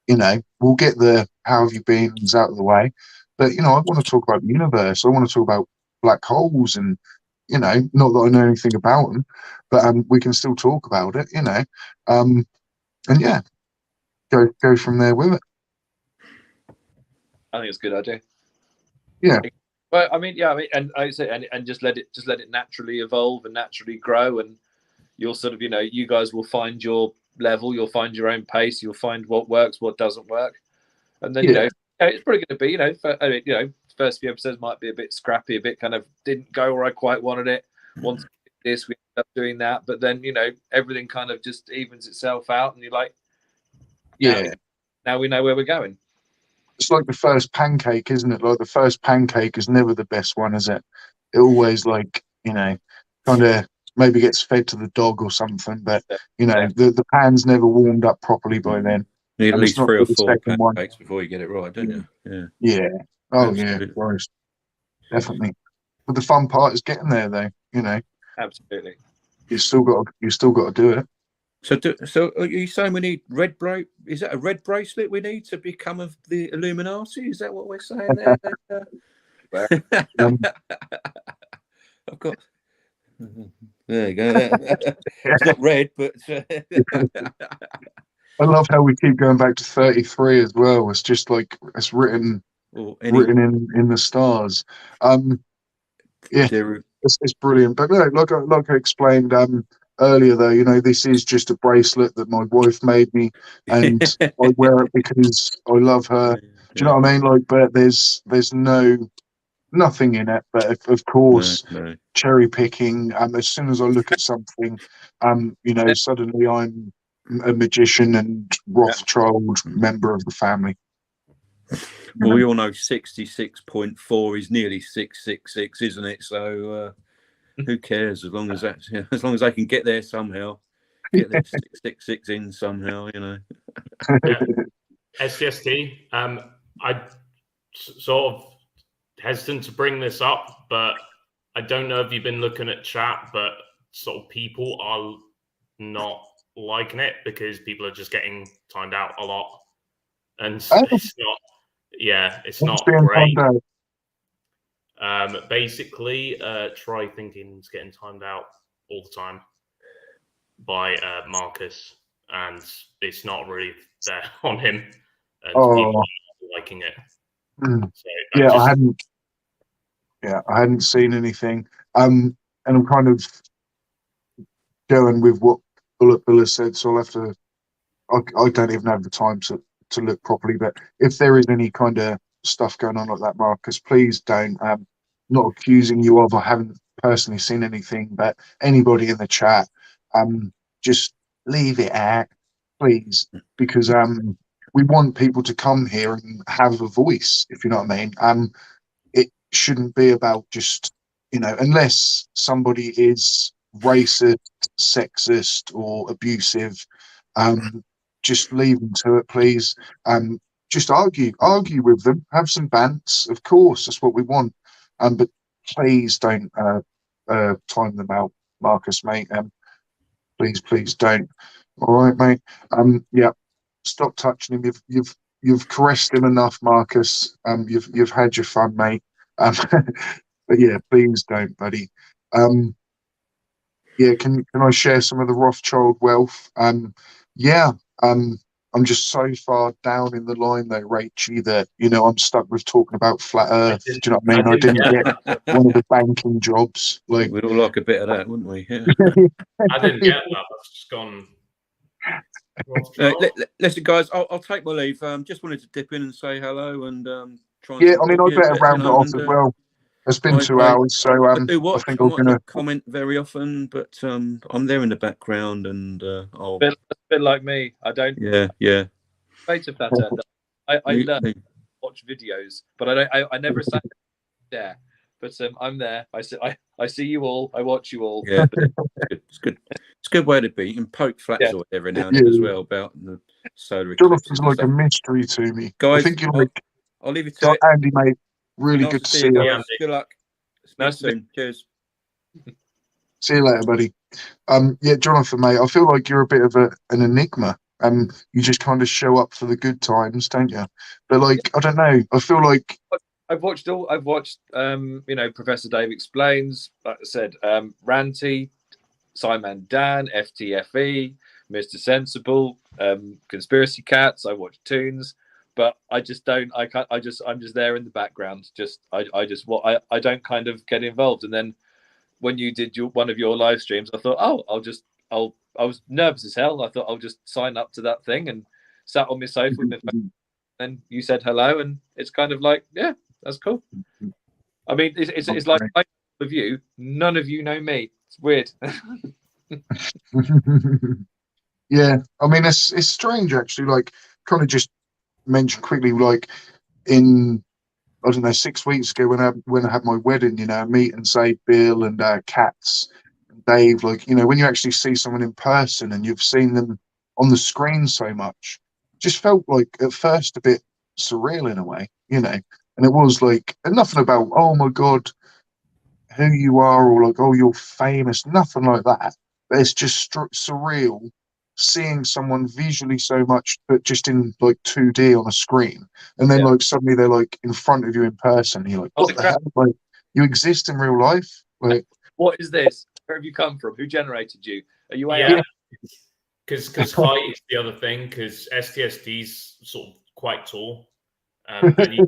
you know, we'll get the how have you been out of the way. But, you know, I want to talk about the universe. I want to talk about black holes and, you know, not that I know anything about them, but we can still talk about it, you know. And yeah, go from there with it. I think it's a good idea. Yeah. Well, I mean, and I say, and just let it naturally evolve and naturally grow, and you'll sort of, you know, you guys will find your level, you'll find your own pace, you'll find what works, what doesn't work, and then you know, it's probably going to be, you know, first few episodes might be a bit scrappy, a bit kind of didn't go where I quite wanted it. Once this, we end up doing that, but then, you know, everything kind of just evens itself out, and you're like, now we know where we're going. It's like the first pancake, isn't it? Like the first pancake is never the best one, is it? It always, like, you know, kind of maybe gets fed to the dog or something, but, you know, the pan's never warmed up properly by then. You need at least 3 or 4 pancakes before you get it right, don't you? Yeah. Oh, absolutely. yeah, gross. Definitely. But the fun part is getting there, though, you know. Absolutely. You still got to do it. So are you saying we need is that a red bracelet we need to become of the Illuminati? Is that what we're saying there? I've got. There you go. It's not red, but. I love how we keep going back to 33 as well. It's just like it's written or any written in the stars. Yeah, there- it's brilliant. But no, like I explained earlier, though, this is just a bracelet that my wife made me, and I wear it because I love her. Do you know what I mean? Like, but there's nothing in it. But of course, no. cherry picking. As soon as I look at something, suddenly I'm a magician and Rothschild member of the family. Well, we all know 66.4 is nearly 666, isn't it? So who cares? As long as as long as they can get there somehow, get their 666 in somehow, SGST. I sort of hesitant to bring this up, but I don't know if you've been looking at chat, but sort of people are not liking it because people are just getting timed out a lot, and it's not. Yeah, it's not great. Basically, Try Thinking's getting timed out all the time by Marcus, and it's not really there on him, and people are liking it. So I hadn't seen anything. And I'm kind of going with what Bullet Bill has said, so I'll have to. I don't even have the time to look properly. But if there is any kind of stuff going on like that, Marcus, please don't. Not accusing you of. I haven't personally seen anything, but anybody in the chat, just leave it out, please, because we want people to come here and have a voice, if you know what I mean. It shouldn't be about just, unless somebody is racist, sexist, or abusive, just leave them to it, please. Just argue with them, have some bants. Of course, that's what we want. But please don't time them out, Marcus, mate. Please don't. All right, mate. Yeah. Stop touching him. You've caressed him enough, Marcus. You've had your fun, mate. But yeah, please don't, buddy. Yeah, can I share some of the Rothschild wealth? Yeah. I'm just so far down in the line though, Rachy, that I'm stuck with talking about flat Earth. Do you know what I mean? I didn't get one of the banking jobs. Like, we'd all like a bit of that, wouldn't we? Yeah. I didn't get that. That's just gone. Listen, guys, I'll take my leave. Just wanted to dip in and say hello and try. Yeah, I mean, I better round it off as well. It's been 2 hours, so I do watch. I think I I'm might gonna not comment very often, but I'm there in the background, and I'll. A bit like me. I don't. Yeah. Face of that. I learn to watch videos, but I never sat there. But I'm there. I see you all. I watch you all. Yeah, it's good. It's a good way to be. You can poke flaps or every now and then as well about the solar eclipses. Jonathan's like a mystery to me. Guys, I think I'll leave you to it. Andy, mate. Really good to see you. Guys. Good luck. Nice soon. Cheers. See you later, buddy. Yeah, Jonathan, mate. I feel like you're a bit of an enigma. You just kind of show up for the good times, don't you? But like, I don't know. I feel like I've watched Professor Dave Explains, like I said, Ranty, Simon Dan, FTFE, Mr. Sensible, Conspiracy Cats. I watch Toons, but I just don't. I'm just there in the background. I don't kind of get involved. And then when you did one of your live streams, I thought, I was nervous as hell. I thought I'll just sign up to that thing and sat on my sofa with my phone. And you said hello, and it's kind of like, yeah, that's cool. I mean, it's like of you, none of you know me. It's weird. Yeah, I mean, it's strange actually. Like, kind of just mention quickly, like in I don't know 6 weeks ago when I had my wedding, meet and say Bill and Katz and Dave, like when you actually see someone in person and you've seen them on the screen so much, just felt like at first a bit surreal in a way, and it was like nothing about oh my god who you are or like oh you're famous, nothing like that, but it's just surreal seeing someone visually so much but just in like 2D on a screen, and then like suddenly they're like in front of you in person and you're like what the hell, like you exist in real life, like what is this, where have you come from, who generated you, are you AI? Because height is the other thing, because STSD's sort of quite tall, And you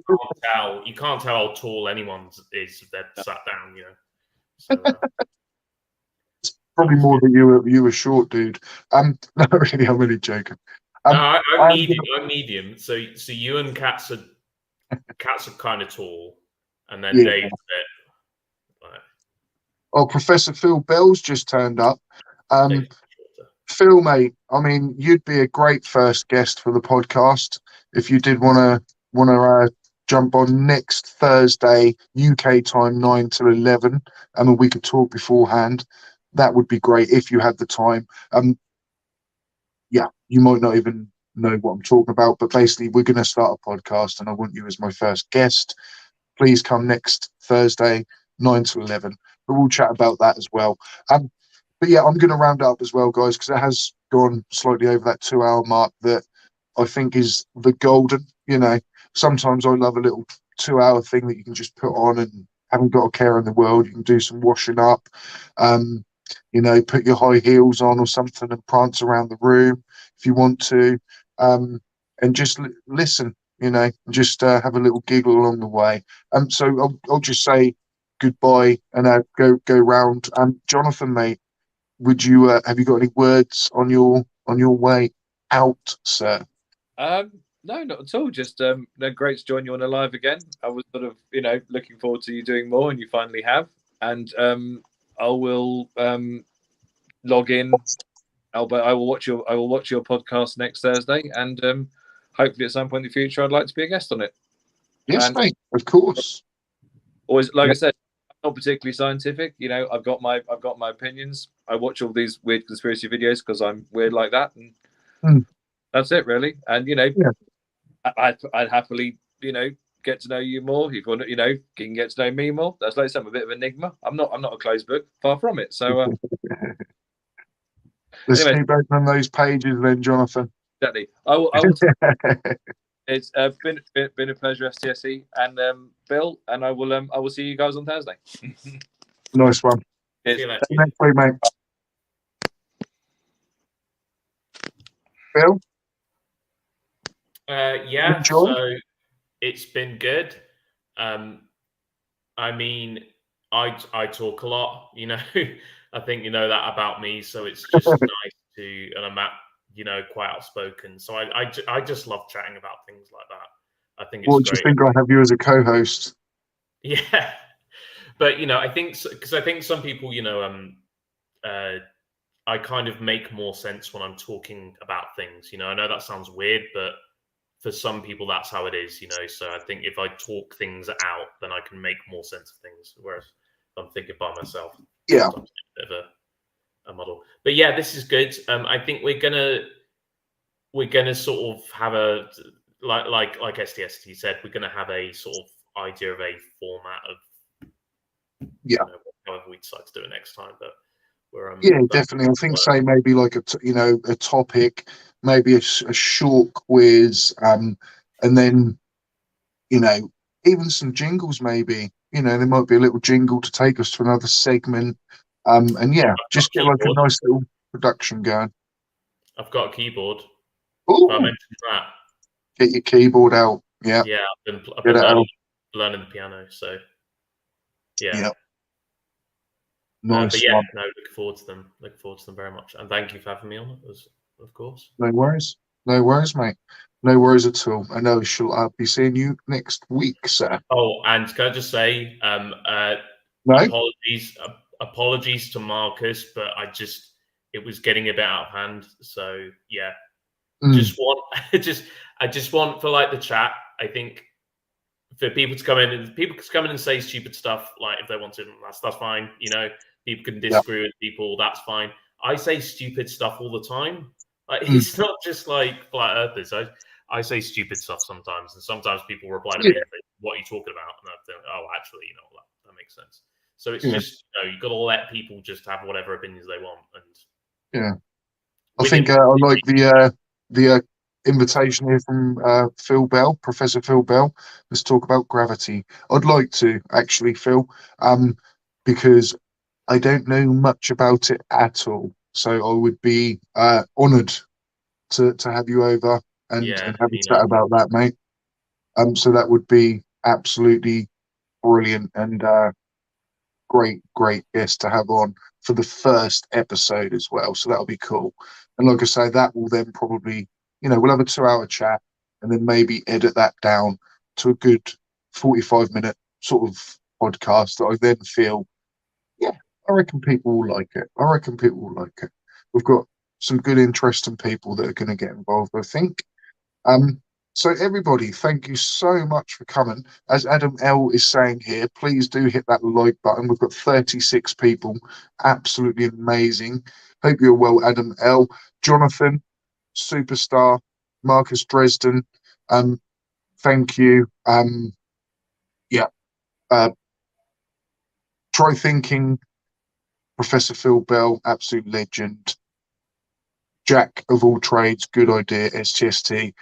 can't tell how tall anyone is if they're sat down, you know. So, Probably more that you were short, dude. No, really, I'm really joking. no, I'm medium. I'm medium. So you and Cats are kind of tall, and then Yeah. Dave's a bit like, Oh, Professor Phil Bell's just turned up. Dave's shorter. Phil, mate, I mean, you'd be a great first guest for the podcast if you did want to jump on next Thursday UK time 9 till 11, and we could talk beforehand. That would be great if you had the time. Yeah, you might not even know what I'm talking about, but basically, we're going to start a podcast, and I want you as my first guest. Please come next Thursday, 9 to 11. But we'll chat about that as well. But yeah, I'm going to round up as well, guys, because it has gone slightly over that 2-hour mark that I think is the golden. You know, sometimes I love a little 2-hour thing that you can just put on and haven't got a care in the world. You can do some washing up, you know, put your high heels on or something and prance around the room if you want to, and just listen. You know, just have a little giggle along the way. So I'll just say goodbye and go round. Jonathan, mate, would you have you got any words on your way out, sir? No, not at all. Just great to join you on a live again. I was sort of, looking forward to you doing more, and you finally have. And I will log in. Albert, I will watch your podcast next Thursday, and hopefully at some point in the future, I'd like to be a guest on it. Yes, And mate. Of course. always, like I said, I'm not particularly scientific. I've got my opinions. I watch all these weird conspiracy videos because I'm weird like that, and that's it really. And I'd happily get to know you more. If you want, you can get to know me more. That's like I'm a bit of an enigma. I'm not a closed book. Far from it. So let's anyway, keep opening those pages then, Jonathan. exactly. I will it's been a pleasure, STSE and Bill, and I will see you guys on Thursday. Nice one. See you later. Next week, mate. Bill? Yeah, Enjoy? so it's been good. I mean, I talk a lot, I think you know that about me, so it's just nice to, and I'm quite outspoken, so I just love chatting about things like that. I think it's What great. do you think I have you as a co-host? Yeah, but I think because I think some people, I kind of make more sense when I'm talking about things. I know that sounds weird, but for some people that's how it is. So I think if I talk things out, then I can make more sense of things. Whereas if I'm thinking by myself, yeah, sometimes it's a bit of a model. But yeah, this is good. I think we're gonna sort of have a like STST said, we're gonna have a sort of idea of a format of however we decide to do it next time. But we're definitely. I think say maybe like a topic, maybe a short quiz, and then even some jingles. Maybe there might be a little jingle to take us to another segment. And just get like a nice little production going. I've got a keyboard. Oh, I mentioned that. Get your keyboard out. Yeah. Yeah, I've been learning the piano. So yeah. Nice. But yeah, no, looking forward to them. Looking forward to them very much. And thank you for having me on, of course. No worries. No worries, mate. No worries at all. I know I'll be seeing you next week, sir. Oh, and can I just say, no? apologies to Marcus, but it was getting a bit out of hand. So yeah, I just want for like the chat. I think for people to come in and say stupid stuff, like if they want to, that's fine. People can disagree with people. That's fine. I say stupid stuff all the time. Like it's not just like flat earthers. I say stupid stuff sometimes, and sometimes people reply to me, "What are you talking about?" And I think, "Oh, actually, that makes sense." So it's just you've got to let people just have whatever opinions they want. And I think I like the invitation here from Phil Bell, Professor Phil Bell. Let's talk about gravity. I'd like to actually, Phil, because I don't know much about it at all. So I would be honoured to have you over and have a chat about that, mate. So that would be absolutely brilliant and great guest to have on for the first episode as well. So that'll be cool. And like I say, that will then probably, we'll have a 2-hour chat and then maybe edit that down to a good 45-minute sort of podcast that I then feel, yeah, I reckon people will like it. We've got some good, interesting people that are going to get involved, I think. So everybody, thank you so much for coming. As Adam L is saying here, please do hit that like button. We've got 36 people. Absolutely amazing. Hope you're well, Adam L. Jonathan, superstar. Marcus Dresden, thank you. Try thinking. Professor Phil Bell, absolute legend. Jack of all trades, good idea. STST.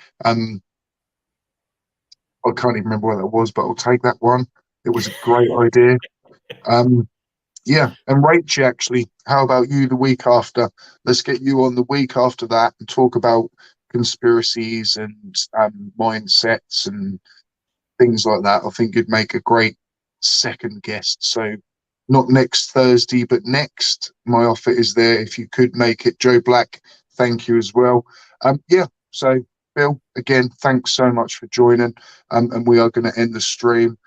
I can't even remember what that was, but I'll take that one. It was a great idea. Yeah, and Rachel, actually, how about you the week after? Let's get you on the week after that and talk about conspiracies and mindsets and things like that. I think you'd make a great second guest. So not next Thursday, but next. My offer is there if you could make it. Joe Black, thank you as well. Yeah, so Bill, again, thanks so much for joining. And we are going to end the stream.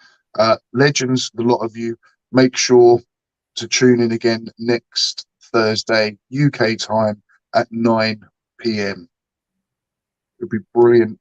Legends, the lot of you, make sure to tune in again next Thursday, UK time at 9 p.m. It'll be brilliant.